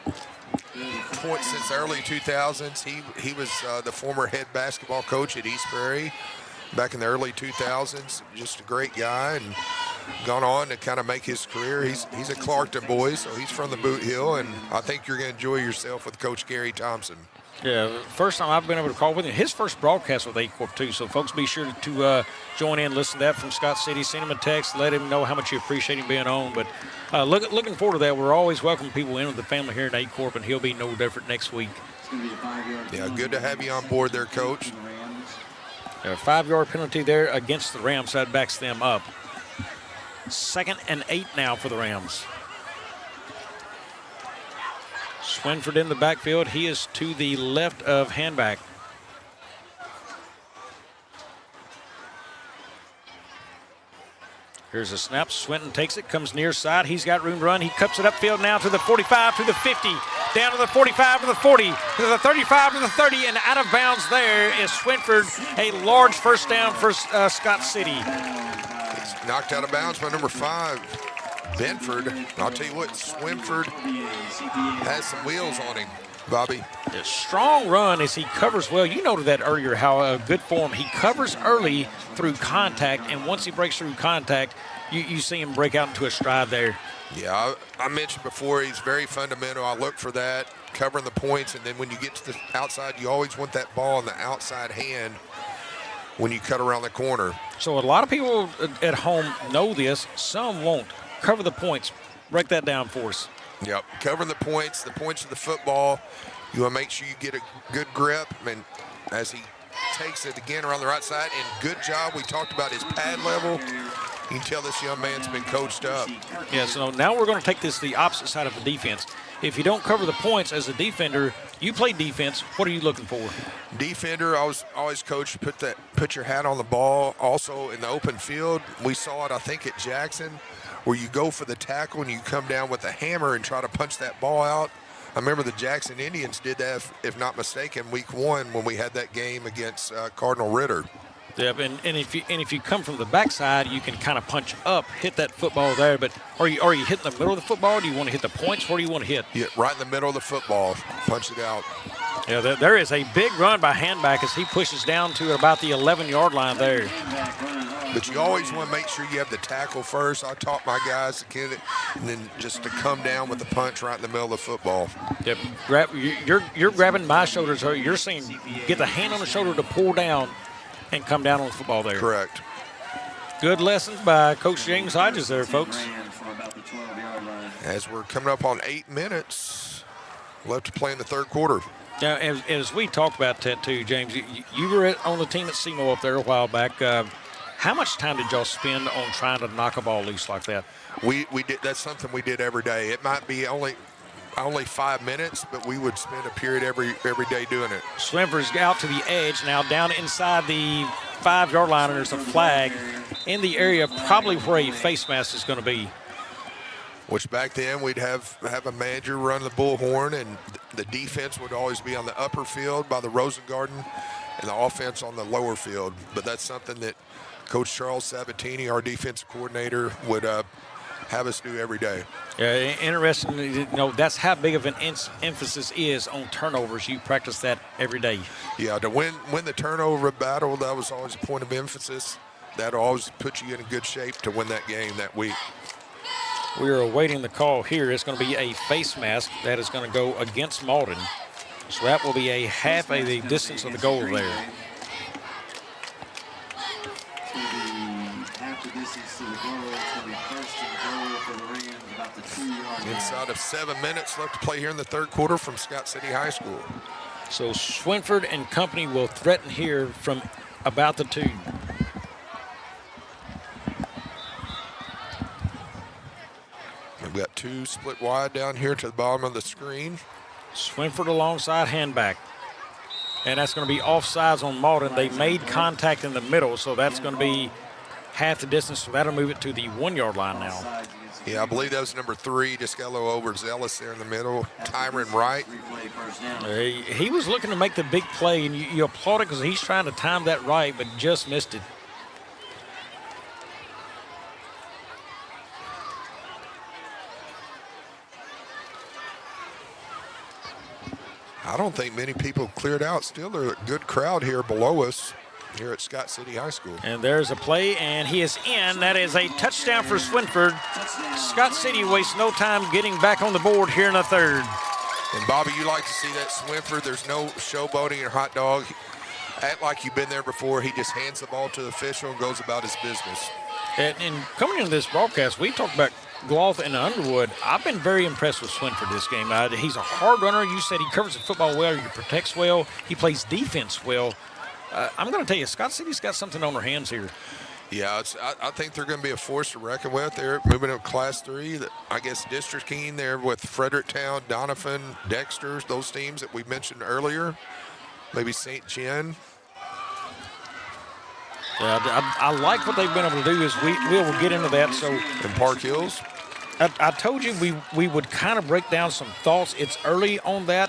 points since the early 2000s. He was the former head basketball coach at East Prairie back in the early 2000s. Just a great guy, and gone on to kind of make his career. He's a Clarkton boy, so he's from the Boot Hill, and I think you're going to enjoy yourself with Coach Gary Thompson. Yeah, first time I've been able to call with him. His first broadcast with Aycorp, too. So, folks, be sure to join in, listen to that from Scott City. Send him a text, let him know how much you appreciate him being on. But looking forward to that. We're always welcoming people in with the family here in Aycorp, and he'll be no different next week. Yeah, good to have you on board there, Coach. A 5-yard penalty there against the Rams. That backs them up. 2nd and 8 now for the Rams. Swinford in the backfield. He is to the left of Hanbach. Here's a snap. Swinton takes it, comes near side. He's got room to run. He cups it upfield now to the 45, to the 50, down to the 45, to the 40, to the 35, to the 30, and out of bounds there is Swinford. A large first down for Scott City. He's knocked out of bounds by number 5. Benford. I'll tell you what, Swinford has some wheels on him, Bobby. A strong run as he covers well. You noted that earlier, how good form. He covers early through contact, and once he breaks through contact, you see him break out into a stride there. Yeah, I mentioned before, he's very fundamental. I look for that, covering the points, and then when you get to the outside, you always want that ball in the outside hand when you cut around the corner. So a lot of people at home know this. Some won't. Cover the points. Break that down for us. Yep, covering the points of the football. You want to make sure you get a good grip, and as he takes it again around the right side, and good job. We talked about his pad level. You can tell this young man's been coached up. Yeah, so now we're going to take this to the opposite side of the defense. If you don't cover the points as a defender, you play defense. What are you looking for? Defender, I was always coached to put your hat on the ball. Also in the open field, we saw it, I think, at Jackson, where you go for the tackle and you come down with a hammer and try to punch that ball out. I remember the Jackson Indians did that, if not mistaken, week 1 when we had that game against Cardinal Ritter. Yep, and if you come from the backside, you can kind of punch up, hit that football there. But are you hitting the middle of the football? Do you want to hit the points? Where do you want to hit? Yeah, right in the middle of the football. Punch it out. Yeah, there is a big run by Hanbach as he pushes down to about the 11-yard line there. But you always want to make sure you have the tackle first. I taught my guys to get it, and then just to come down with the punch right in the middle of the football. Yep, you're grabbing my shoulders. You're saying get the hand on the shoulder to pull down and come down on the football there. Correct. Good lessons by Coach James Hodges there, folks. As we're coming up on 8 minutes left to play in the third quarter. Now, as we talked about that too, James, you were on the team at SEMO up there a while back. How much time did y'all spend on trying to knock a ball loose like that? We did. That's something we did every day. It might be only 5 minutes, but we would spend a period every day doing it. Swinford's out to the edge now, down inside the 5-yard line, and there's a flag in the area, probably where a face mask is going to be. Which back then we'd have a manager run the bullhorn, and the defense would always be on the upper field by the Rosengarten, and the offense on the lower field. But that's something that Coach Charles Sabatini, our defensive coordinator, would have us do every day. Yeah, interesting. You know, that's how big of an emphasis is on turnovers. You practice that every day. Yeah, to win the turnover battle, that was always a point of emphasis. that'll always put you in a good shape to win that game that week. We are awaiting the call here. It's going to be a face mask that is going to go against Malden. So that will be a half of the distance of the goal there. Inside of 7 minutes left to play here in the third quarter from Scott City High School. So Swinford and company will threaten here from about the 2. We've got 2 split wide down here to the bottom of the screen. Swinford alongside handback. And that's going to be offsides on Malden. They made contact in the middle, so that's going to be half the distance. So that'll move it to the 1-yard line now. Yeah, I believe that was number 3, just got a little overzealous there in the middle. Tyron Wright. He was looking to make the big play, and you applaud it because he's trying to time that right, but just missed it. I don't think many people cleared out. Still, there's a good crowd here below us here at Scott City High School. And there's a play, and he is in. That is a touchdown for Swinford. Scott City wastes no time getting back on the board here in the third. And, Bobby, you like to see that Swinford. There's no showboating or hot dog. Act like you've been there before. He just hands the ball to the official and goes about his business. And coming into this broadcast, we talked about Gloth and Underwood. I've been very impressed with Swinford this game. He's a hard runner. You said he covers the football well. He protects well. He plays defense well. I'm going to tell you, Scott City's got something on their hands here. Yeah, I think they're going to be a force to reckon with. They're moving to Class 3. I guess District Keen there with Fredericktown, Donovan, Dexter, those teams that we mentioned earlier. Maybe St. John. Yeah, I like what they've been able to do. Is we will get into that. So in Park Hills, I told you we would kind of break down some thoughts. It's early on that,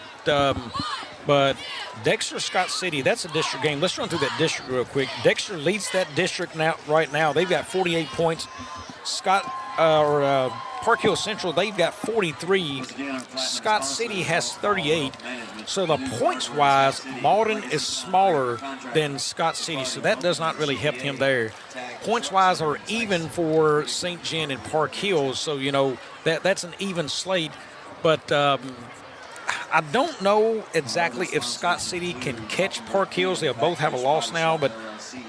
but Dexter Scott City, that's a district game. Let's run through that district real quick. Dexter leads that district right now. They've got 48 points. Park Hill Central, they've got 43. Scott City has 38. So the points-wise, Malden is smaller than Scott City, so that does not really help him there. Points-wise are even for St. John and Park Hills, so, you know, that's an even slate. But I don't know exactly if Scott City can catch Park Hills. They'll both have a loss now, but,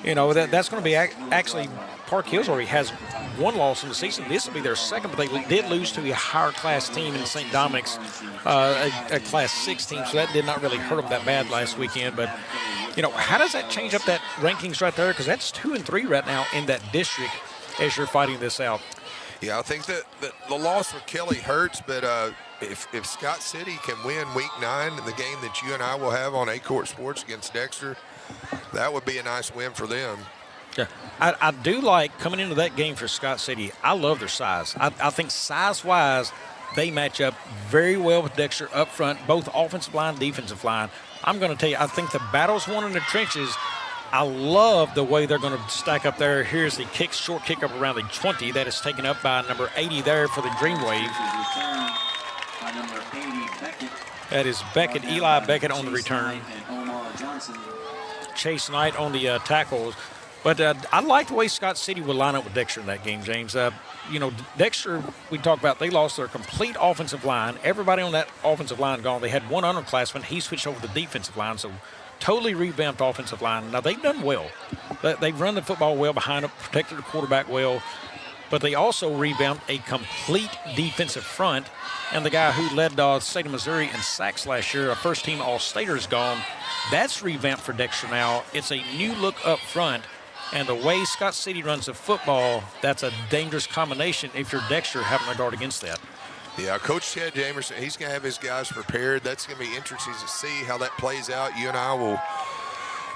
you know, that's going to be actually Park Hills already has 1 loss in the season. This will be their second, but they did lose to a higher class team in St. Dominic's, a Class 6 team, so that did not really hurt them that bad last weekend. But, you know, how does that change up that rankings right there? Because that's 2 and 3 right now in that district as you're fighting this out. Yeah, I think that the loss with Kelly hurts, but if Scott City can win Week 9, the game that you and I will have on Aycorp Sports against Dexter, that would be a nice win for them. Yeah, I do like coming into that game for Scott City. I love their size. I think size-wise, they match up very well with Dexter up front, both offensive line, defensive line. I'm going to tell you, I think the battle's won in the trenches. I love the way they're going to stack up there. Here's the short kick up around the 20. That is taken up by number 80 there for the Greenwave. That is Beckett, Eli Beckett on the return. Chase Knight on the tackles. But I like the way Scott City would line up with Dexter in that game, James. You know, Dexter, we talked about, they lost their complete offensive line. Everybody on that offensive line gone. They had 1 underclassman. He switched over to the defensive line, so totally revamped offensive line. Now, they've done well. They've run the football well behind them, protected the quarterback well, but they also revamped a complete defensive front. And the guy who led the state of Missouri in sacks last year, a first-team All-Stater, is gone. That's revamped for Dexter now. It's a new look up front. And the way Scott City runs the football, that's a dangerous combination if you're Dexter having to guard against that. Yeah, Coach Ted Jamerson, he's going to have his guys prepared. That's going to be interesting to see how that plays out. You and I will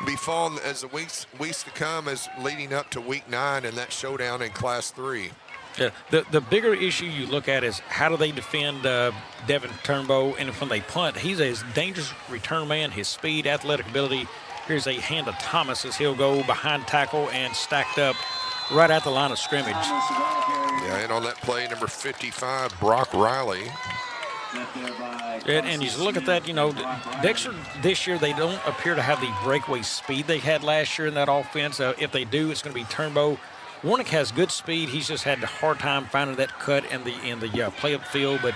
be following as the weeks to come as leading up to Week 9 and that showdown in Class 3. Yeah, the bigger issue you look at is how do they defend Devin Turnbow, and when they punt, he's a dangerous return man, his speed, athletic ability. Here's a hand to Thomas as he'll go behind tackle and stacked up right at the line of scrimmage. Yeah, and on that play, number 55, Brock Riley. And you look at that, Dexter this year, they don't appear to have the breakaway speed they had last year in that offense. If they do, it's going to be Turnbow. Warnick has good speed. He's just had a hard time finding that cut in the play up field. But,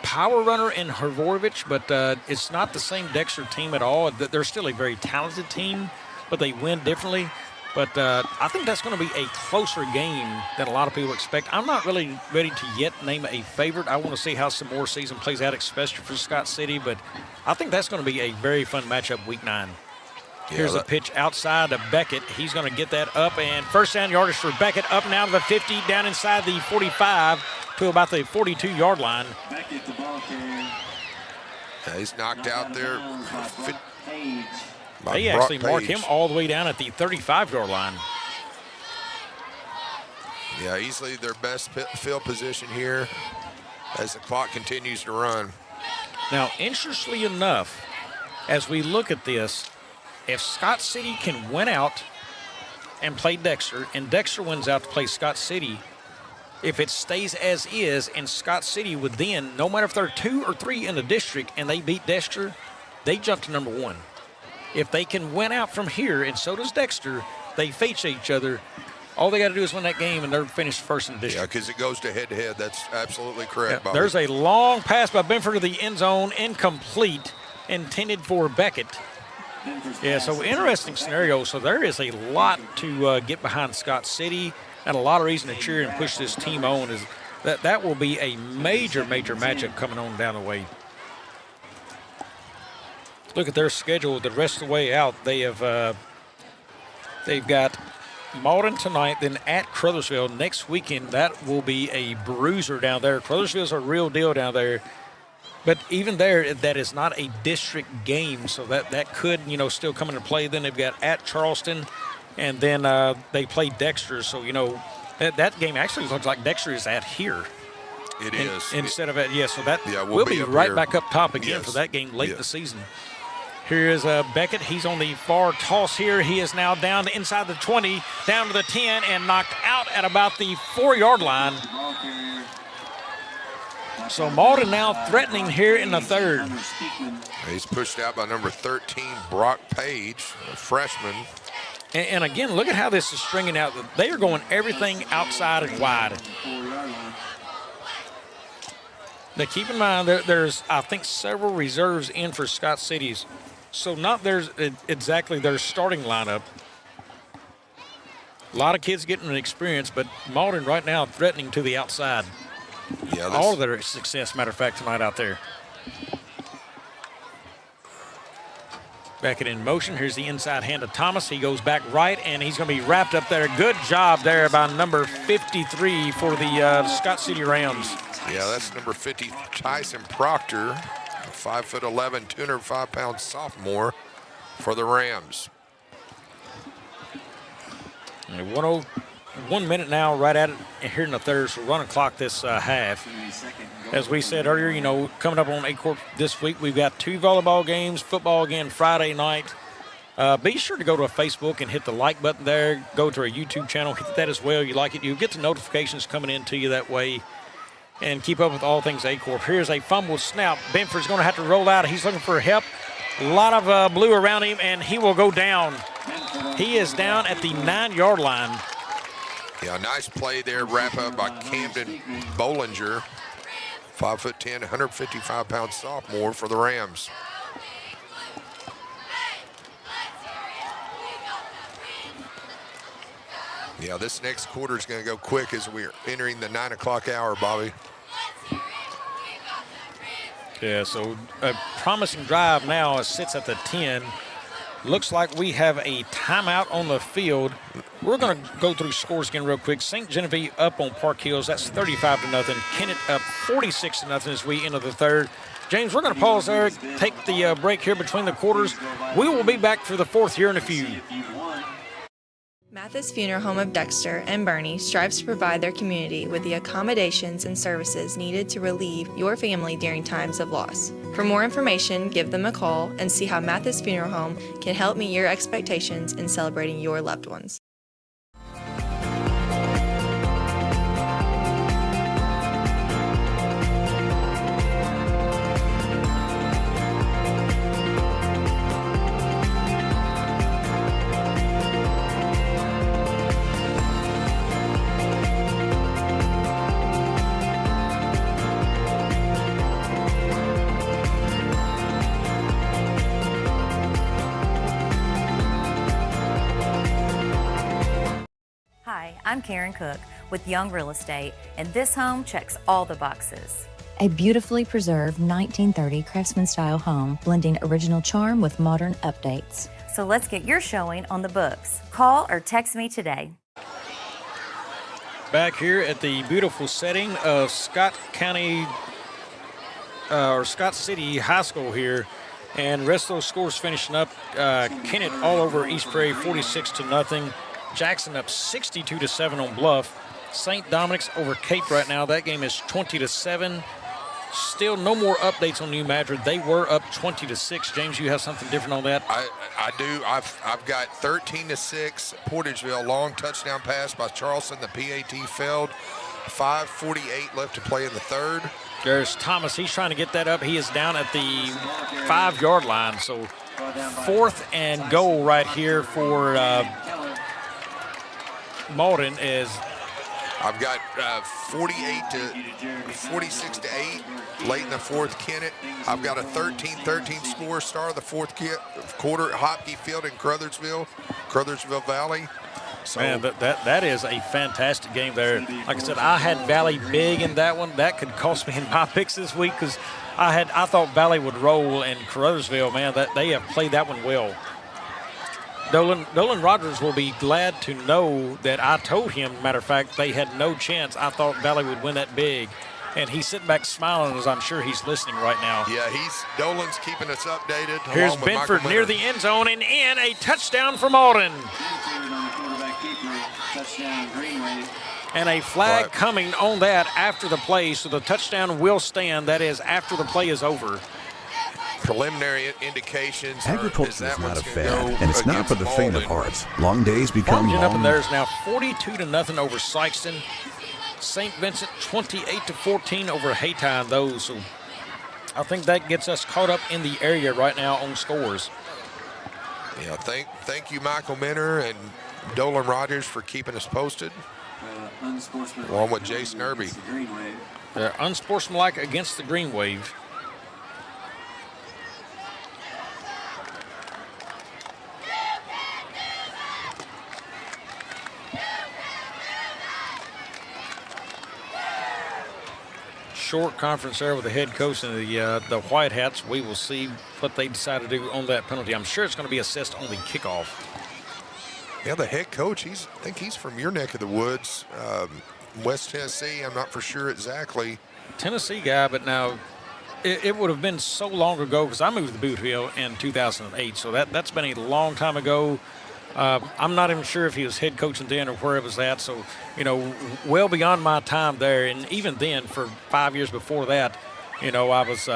power runner in Hrvorovich, but it's not the same Dexter team at all. They're still a very talented team, but they win differently. But I think that's going to be a closer game than a lot of people expect. I'm not really ready to yet name a favorite. I want to see how some more season plays out, especially for Scott City. But I think that's going to be a very fun matchup week 9. Yeah, here's a pitch outside to Beckett. He's going to get that up, and first down yardage for Beckett, up now to the 50, down inside the 45 to about the 42-yard line. Beckett, the ball carrier. Yeah, he's knocked out there. They actually mark him all the way down at the 35-yard line. Yeah, easily their best field position here as the clock continues to run. Now, interestingly enough, as we look at this, if Scott City can win out and play Dexter, and Dexter wins out to play Scott City, if it stays as is, and Scott City would then, no matter if they're 2 or 3 in the district and they beat Dexter, they jump to number 1. If they can win out from here, and so does Dexter, they face each other. All they got to do is win that game, and they're finished first in the district. Yeah, because it goes to head-to-head. That's absolutely correct, Bobby. There's a long pass by Benford to the end zone, incomplete, intended for Beckett. Yeah, so interesting scenario. So there is a lot to get behind Scott City, and a lot of reason to cheer and push this team on. Is that will be a major matchup coming on down the way. Look at their schedule the rest of the way out. They have they've got Malden tonight, then at Crothersville next weekend. That will be a bruiser down there. Crothersville's a real deal down there. But even there, that is not a district game, so that could, still come into play. Then they've got at Charleston, and then they play Dexter. So, that game actually looks like Dexter is at here. It is. Instead of at, so that will be right here. back up top again for that game late in the season. Here is Beckett. He's on the far toss here. He is now down inside the 20, down to the 10, and knocked out at about the 4-yard line. So Malden now threatening here in the third. He's pushed out by number 13, Brock Page, a freshman. And again, look at how this is stringing out. They are going everything outside and wide. Now keep in mind, there's, I think, several reserves in for Scott City's. So not there's exactly their starting lineup. A lot of kids getting an experience, but Malden right now threatening to the outside. Yeah, all of their success, matter of fact, tonight out there. Beckett in motion. Here's the inside hand of Thomas. He goes back right, and he's going to be wrapped up there. Good job there by number 53 for the Scott City Rams. Yeah, that's number 50, Tyson Proctor, 5'11", 205-pound sophomore for the Rams. 1 minute now, right at it here in the third, so run a clock this half. As we said earlier, coming up on Aycorp this week, we've got 2 volleyball games, football again Friday night. Be sure to go to a Facebook and hit the like button there. Go to our YouTube channel, hit that as well. You like it, you get the notifications coming in to you that way. And keep up with all things Aycorp. Here's a fumble snap. Benford's going to have to roll out. He's looking for help. A lot of blue around him, and he will go down. He is down at the 9-yard line. Yeah, nice play there. Wrap up by Camden Bollinger, 5'10", 155-pound sophomore for the Rams. Yeah, this next quarter is going to go quick as we're entering the 9 o'clock hour, Bobby. Yeah, so a promising drive now sits at the 10. Looks like we have a timeout on the field. We're going to go through scores again real quick. St. Genevieve up on Park Hills. That's 35-0. Kennett up 46-0 as we enter the third. James, we're going to pause there, take the break here between the quarters. We will be back for the fourth here in a few. Mathis Funeral Home of Dexter and Bernie strives to provide their community with the accommodations and services needed to relieve your family during times of loss. For more information, give them a call and see how Mathis Funeral Home can help meet your expectations in celebrating your loved ones. Karen Cook with Young Real Estate, and this home checks all the boxes. A beautifully preserved 1930 craftsman-style home, blending original charm with modern updates. So let's get your showing on the books. Call or text me today. Back here at the beautiful setting of Scott County or Scott City High School here, and the rest of those scores finishing up. Kennett all over East Prairie, 46-0. Jackson up 62-7 on Bluff. St. Dominic's over Cape right now. That game is 20-7. Still no more updates on New Madrid. They were up 20-6. James, you have something different on that? I do. I've got 13-6 Portageville. Long touchdown pass by Charleston. The PAT failed. 5:48 left to play in the third. There's Thomas. He's trying to get that up. He is down at the 5-yard line. So 4th and goal right here for Malden is. I've got 46-8 late in the fourth. Kennett. I've got a 13-13 score. Star of the fourth quarter at Hopkey Field in Crothersville Valley. So, man, that is a fantastic game there. Like I said, I had Valley big in that one. That could cost me in my picks this week because I thought Valley would roll, and Crothersville, man, that they have played that one well. Dolan Rogers will be glad to know that I told him, matter of fact, they had no chance. I thought Valley would win that big. And he's sitting back smiling as I'm sure he's listening right now. Yeah, Dolan's keeping us updated. Here's Benford near the end zone and in, a touchdown for Malden. And a flag coming on that after the play, so the touchdown will stand. That is after the play is over. Preliminary indications. Agriculture is not a fad, and it's not for the faint of heart. Long days become long. Up in there is now 42-0 over Sykeston. St. Vincent 28-14 over Hayti in those. So I think that gets us caught up in the area right now on scores. Yeah, thank you, Michael Minner and Dolan Rogers, for keeping us posted. Along with Jason Irby. They're unsportsmanlike against the Greenwave. Short conference there with the head coach and the White Hats. We will see what they decide to do on that penalty. I'm sure it's going to be assessed on the kickoff. Yeah, the head coach, I think he's from your neck of the woods, West Tennessee. I'm not for sure exactly. Tennessee guy, but now it would have been so long ago because I moved to Boot Hill in 2008, so that's been a long time ago. I'm not even sure if he was head coaching then or where it was at. So, well beyond my time there. And even then, for 5 years before that, I was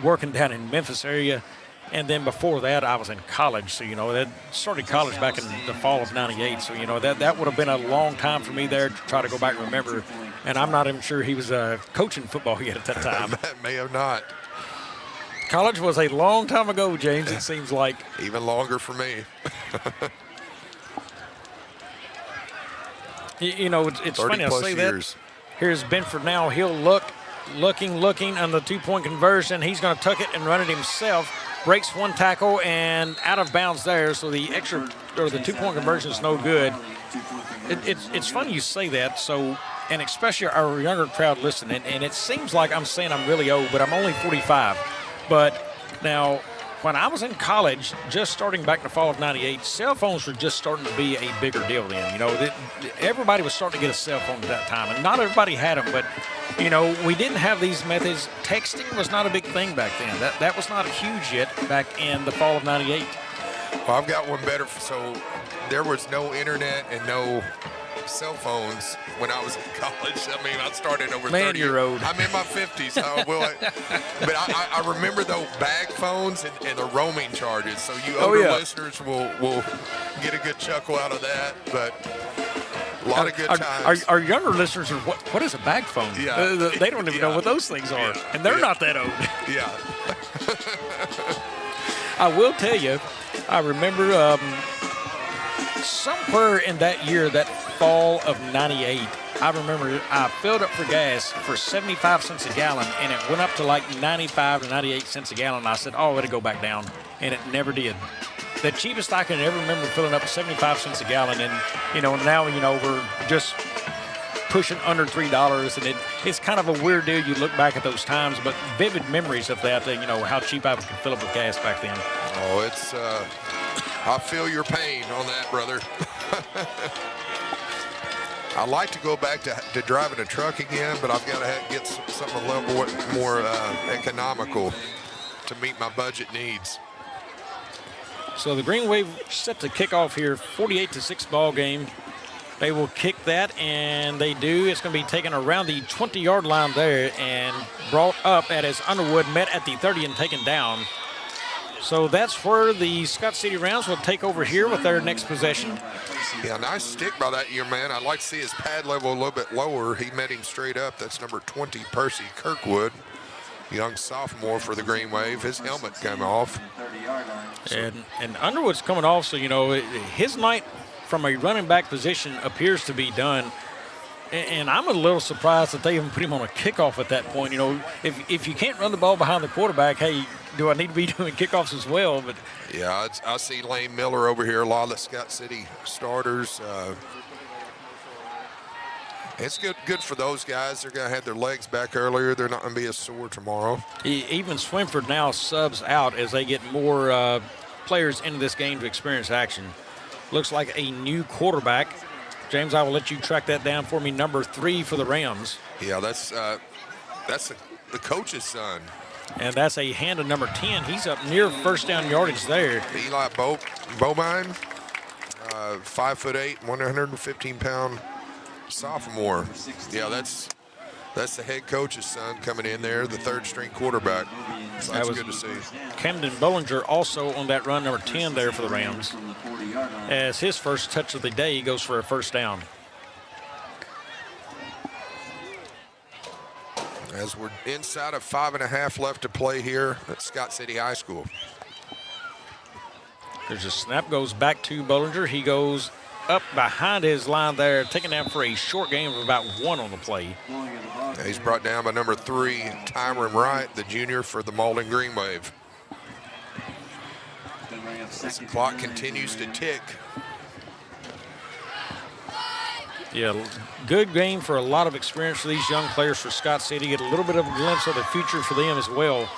working down in Memphis area. And then before that, I was in college. So, that started college back in the fall of '98. So, that would have been a long time for me there to try to go back and remember. And I'm not even sure he was coaching football yet at that time. May have not. College was a long time ago, James, it seems like. Even longer for me. It's funny I say years. That. Here's Benford now. He'll looking on the two-point conversion. He's going to tuck it and run it himself. Breaks one tackle and out of bounds there. So the two-point conversion is no good. It's funny you say that. So, and especially our younger crowd listening. And it seems like I'm saying I'm really old, but I'm only 45. But now, when I was in college, just starting back in the fall of '98, cell phones were just starting to be a bigger deal then. Everybody was starting to get a cell phone at that time, and not everybody had them. But we didn't have these methods. Texting was not a big thing back then. That was not huge yet back in the fall of '98. Well, I've got one better. So there was no internet and no cell phones when I was in college. I mean, I started over 30. You're old. I'm in my 50s. But I remember those bag phones and the roaming charges. So you older listeners will get a good chuckle out of that. But a lot of good times. Our younger listeners are, what is a bag phone? Yeah. They don't even know what those things are. Yeah. And they're not that old. Yeah. I will tell you, I remember somewhere in that year, that fall of '98, I remember I filled up for gas for 75 cents a gallon, and it went up to like 95 to 98 cents a gallon. I said, it'll go back down, and it never did. the cheapest I can ever remember filling up 75 cents a gallon. And, now, we're just pushing under $3. And it's kind of a weird deal. You look back at those times, but vivid memories of that, how cheap I could fill up with gas back then. Oh, it's, I feel your pain on that, brother. I'd like to go back to driving a truck again, but I've got to get something a little more economical to meet my budget needs. So the Greenwave set to kick off here, 48-6 ball game. They will kick that, and they do. It's going to be taken around the 20-yard line there and brought up as Underwood met at the 30 and taken down. So that's where the Scott City Rams will take over here with their next possession. Yeah, nice stick by that young man. I'd like to see his pad level a little bit lower. He met him straight up. That's number 20, Percy Kirkwood, young sophomore for the Greenwave. His helmet came off. And Underwood's coming off, so, his night from a running back position appears to be done. And I'm a little surprised that they even put him on a kickoff at that point. If you can't run the ball behind the quarterback, hey, do I need to be doing kickoffs as well? But yeah, I see Lane Miller over here, a lot of the Scott City starters. It's good for those guys. They're going to have their legs back earlier. They're not going to be as sore tomorrow. Even Swinford now subs out as they get more players into this game to experience action. Looks like a new quarterback. James, I will let you track that down for me. Number 3 for the Rams. Yeah, that's the coach's son. And that's a hand of number 10. He's up near first down yardage there. Eli Bobine, 5'8", 115-pound sophomore. Yeah, that's the head coach's son coming in there, the third-string quarterback. So that's good to see. Camden Bollinger also on that run, number 10 there for the Rams. As his first touch of the day, he goes for a first down. As we're inside of 5.5 left to play here at Scott City High School. There's a snap, goes back to Bollinger. He goes up behind his line there, taken down for a short gain of about 1 on the play. He's brought down by number 3, Tyron Wright, the junior for the Malden Greenwave. As the clock continues to tick. Yeah, good game for a lot of experience for these young players for Scott City. Get a little bit of a glimpse of the future for them as well.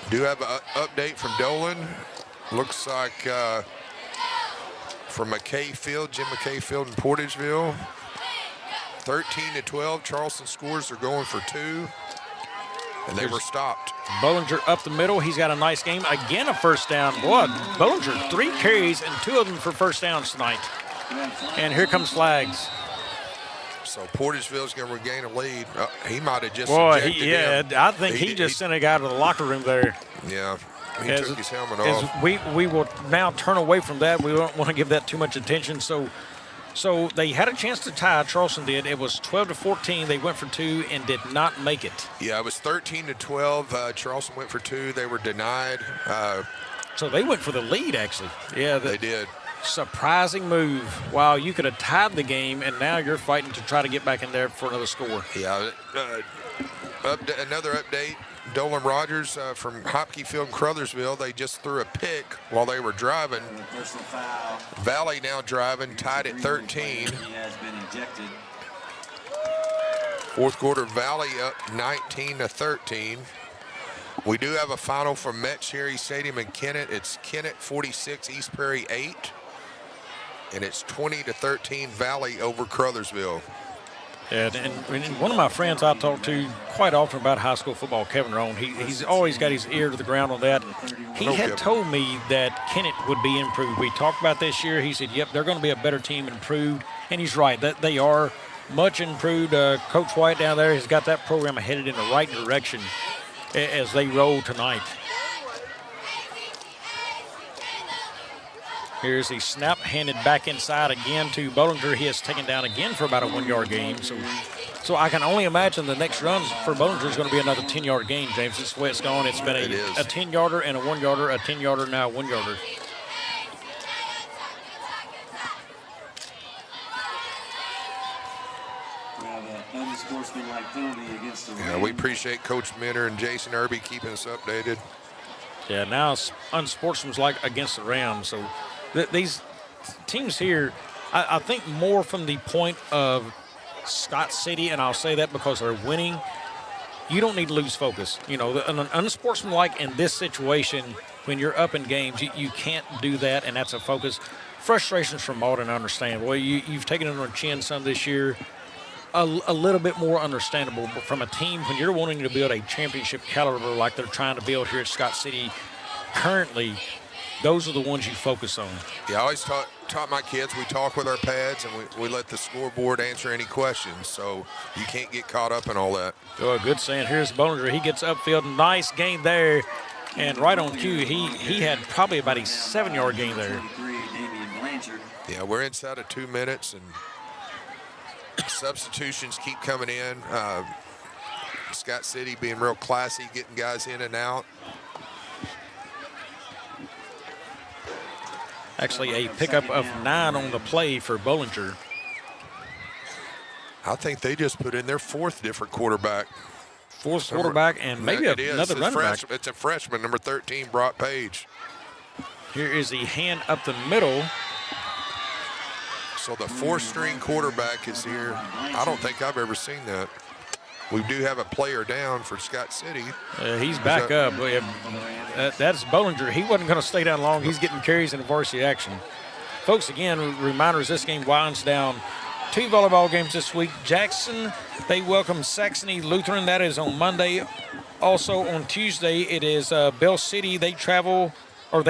Do have an update from Dolan. Looks like from McKay Field, Jim McKay Field in Portageville. 13-12, Charleston scores. They're going for 2, and they were stopped. Bollinger up the middle. He's got a nice game. Again, a first down. Boy, Bollinger, 3 carries and 2 of them for first downs tonight. And here comes flags. So Portageville's going to regain a lead. He might have just him. I think he just sent a guy to the locker room there. Yeah, he took his helmet off. We will now turn away from that. We don't want to give that too much attention. So they had a chance to tie. Charleston did. It was 12-14. They went for 2 and did not make it. Yeah, it was 13-12. Charleston went for 2. They were denied. So they went for the lead, actually. Yeah, they did. Surprising move. Wow, you could have tied the game, and now you're fighting to try to get back in there for another score. Yeah, another update. Dolan Rogers from Hopkey Field in Crothersville, they just threw a pick while they were driving. Valley now driving, tied at 13. Fourth quarter, Valley up 19-13. We do have a final from Metz Cherry Stadium in Kennett. It's Kennett 46, East Prairie 8. And it's 20-13 Valley over Crothersville. And one of my friends I talk to quite often about high school football, Kevin Rohn, he's always got his ear to the ground on that. He had told me that Kennett would be improved. We talked about this year. He said, yep, they're going to be a better team, improved. And he's right, that they are much improved. Coach White down there has got that program headed in the right direction as they roll tonight. Here's the snap, handed back inside again to Bollinger. He is taken down again for about a 1-yard gain. So I can only imagine the next runs for Bollinger is going to be another 10-yard gain, James. This is the way it's going. It's been a 10-yarder and a 1-yarder, a 10-yarder, now a 1-yarder. Yeah, we appreciate Coach Minner and Jason Irby keeping us updated. Yeah, now it's unsportsmanlike against the Rams. So these teams here, I think more from the point of Scott City, and I'll say that because they're winning, you don't need to lose focus. You know, an unsportsmanlike in this situation, when you're up in games, you can't do that, and that's a focus. Frustrations from Malden, I understand. Well, you've taken it on the chin some this year. A little bit more understandable, but from a team, when you're wanting to build a championship caliber like they're trying to build here at Scott City currently, those are the ones you focus on. Yeah, I always taught my kids, we talk with our pads and we let the scoreboard answer any questions, so you can't get caught up in all that. Oh, good saying. Here's Bollinger. He gets upfield. Nice gain there. And right on cue, he had probably about a 7-yard gain there. Yeah, we're inside of 2 minutes, and substitutions keep coming in. Scott City being real classy, getting guys in and out. Actually, a pickup of 9 on the play for Bollinger. I think they just put in their 4th different quarterback. 4th quarterback and maybe another running back. It's a freshman, number 13, Brock Page. Here is the hand up the middle. So the 4th-string quarterback is here. I don't think I've ever seen that. We do have a player down for Scott City. He's back up. That's Bollinger. He wasn't going to stay down long. He's getting carries in varsity action. Folks, again, reminders, this game winds down 2 volleyball games this week. Jackson, they welcome Saxony Lutheran. That is on Monday. Also on Tuesday, it is Bell City. They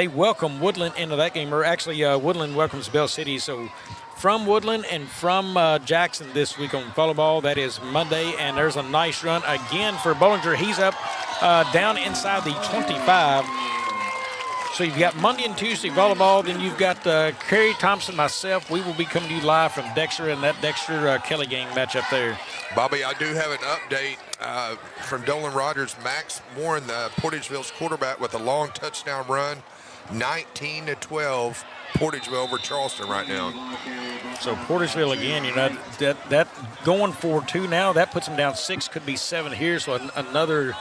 welcome Woodland into that game. Or actually, Woodland welcomes Bell City. So from Woodland and from Jackson this week on volleyball. That is Monday, and there's a nice run again for Bollinger. He's up down inside the 25. So you've got Monday and Tuesday volleyball. Then you've got Kerry Thompson, myself. We will be coming to you live from Dexter and that Dexter-Kelly gang matchup there. Bobby, I do have an update from Dolan Rogers. Max Warren, the Portageville's quarterback, with a long touchdown run. 19-12, Portageville over Charleston right now. So Portageville again, you know, that going for 2 now, that puts them down 6, could be 7 here. So another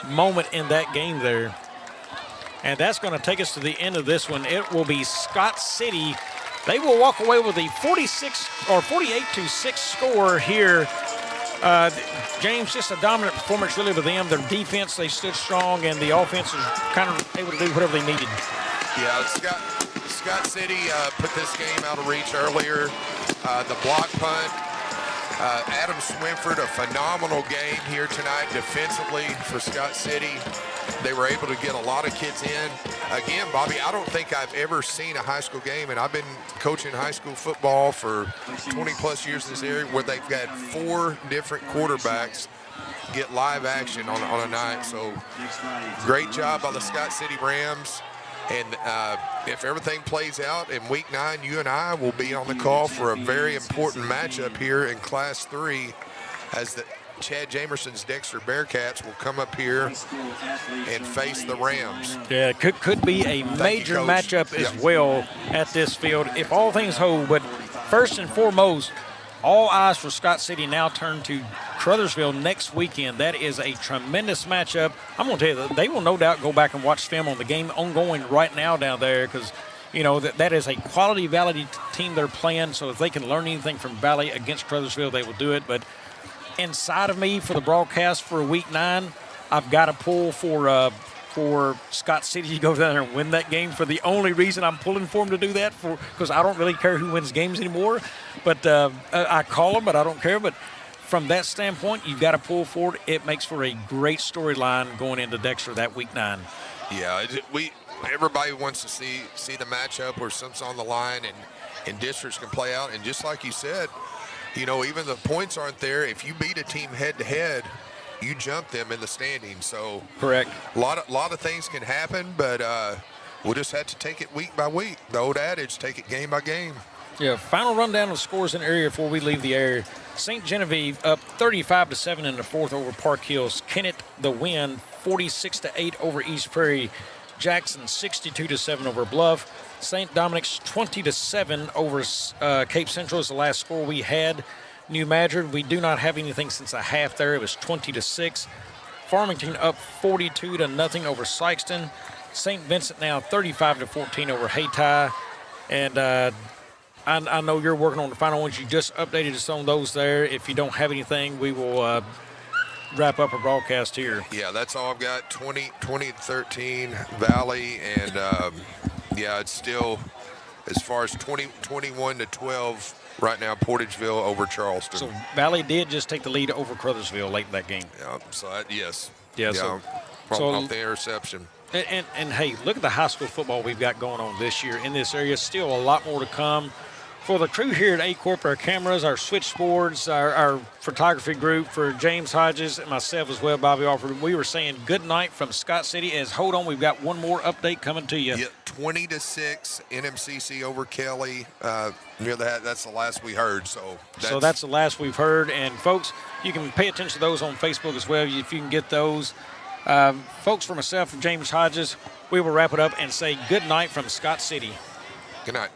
moment in that game there. And that's going to take us to the end of this one. It will be Scott City. They will walk away with a 48-6 score here. James, just a dominant performance really with them. Their defense, they stood strong, and the offense was kind of able to do whatever they needed. Yeah, Scott City put this game out of reach earlier. The block punt. Adam Swinford, a phenomenal game here tonight defensively for Scott City. They were able to get a lot of kids in. Again, Bobby, I don't think I've ever seen a high school game, and I've been coaching high school football for 20-plus years in this area, where they've got 4 different quarterbacks get live action on a night. So great job by the Scott City Rams. And if everything plays out in Week 9, you and I will be on the call for a very important matchup here in Class 3 as the Chad Jamerson's Dexter Bearcats will come up here and face the Rams. Yeah, it could be a major matchup as well at this field if all things hold. But first and foremost, all eyes for Scott City now turn to Crothersville next weekend. That is a tremendous matchup. I'm going to tell you, they will no doubt go back and watch film on the game ongoing right now down there, because you know that is a quality Valley team they're playing. So if they can learn anything from Valley against Crothersville, they will do it. But inside of me for the broadcast for Week 9, I've got to pull for Scott City to go down there and win that game. For the only reason I'm pulling for them to do that, because I don't really care who wins games anymore. But I call them, but I don't care. But from that standpoint, you've got to pull for it. It makes for a great storyline going into Dexter that Week 9. Yeah, everybody wants to see the matchup where something's on the line and districts can play out. And just like you said, you know, even the points aren't there. If you beat a team head-to-head, you jump them in the standings. So correct. A lot of things can happen, but we'll just have to take it week by week. The old adage, take it game by game. Yeah, final rundown of scores in the area before we leave the area. St. Genevieve up 35-7 in the 4th over Park Hills. Kennett the win, 46-8 over East Prairie. Jackson 62-7 over Bluff. St. Dominic's 20-7 over Cape Central is the last score we had. New Madrid, we do not have anything since a half there. It was 20-6. Farmington up 42-0 over Sykeston. St. Vincent now 35-14 over Hayti. And I know you're working on the final ones. You just updated us on those there. If you don't have anything, we will wrap up our broadcast here. Yeah, that's all I've got. 20-13 Valley, and yeah, it's still as far as 21-12 right now. Portageville over Charleston. So Valley did just take the lead over Crothersville late in that game. Yeah, so yes. Yeah, so off the interception. And hey, look at the high school football we've got going on this year in this area. Still a lot more to come. For the crew here at Aycorp, our cameras, our switchboards, our photography group, for James Hodges and myself as well, Bobby Alford, we were saying good night from Scott City. As hold on, we've got one more update coming to you. Yeah, 20-6 NMCC over Kelly. That's the last we heard. So that's the last we've heard. And folks, you can pay attention to those on Facebook as well if you can get those. Folks, for myself and James Hodges, we will wrap it up and say good night from Scott City. Good night.